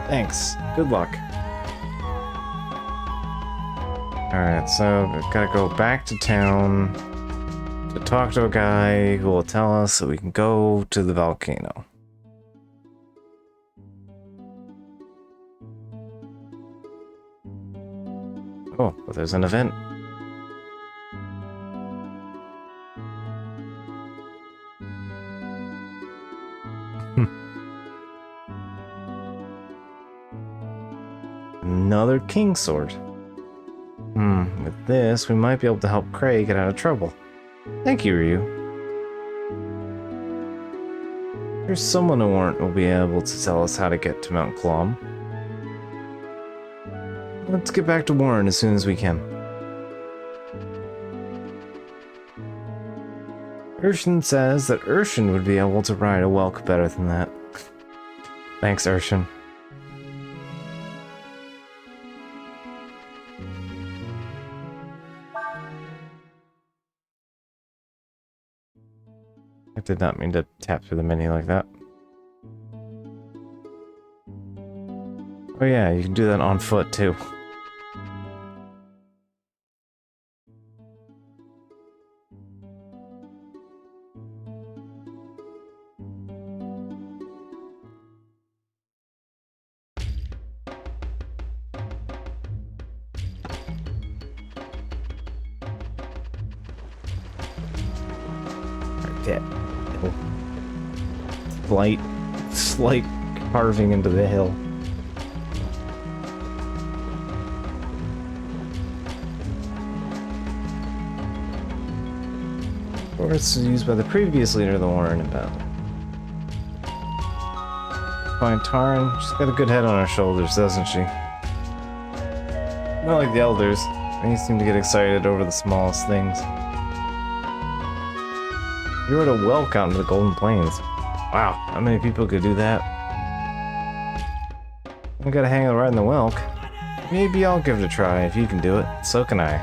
Thanks. Good luck. Alright, so we've got to go back to town to talk to a guy who will tell us that we can go to the volcano. Oh, but there's an event. Another King's Sword. this, we might be able to help Cray get out of trouble. Thank you, Ryu. There's someone who will be able to tell us how to get to Mount Clom. Let's get back to Warren as soon as we can. Urshan says that Urshan would be able to ride a Welk better than that. Thanks, Urshan. I did not mean to tap through the menu like that. Oh yeah, you can do that on foot too. Yeah. Slight carving into the hill. Force used by the previous leader of the Warren in battle. Fine Tarn, she's got a good head on her shoulders, doesn't she? Not like the elders. They seem to get excited over the smallest things. You rode a Welk out into the Golden Plains. Wow, how many people could do that? I gotta hang out riding the Welk. Maybe I'll give it a try. If you can do it, so can I.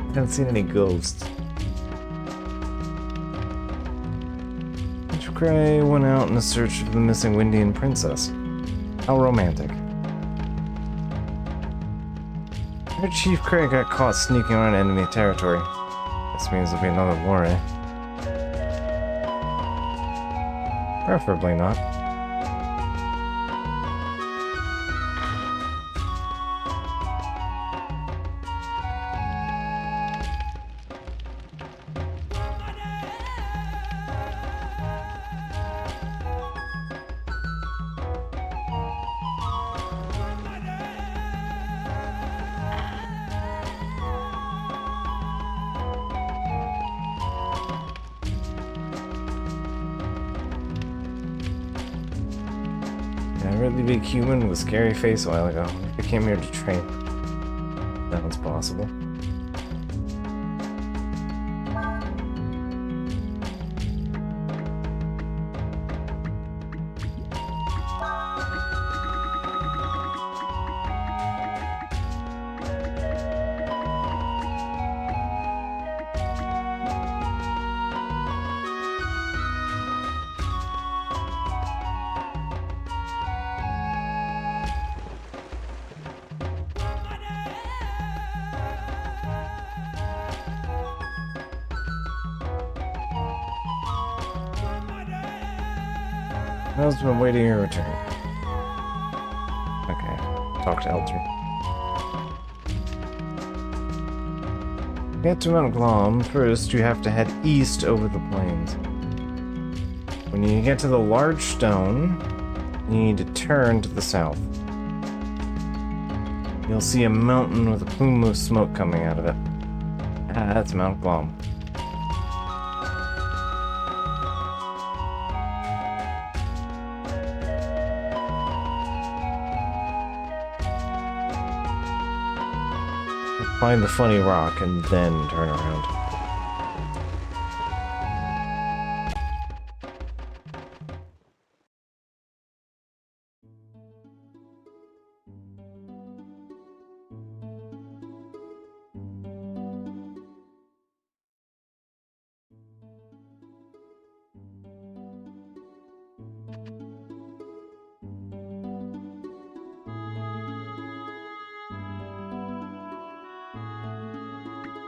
I haven't seen any ghosts. Cray went out in a search for the missing Windian princess. How romantic. Our Chief Cray got caught sneaking around enemy territory. This means there'll be another war, eh? Preferably not. Yeah, a really big human with a scary face a while ago. I came here to train. That was possible. I've been waiting your return. Okay, talk to Elter. To get to Mount Glom, first you have to head east over the plains. When you get to the large stone, you need to turn to the south. You'll see a mountain with a plume of smoke coming out of it. Ah, that's Mount Glom. Find the funny rock and then turn around.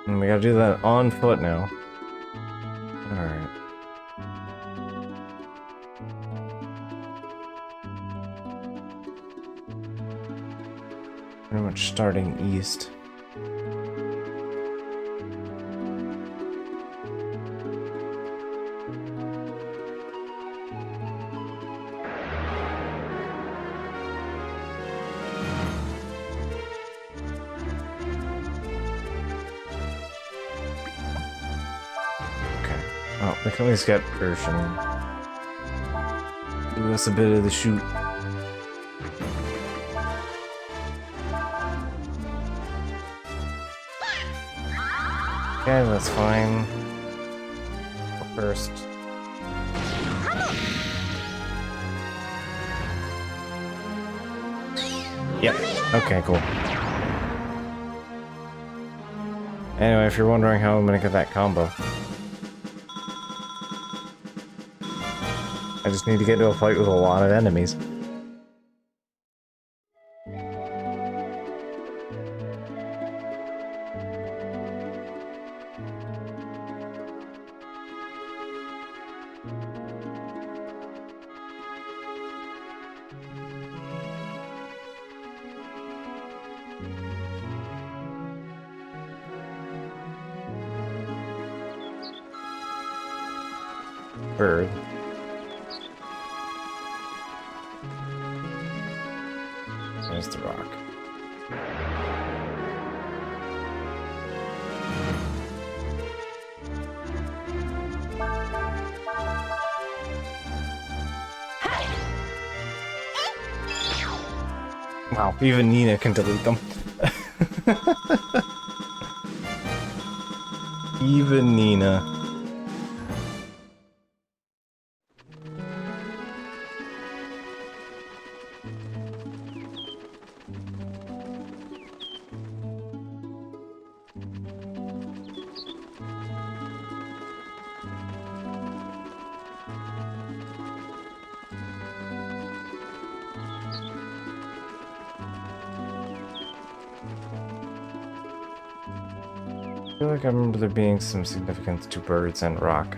And we gotta do that on foot now. Alright. much starting east. Oh, we can at least get Persian. Do us a bit of the shoot. Okay, that's fine. First. Yep. Okay, cool. Anyway, if you're wondering how I'm gonna get that combo, I just need to get into a fight with a lot of enemies. Bird. There's the rock. Wow, even Nina can delete them. Even Nina. I feel like I remember there being some significance to birds and rock.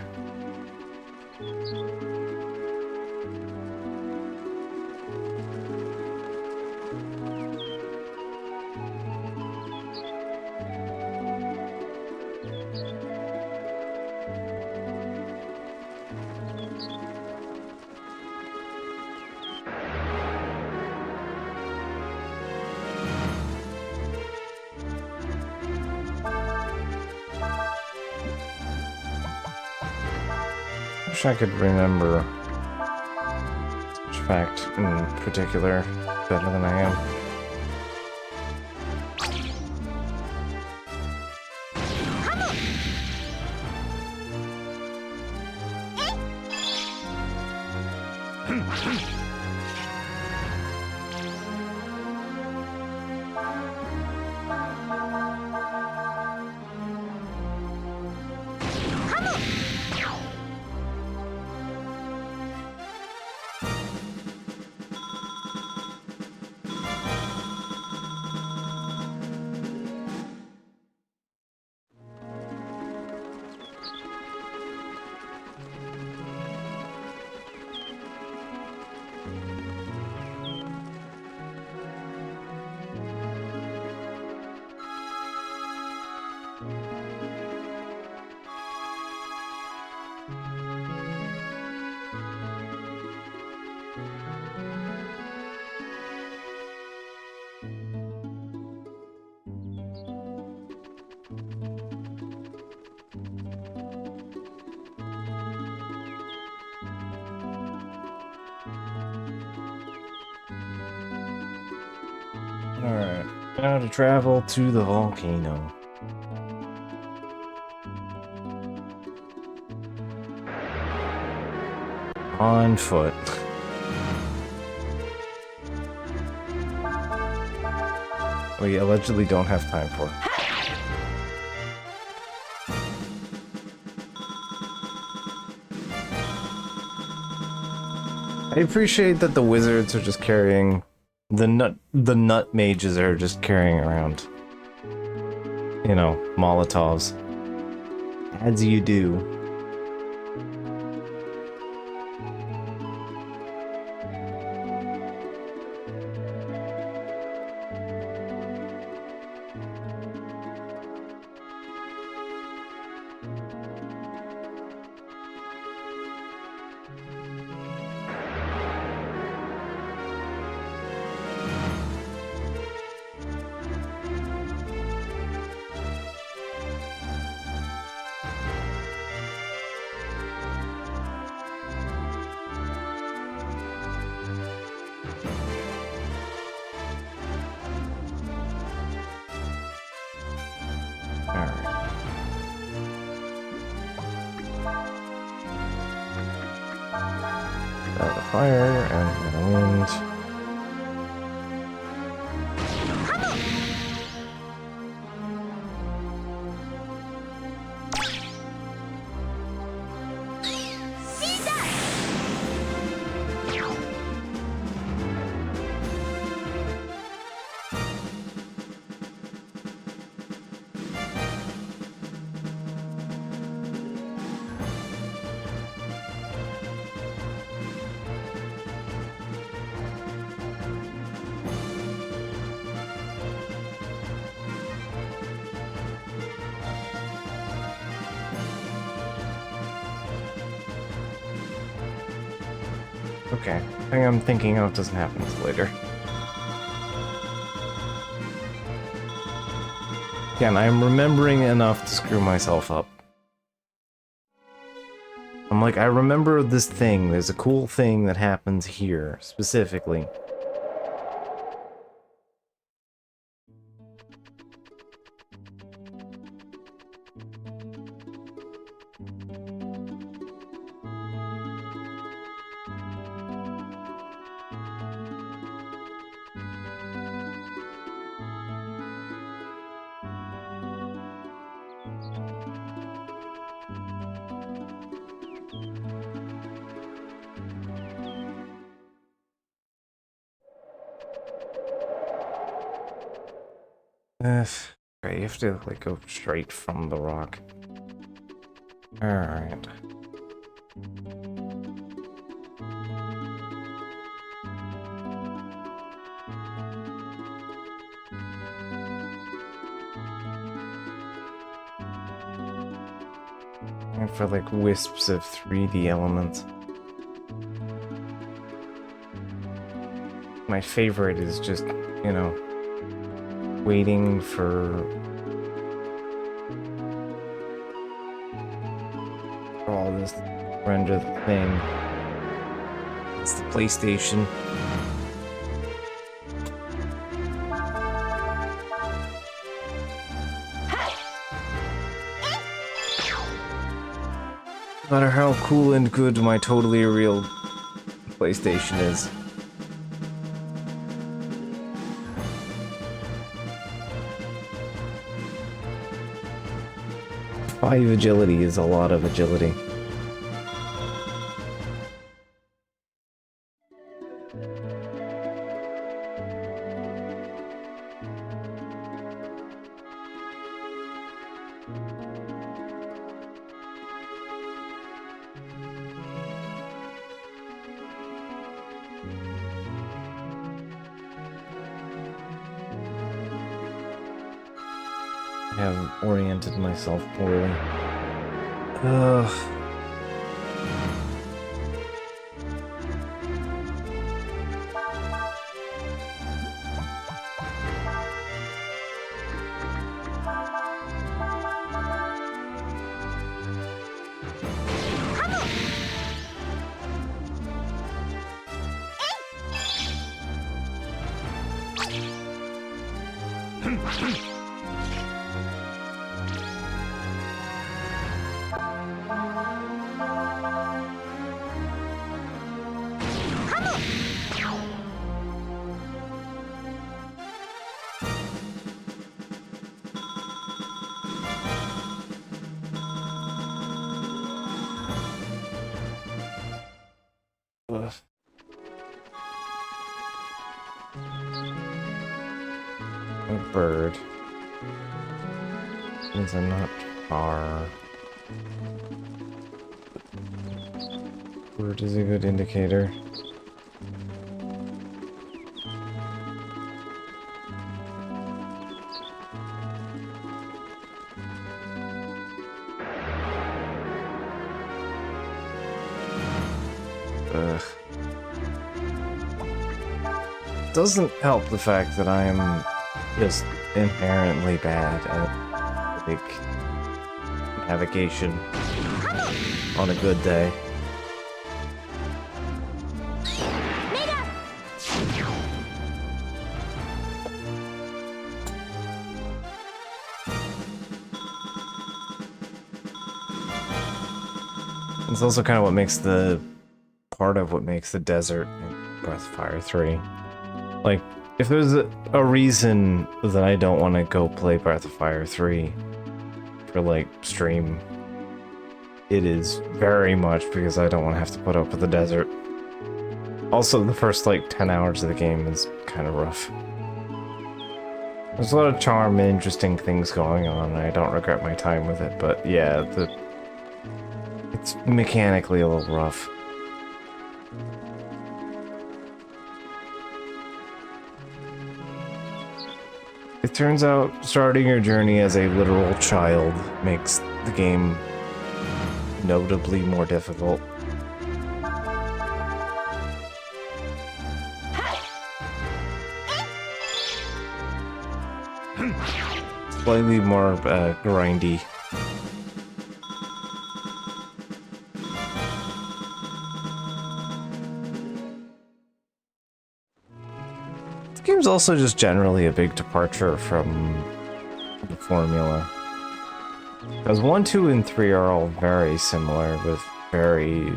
I wish I could remember which fact in particular better than I am. Alright, now to travel to the volcano. On foot. We allegedly don't have time for. I appreciate that the wizards are just carrying the nut mages are just carrying around, you know, Molotovs. As you do. The fire and the wind. Okay, the thing I'm thinking of doesn't happen until later. Again, I'm remembering enough to screw myself up. I'm like, I remember this thing. There's a cool thing that happens here, specifically. Okay, you have to like go straight from the rock. Alright. And for like wisps of 3D elements. My favorite is just, you know, waiting for all this to render the thing. It's the PlayStation. No matter how cool and good my totally real PlayStation is. 5 agility is a lot of agility. I have oriented myself poorly. Ugh. A bird. Means I'm not far. Bird is a good indicator. Ugh. Doesn't help the fact that I am just inherently bad at like navigation on a good day. It's also kind of what makes the part of what makes the desert in Breath of Fire 3. Like, if there's a reason that I don't want to go play Breath of Fire 3 for, like, stream, it is very much because I don't want to have to put up with the desert. Also, the first, like, 10 hours of the game is kind of rough. There's a lot of charm and interesting things going on, and I don't regret my time with it, but yeah, it's mechanically a little rough. It turns out starting your journey as a literal child makes the game notably more difficult. Slightly more grindy. The game's also just generally a big departure from the formula. Because 1, 2, and 3 are all very similar with very...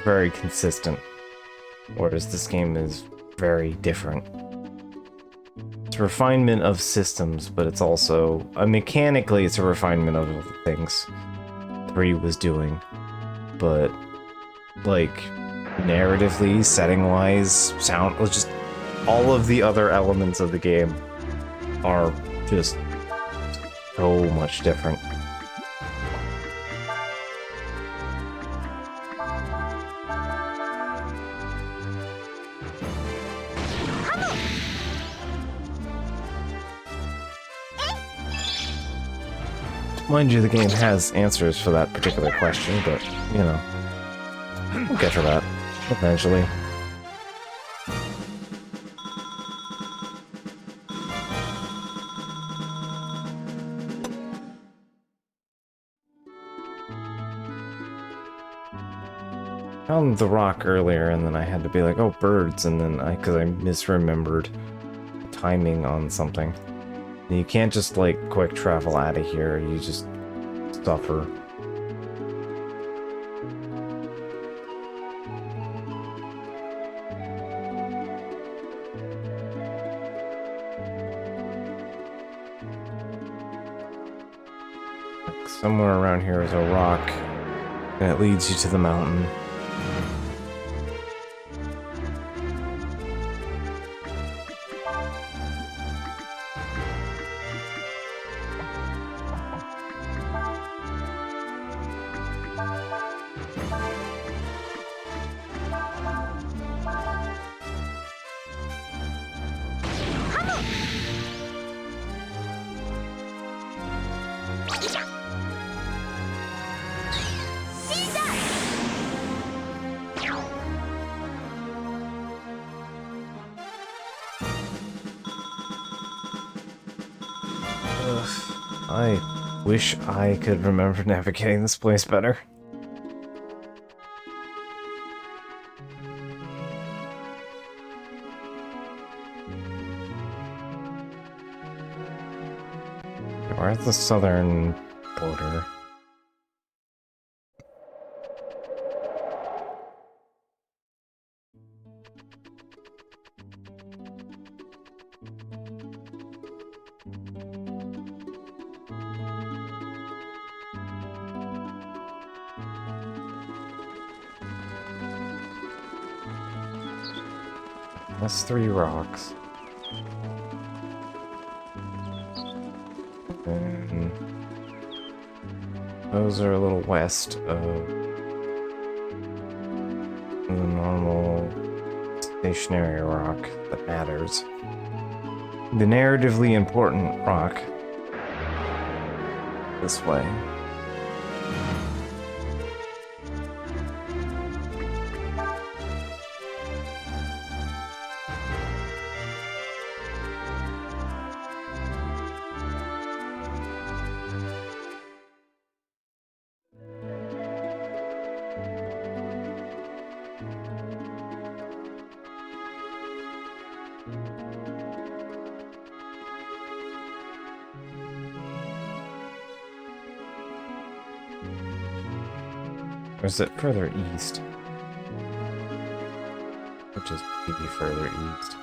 very consistent. Whereas this game is very different. It's a refinement of systems, but it's also... mechanically, it's a refinement of the things 3 was doing. But, like, narratively, setting-wise, sound... just all of the other elements of the game are just so much different. Mind you, the game has answers for that particular question, but, you know, we'll get to that eventually. I found the rock earlier, and then I had to be like, oh, birds, and then because I misremembered timing on something. You can't just, like, quick travel out of here, you just suffer. Like, somewhere around here is a rock, and it leads you to the mountain. I wish I could remember navigating this place better. We're at the southern border. That's 3 rocks. And those are a little west of the normal stationary rock that matters. The narratively important rock this way. Or is it further east? Which is maybe further east.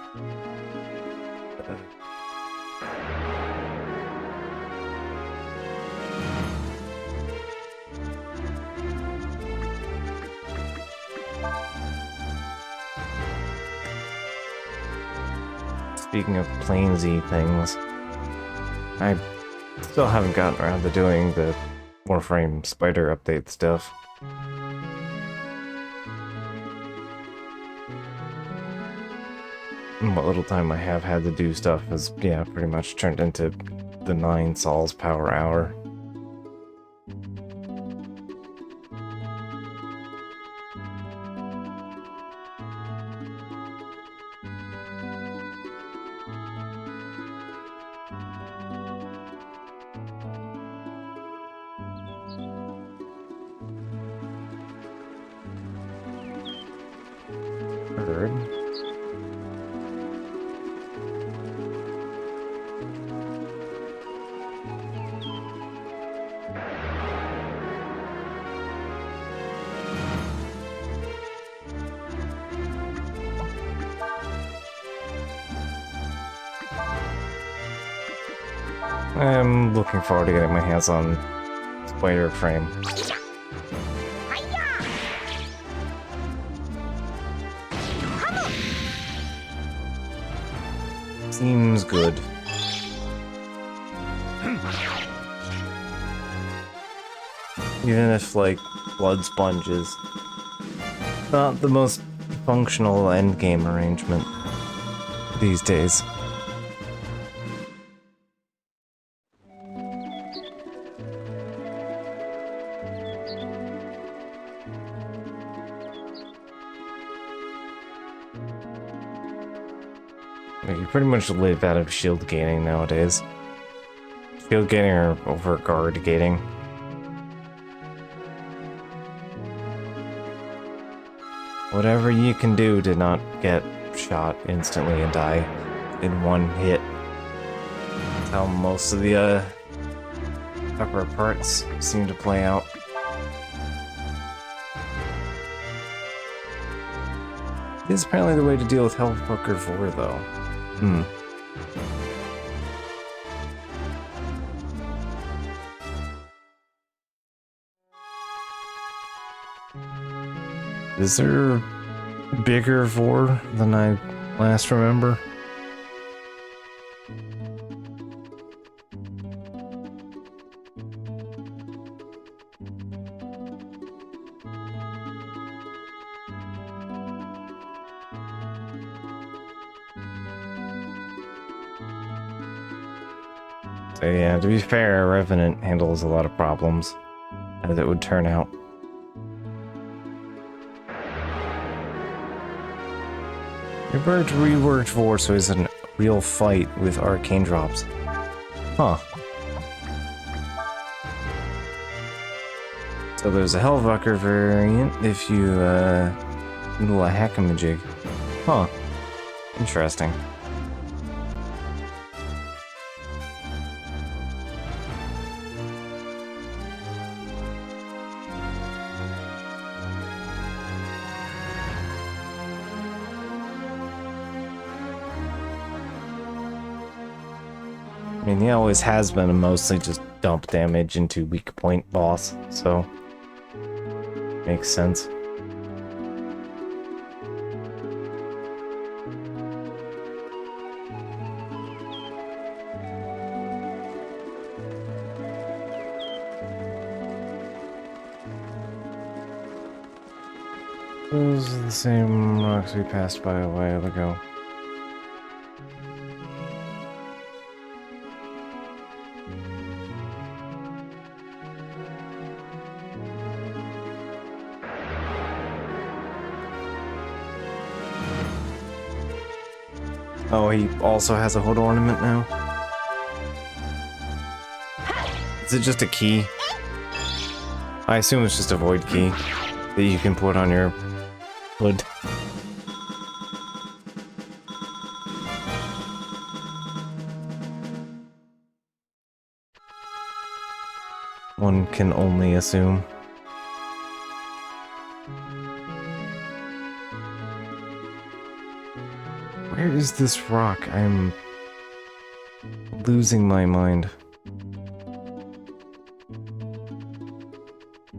Speaking of plainsy things, I still haven't gotten around to doing the Warframe spider update stuff. And what little time I have had to do stuff is, yeah, pretty much turned into the 9 sols power hour. Heard. I'm looking forward to getting my hands on Spider Frame. Seems good. Even if, like, Blood Sponge is not the most functional endgame arrangement these days. Like, you pretty much live out of shield gating nowadays. Shield gating or over guard gating. Whatever you can do to not get shot instantly and die in one hit. That's how most of the upper parts seem to play out. This is apparently the way to deal with Hellfucker 4, though. Is there bigger vor than I last remember? So yeah, to be fair, Revenant handles a lot of problems, as it would turn out. Rebirth reworked vor so it's a real fight with arcane drops. Huh. So there's a Hellfucker variant if you do a hackamajig. Huh. Interesting. I mean, he always has been a mostly just dump damage into weak point boss, so makes sense. Those are the same rocks we passed by a while ago. Oh, he also has a hood ornament now? Is it just a key? I assume it's just a void key that you can put on your hood. One can only assume. Where is this rock? I'm losing my mind.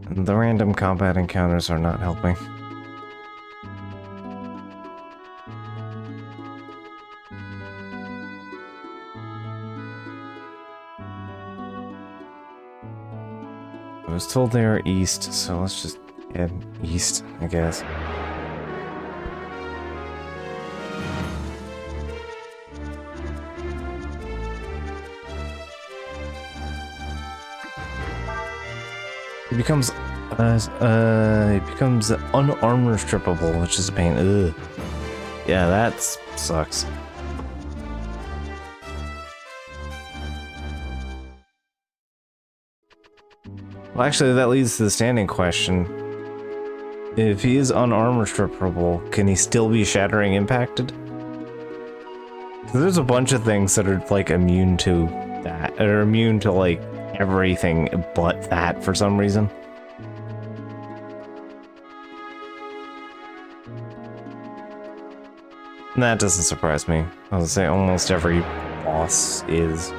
And the random combat encounters are not helping. I was told they are east, so let's just head east, I guess. It becomes unarmor strippable, which is a pain. Ugh. Yeah, that sucks. Well, actually, that leads to the standing question. If he is unarmor strippable, can he still be shattering impacted? 'Cause there's a bunch of things that are, like, immune to that, or immune to, like, everything but that for some reason. And that doesn't surprise me. I would say almost every boss is.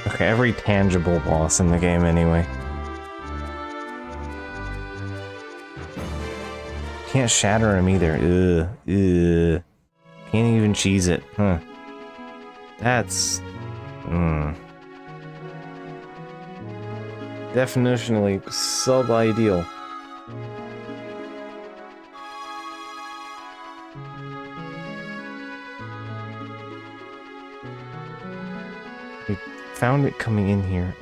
Okay, every tangible boss in the game anyway. Can't shatter him either. Ugh. Can't even cheese it. Huh. That's... definitionally sub-ideal. We found it coming in here.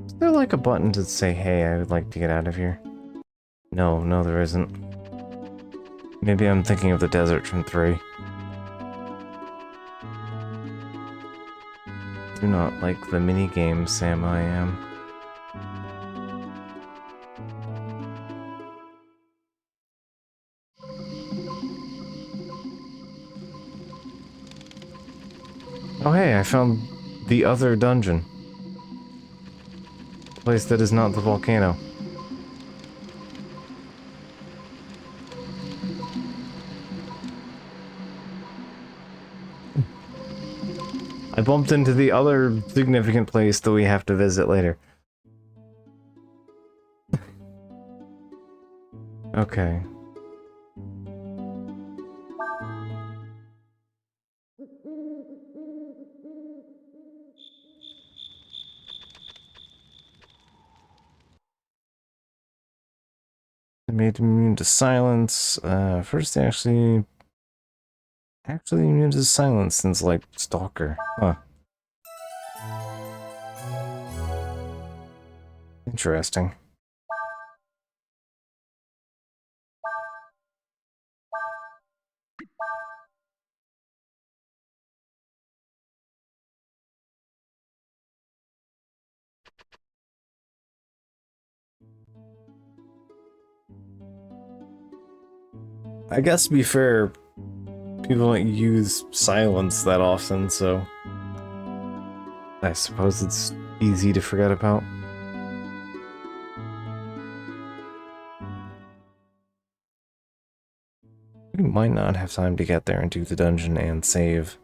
Is there like a button to say, hey, I would like to get out of here? No, there isn't. Maybe I'm thinking of the desert from 3. Do not like the minigame, Sam, I am. Oh hey, I found the other dungeon. Place that is not the volcano. I bumped into the other significant place that we have to visit later. Okay. They made him immune to silence. First they actually immune to silence since, like, Stalker. Huh. Interesting. I guess to be fair, people don't use silence that often, so I suppose it's easy to forget about. We might not have time to get there and do the dungeon and save.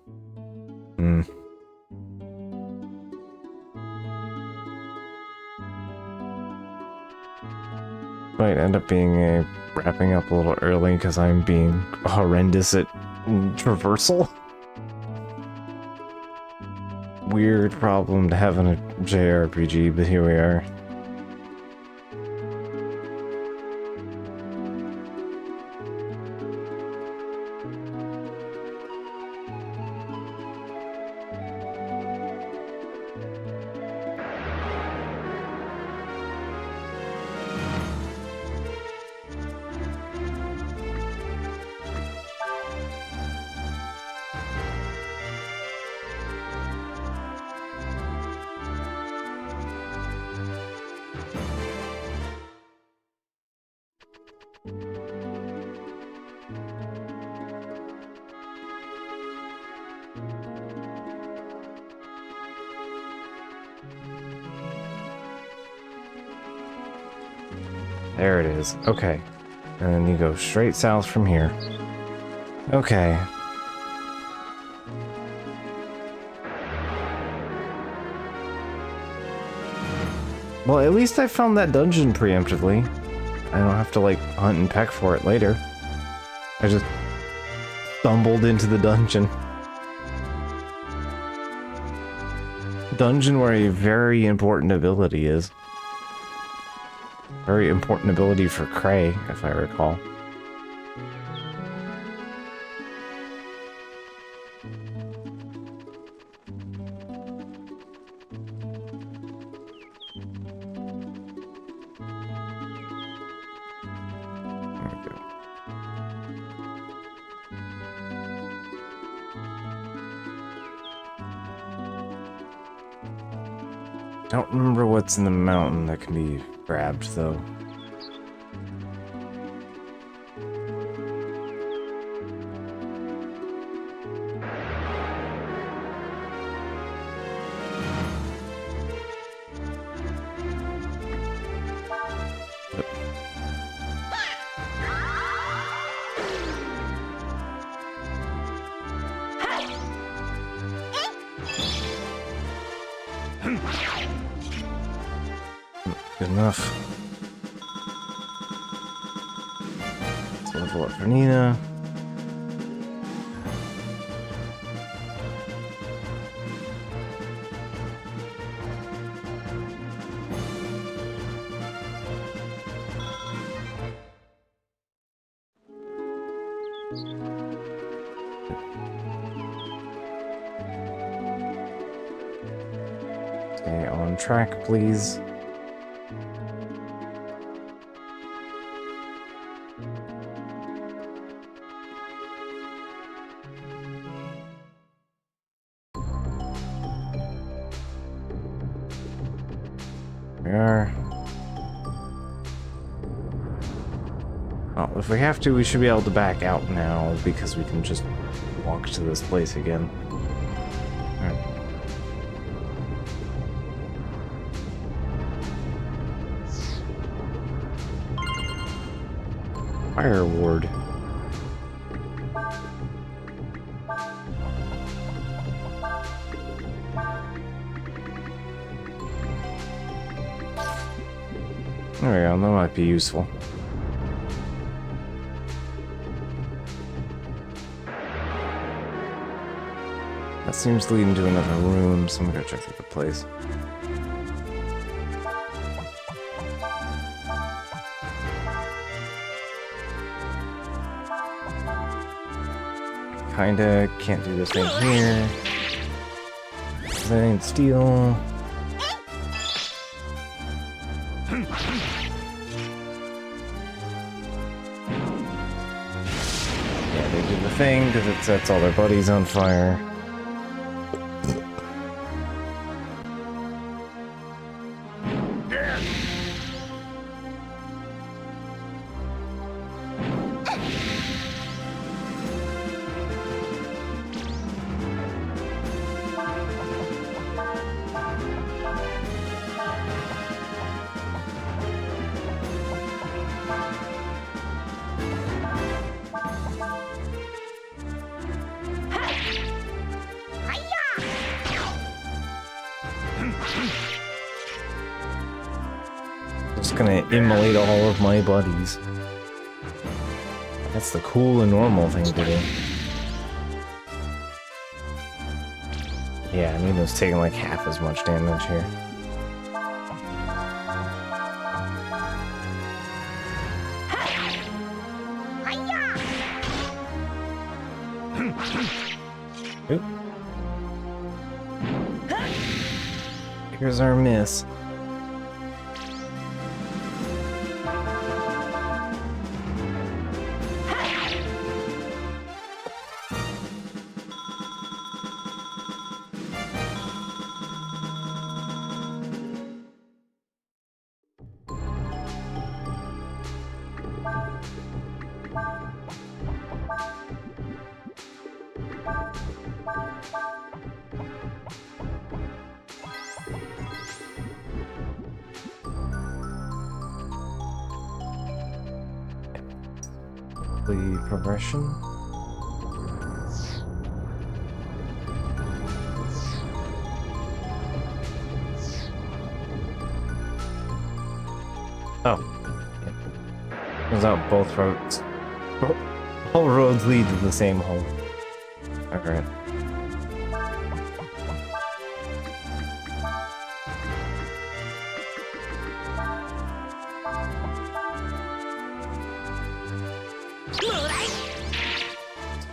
Might end up being wrapping up a little early because I'm being horrendous at traversal. Weird problem to have in a JRPG, but here we are. There it is. Okay. And then you go straight south from here. Okay. Well, at least I found that dungeon preemptively. I don't have to, like, hunt and peck for it later. I just stumbled into the dungeon. Dungeon where a very important ability is. Very important ability for Cray, if I recall. Don't remember what's in the mountain that can be grabbed, though. Good enough. Let's level up for Nina. Stay on track, please. We are. Well, if we have to, we should be able to back out now, because we can just walk to this place again. Alright. Fire Ward. There we go, that might be useful. That seems to lead into another room, so I'm gonna go check out the place. Kinda can't do this thing here. Then steel. Yeah, they do the thing because it sets all their buddies on fire. Just gonna immolate all of my buddies. That's the cool and normal thing to do. Yeah, Nino's taking like half as much damage here. Oop. Here's our miss. The progression. Oh. Turns out both roads. All roads lead to the same home. Alright.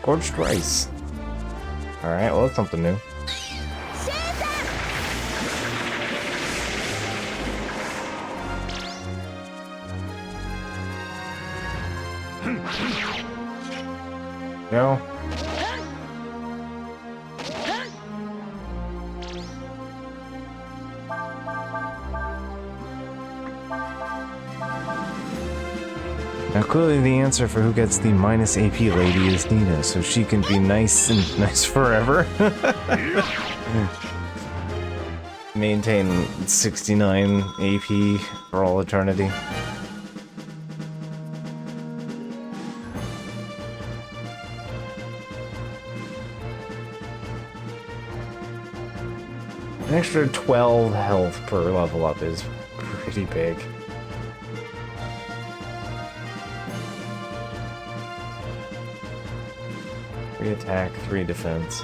Scorched rice. Alright, well that's something new. No. Now clearly the answer for who gets the minus AP lady is Nina, so she can be nice and nice forever. Maintain 69 AP for all eternity. An extra 12 health per level up is pretty big. Three attack, 3 defense.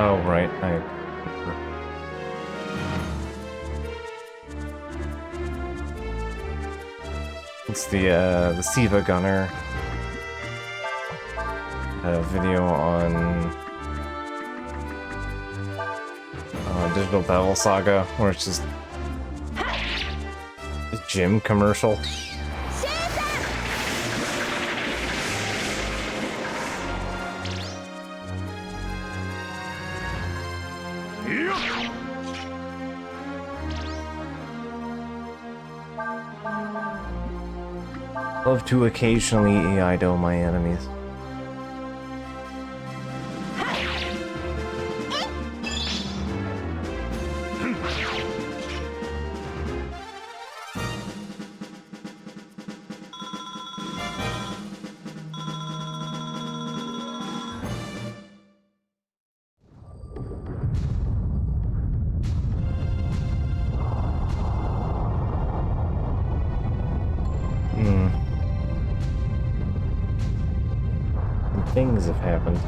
Oh, right, it's the Siva Gunner video on Digital Devil Saga, where it's just a gym commercial. Love to occasionally Eido my enemies. Things have happened.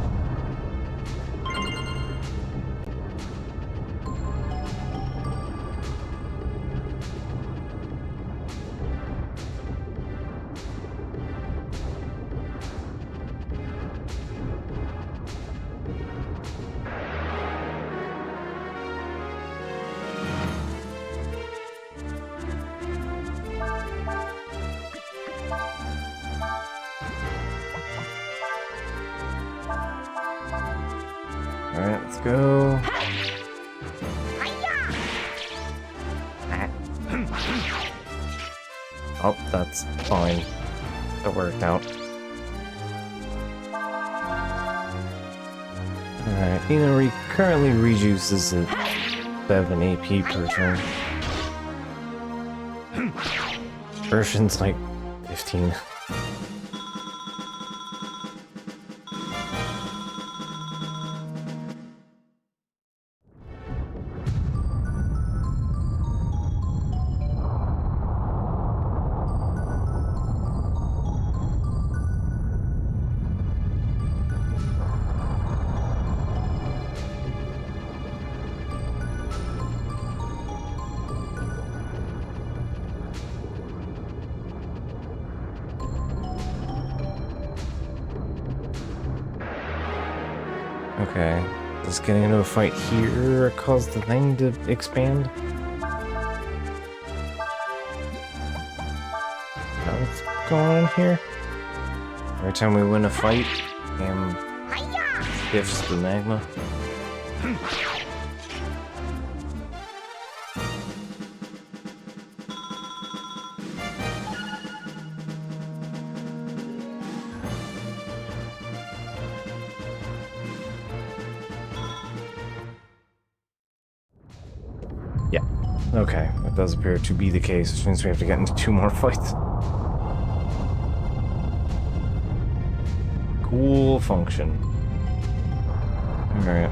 Alright, let's go. Oh, that's fine. That worked out. Alright, Nina currently rejuices at 7 AP per turn. Version's like 15. Okay, does getting into a fight here cause the thing to expand? What's going on here? Every time we win a fight, Cam shifts the magma. Yeah. Okay, that does appear to be the case, which means we have to get into 2 more fights. Cool function. Alright.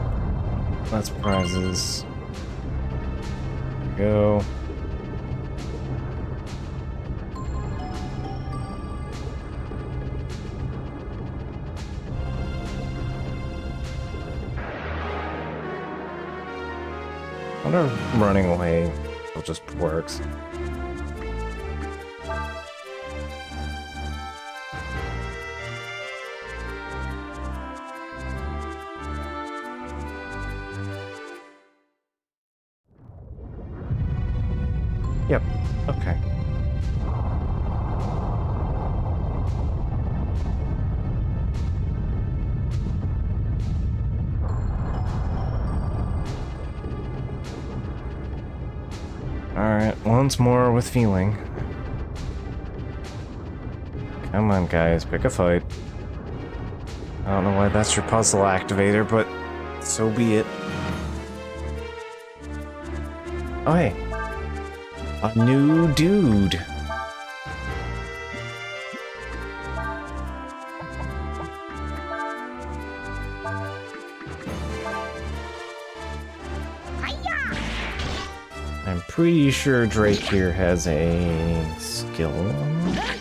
That's prizes. There we go. I wonder if running away just works. Yep, okay. Alright, once more with feeling. Come on, guys, pick a fight. I don't know why that's your puzzle activator, but so be it. Oh, hey. A new dude. I'm pretty sure Drake here has a skill on it.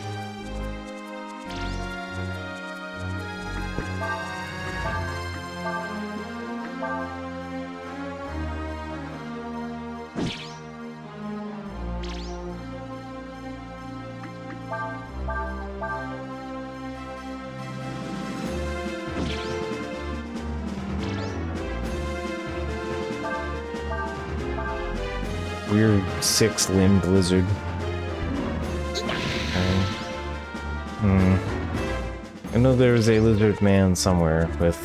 Weird 6-limbed lizard. Okay. I know there's a lizard man somewhere with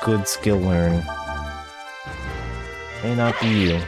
good skill learn. May not be you.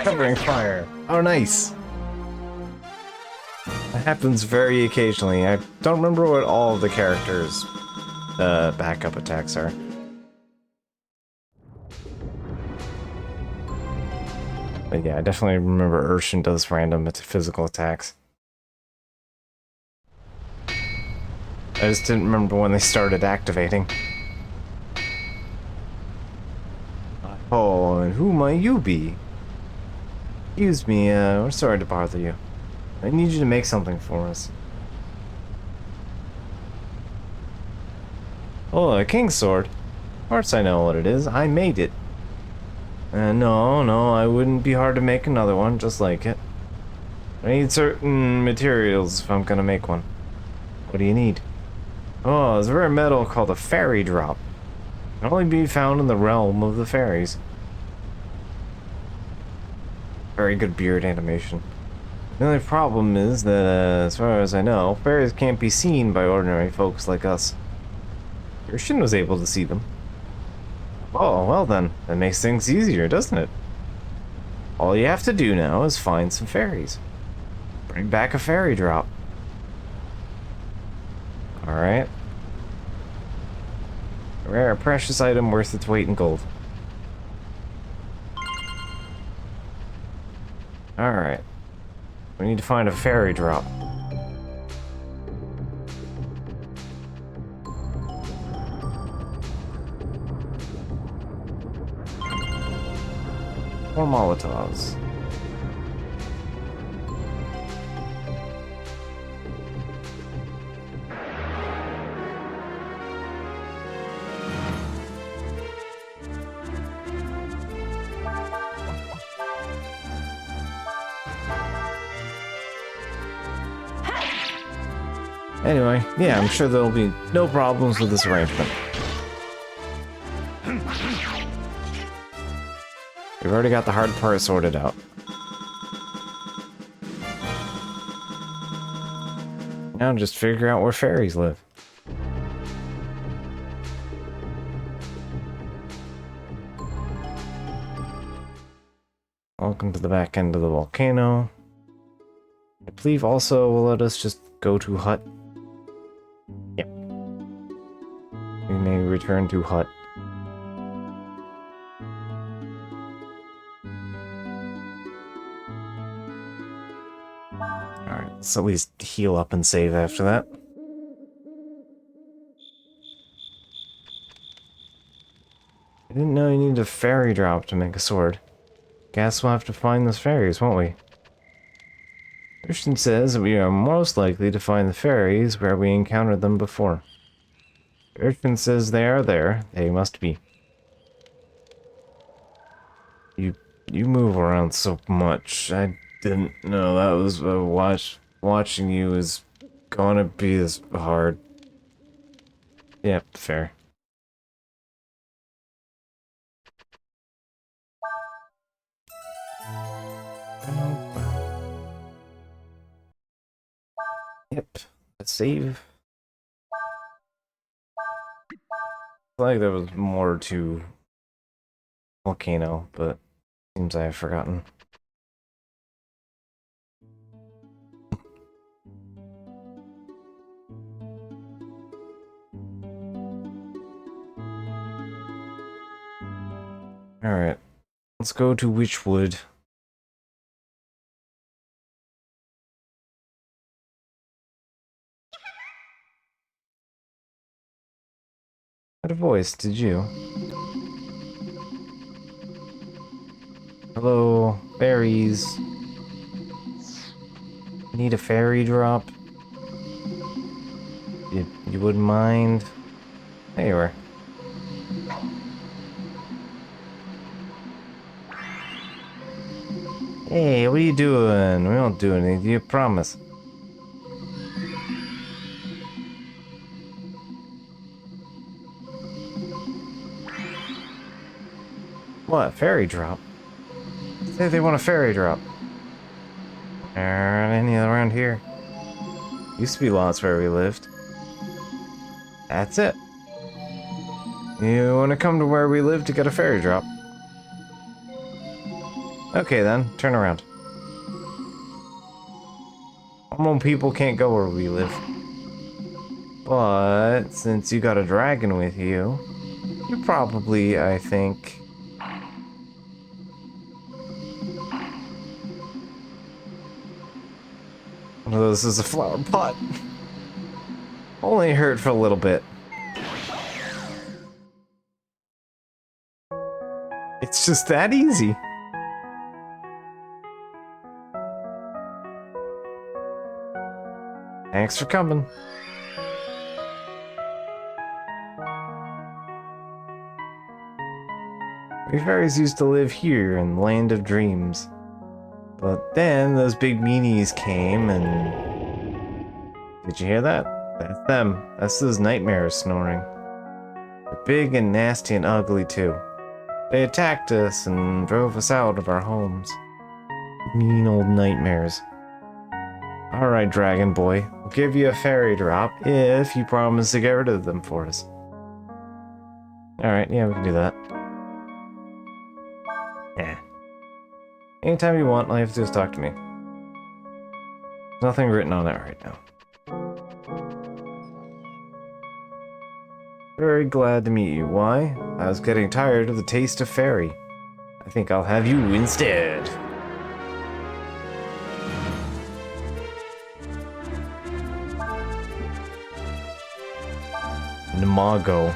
Covering fire. Oh, nice. That happens very occasionally. I don't remember what all of the characters' backup attacks are. But yeah, I definitely remember Urshan does random physical attacks. I just didn't remember when they started activating. Oh, and who might you be? Excuse me, we're sorry to bother you. I need you to make something for us. Oh, a king's sword? Of course I know what it is. I made it. No, I wouldn't be hard to make another one just like it. I need certain materials if I'm gonna make one. What do you need? Oh, there's a rare metal called a fairy drop. It can only be found in the realm of the fairies. Very good beard animation. The only problem is that, as far as I know, fairies can't be seen by ordinary folks like us. Christian was able to see them. Oh, well then, that makes things easier, doesn't it? All you have to do now is find some fairies. Bring back a fairy drop. Alright. A rare, precious item worth its weight in gold. Alright. We need to find a fairy drop. More Molotovs. Anyway, yeah, I'm sure there'll be no problems with this arrangement. We've already got the hard part sorted out. Now just figure out where fairies live. Welcome to the back end of the volcano. I believe also will let us just go to hut. Yep. We may return to hut. Alright, let's at least heal up and save after that. I didn't know you needed a fairy drop to make a sword. Guess we'll have to find those fairies, won't we? Christian says that we are most likely to find the fairies where we encountered them before. Christian says they are there. They must be. You move around so much. I didn't know that was watching you is gonna be as hard. Yep, fair. Yep, let's save. I feel like there was more to Volcano, but seems I have forgotten. Alright, let's go to Witchwood. What a voice, did you? Hello, fairies. Need a fairy drop? You wouldn't mind? There you are. Hey, what are you doing? We don't do anything, do you promise? What, fairy drop? Say they want a fairy drop. There aren't any around here. Used to be lots where we lived. That's it. You want to come to where we live to get a fairy drop? Okay then, turn around. Normal people can't go where we live. But since you got a dragon with you, you probably, I think... Oh, this is a flower pot. Only hurt for a little bit. It's just that easy. Thanks for coming. We fairies used to live here in the land of dreams. But then those big meanies came and... Did you hear that? That's them. That's those nightmares snoring. They're big and nasty and ugly too. They attacked us and drove us out of our homes. Mean old nightmares. Alright, Dragon Boy. We'll give you a fairy drop if you promise to get rid of them for us. Alright, yeah, we can do that. Yeah. Anytime you want, all you have to do is talk to me. There's nothing written on it right now. Very glad to meet you. Why? I was getting tired of the taste of fairy. I think I'll have you instead. Namago.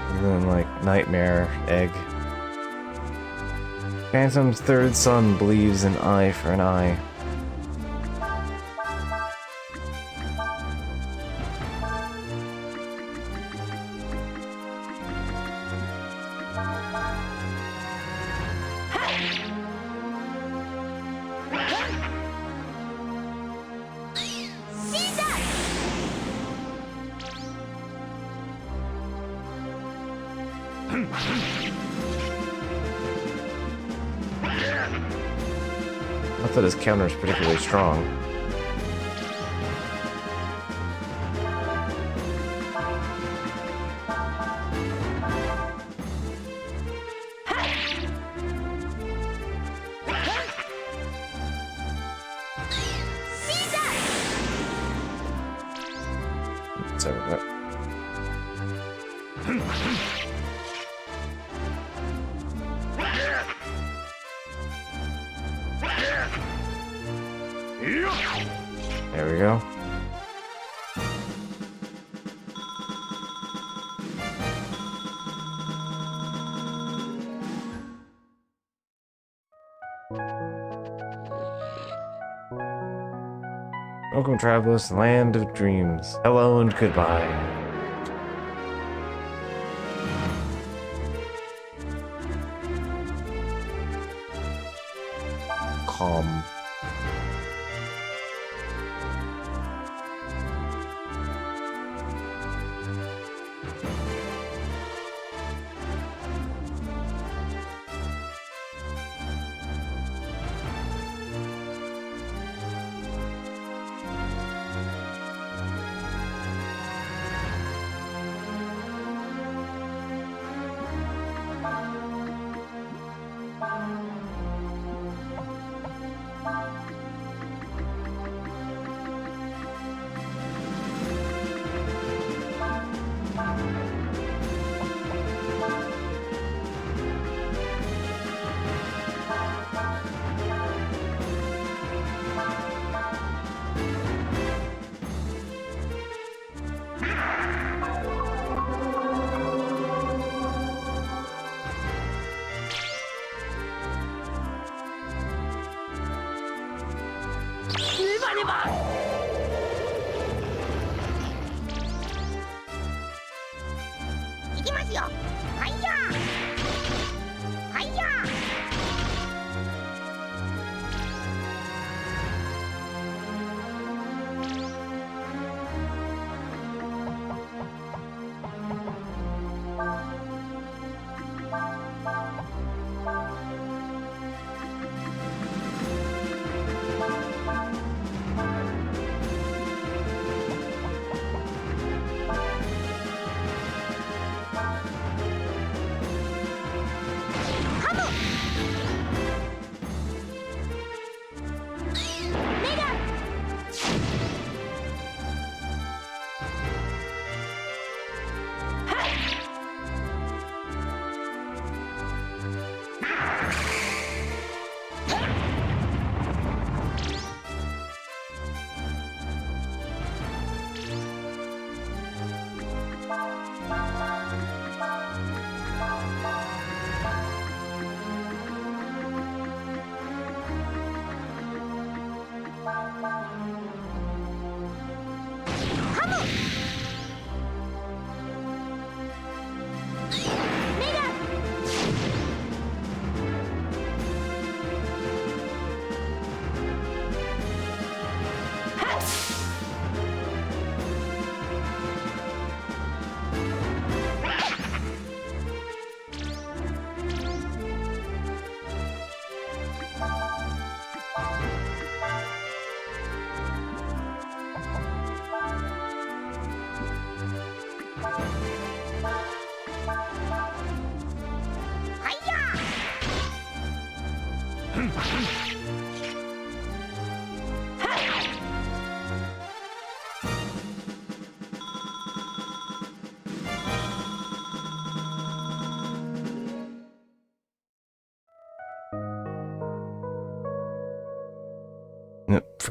And then, like, nightmare egg. Phantom's third son believes an eye for an eye. Not that his counter is particularly strong. Sorry about that. There we go. Welcome, travelers, to the land of dreams. Hello and goodbye. Calm.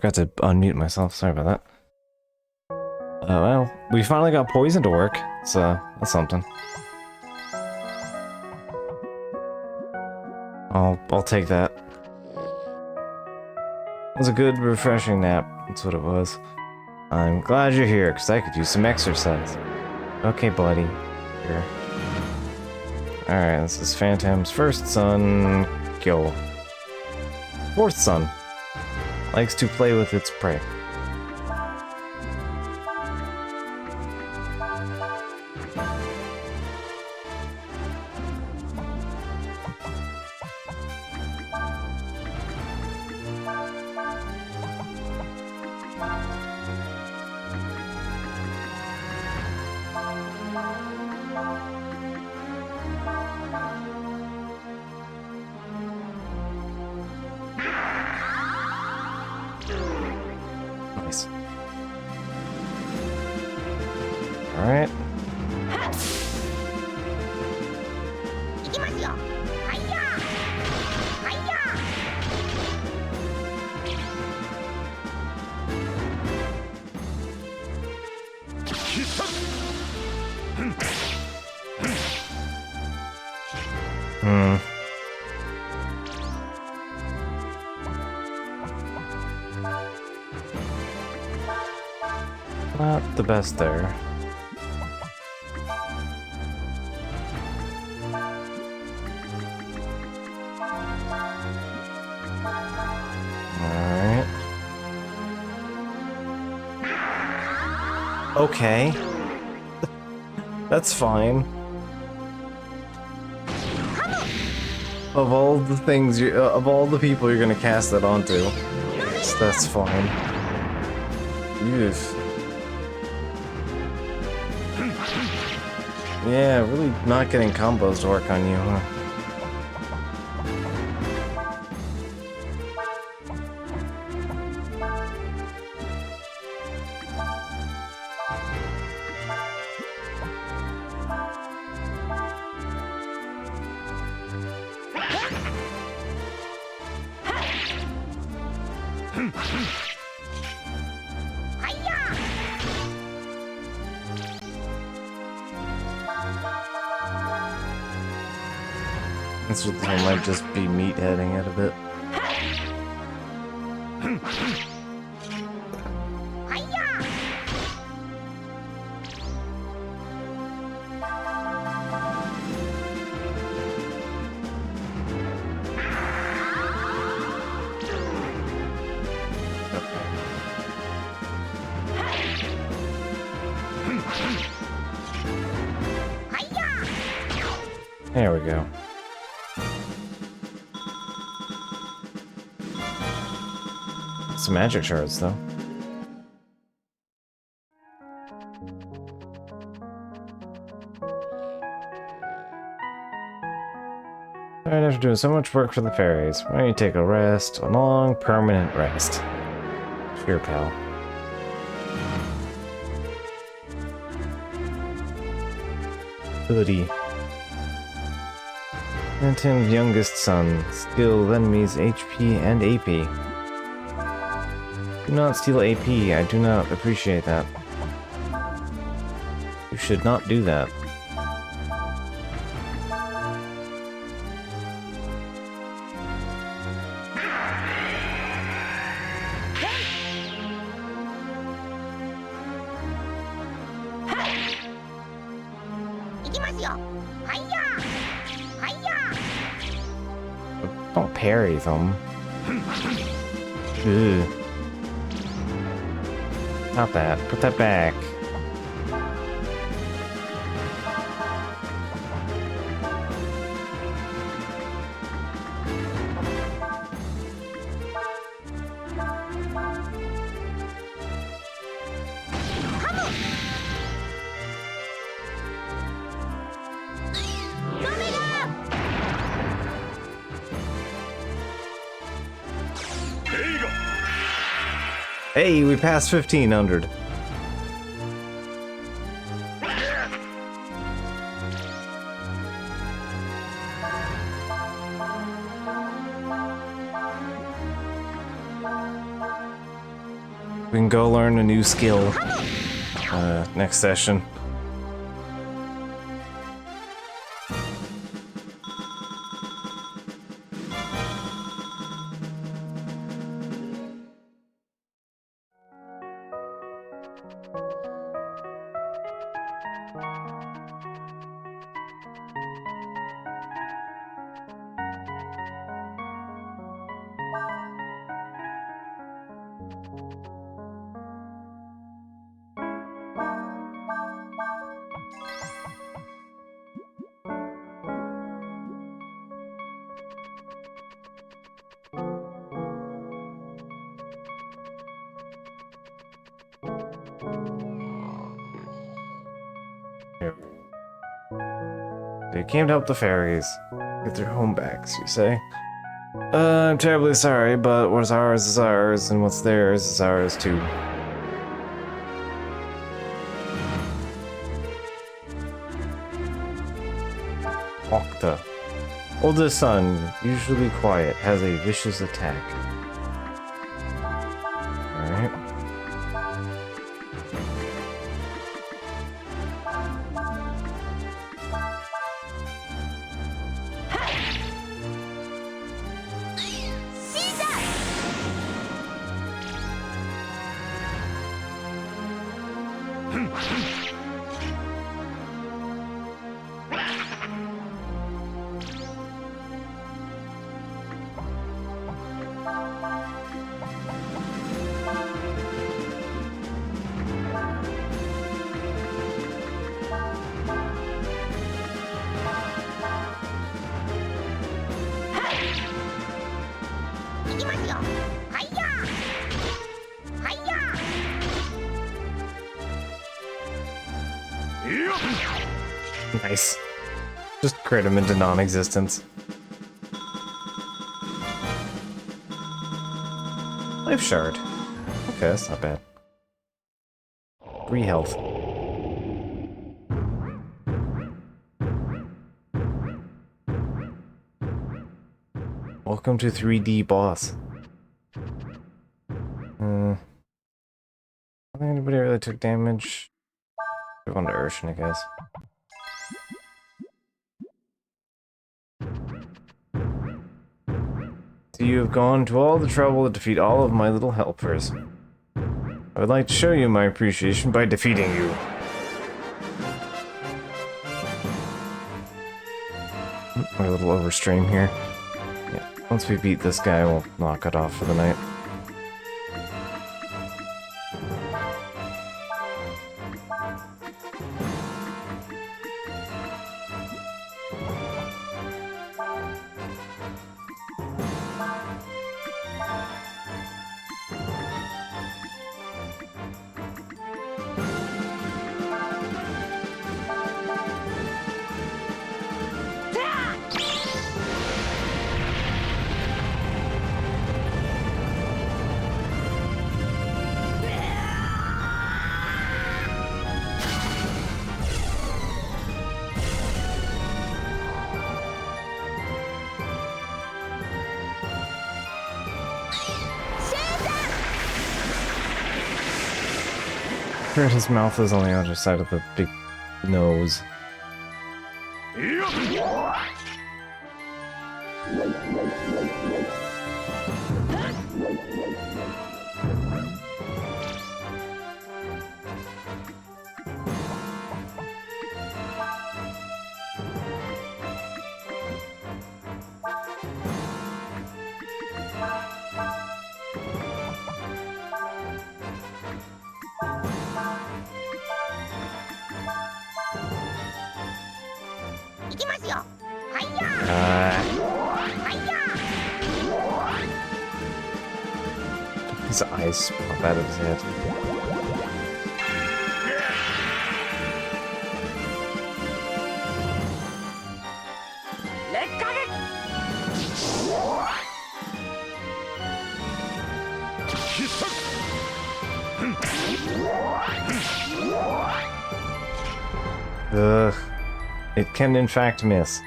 forgot to unmute myself. Sorry about that. Well, we finally got poison to work, so that's something. I'll take that. It was a good, refreshing nap. That's what it was. I'm glad you're here, because I could use some exercise. Okay, buddy. Here. Alright, this is Phantom's first son, Gil. Fourth son. Likes to play with its prey. Nice. Alright. Not the best there. Alright. Okay. That's fine. Of all the things of all the people you're gonna cast that onto, that's fine. Oof. Yeah, really not getting combos to work on you, huh? This one might just be meatheading it a bit. There we go. Some magic shards, though. Alright, after doing so much work for the fairies, why don't you take a rest? A long, permanent rest. Sure, pal. Hoodie. Phantom's youngest son. Steal enemies' HP and AP. Do not steal AP. I do not appreciate that. You should not do that. Don't parry them. Ugh. Not that. Put that back. Hey, we passed 1500. We can go learn a new skill next session. They came to help the fairies get their home backs, you say? I'm terribly sorry, but what's ours is ours, and what's theirs is ours too. Octa. Oldest son, usually quiet, has a vicious attack. Alright. Nice. Just crit him into non-existence. Life shard. Okay, that's not bad. 3 health. Welcome to 3D boss. I don't think anybody really took damage. Move on to Urshan, I guess. So you have gone to all the trouble to defeat all of my little helpers. I would like to show you my appreciation by defeating you. We're a little overstream here. Yeah, once we beat this guy, we'll knock it off for the night. His mouth is on the other side of the big nose. His eyes pop out of his head. Ugh. It can in fact miss.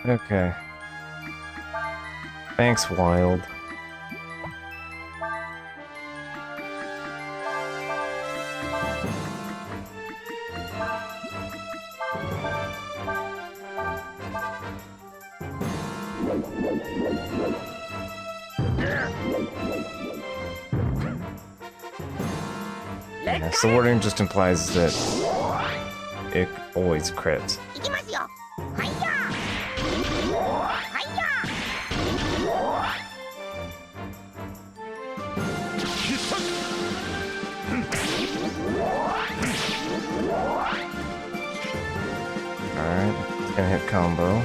Okay. Thanks, Wild. Yeah, so the wording just implies that it always crits. Alright, it's gonna hit combo.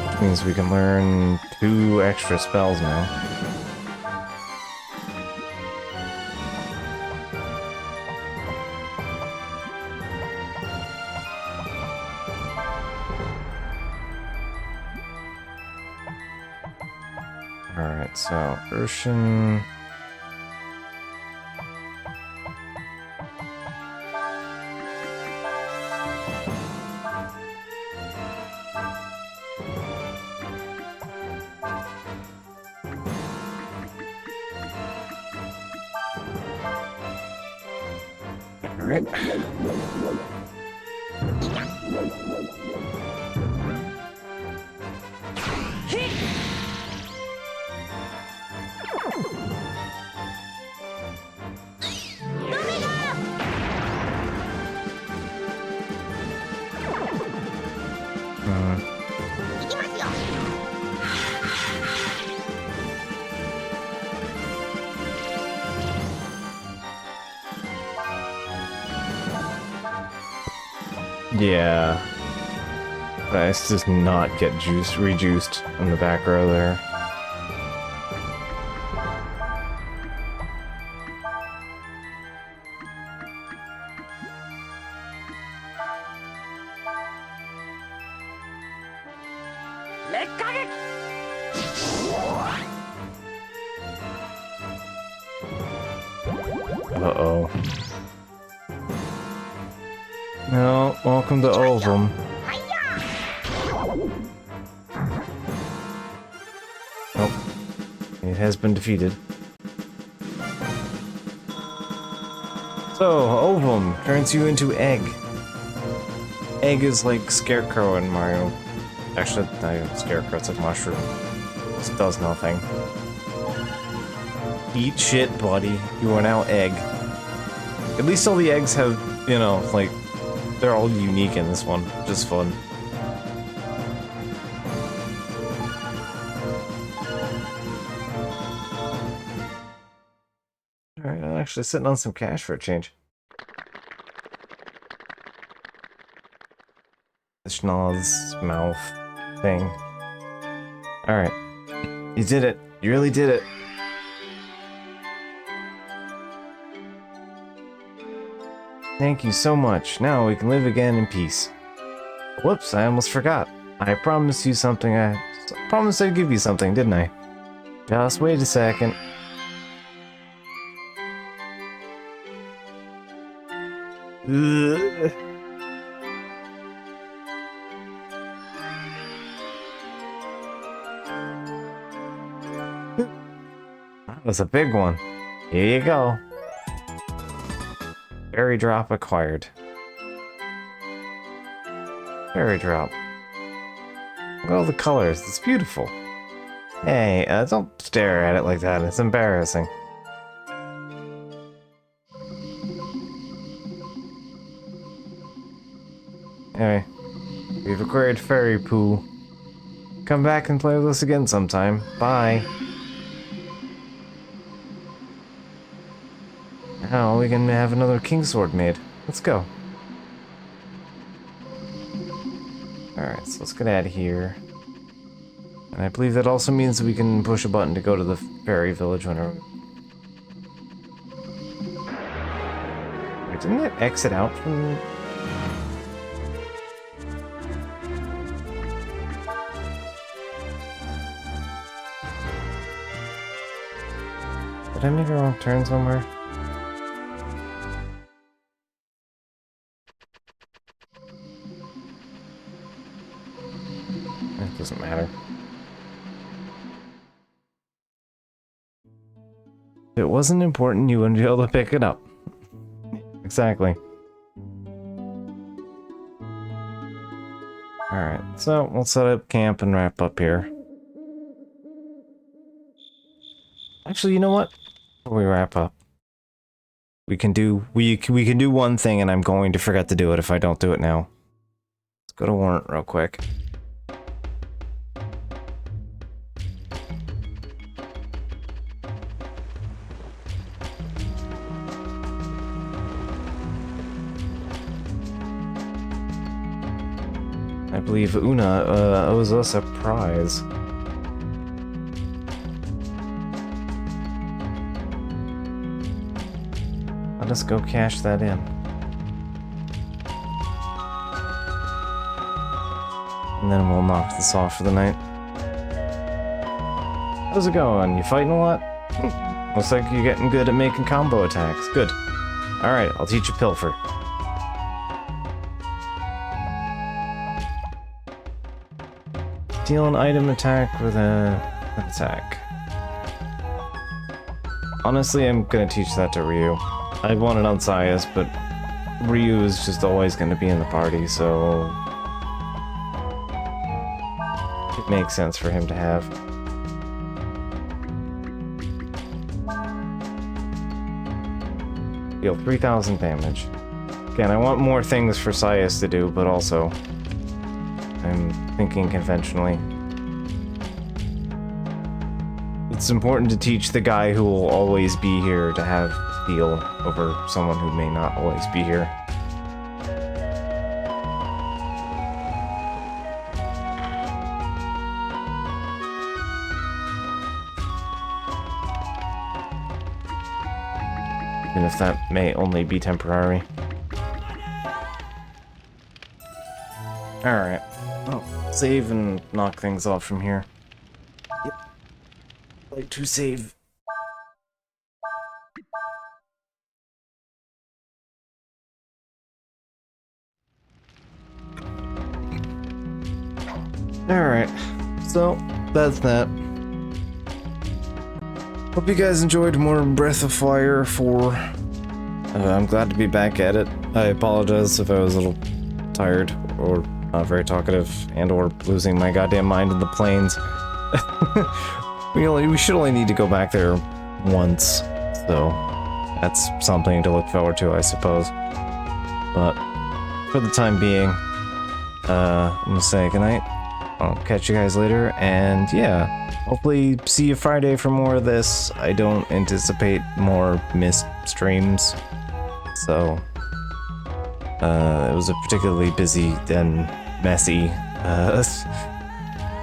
Which means we can learn 2 extra spells now. Alright, so Urshan. Alright. Yeah. Nice, does not get rejuiced in the back row there. Uh-oh. No, welcome to Ovum. Oh, it has been defeated. So, Ovum turns you into Egg. Egg is like Scarecrow in Mario. Actually, not even Scarecrow, it's like Mushroom. Just does nothing. Eat shit, buddy. You are now Egg. At least all the eggs have, you know, like, they're all unique in this one. Just fun. Alright, I'm actually sitting on some cash for a change. The schnoz mouth thing. Alright. You did it. You really did it. Thank you so much. Now we can live again in peace. Whoops, I almost forgot. I promised you something. I promised I'd give you something, didn't I? Just wait a second. Ugh. That was a big one. Here you go. Fairy drop acquired. Fairy drop. Look at all the colors. It's beautiful. Hey, don't stare at it like that. It's embarrassing. Anyway, we've acquired Fairy Poo. Come back and play with us again sometime. Bye. Now we can have another King Sword made. Let's go. Alright, so let's get out of here. And I believe that also means that we can push a button to go to the fairy village whenever... Wait, didn't it exit out from... Did I make a wrong turn somewhere? It doesn't matter. If it wasn't important, you wouldn't be able to pick it up. Exactly. Alright, so we'll set up camp and wrap up here. Actually, you know what? Before we wrap up, we can do one thing, and I'm going to forget to do it if I don't do it now. Let's go to warrant real quick. I believe Una owes us a prize. Let us go cash that in. And then we'll knock this off for the night. How's it going? You fighting a lot? Looks like you're getting good at making combo attacks. Good. Alright, I'll teach you Pilfer. Deal an item attack with an attack. Honestly, I'm gonna teach that to Ryu. I want it on Sias, but Ryu is just always gonna be in the party, so it makes sense for him to have. Deal 3,000 damage. Again, I want more things for Sias to do, but also I'm thinking conventionally. It's important to teach the guy who will always be here to have feel over someone who may not always be here. Even if that may only be temporary. Alright. Oh, save and knock things off from here. Yep. Like to save. Alright, so that's that. Hope you guys enjoyed more Breath of Fire 4. I'm glad to be back at it. I apologize if I was a little tired or not very talkative and or losing my goddamn mind in the plains. we should only need to go back there once, so that's something to look forward to, I suppose. But for the time being, I'm gonna say goodnight. I'll catch you guys later, and yeah, hopefully see you Friday for more of this. I don't anticipate more missed streams, so it was a particularly busy and messy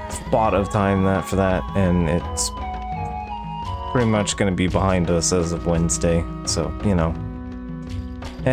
spot of time for that, and it's pretty much going to be behind us as of Wednesday, so, you know.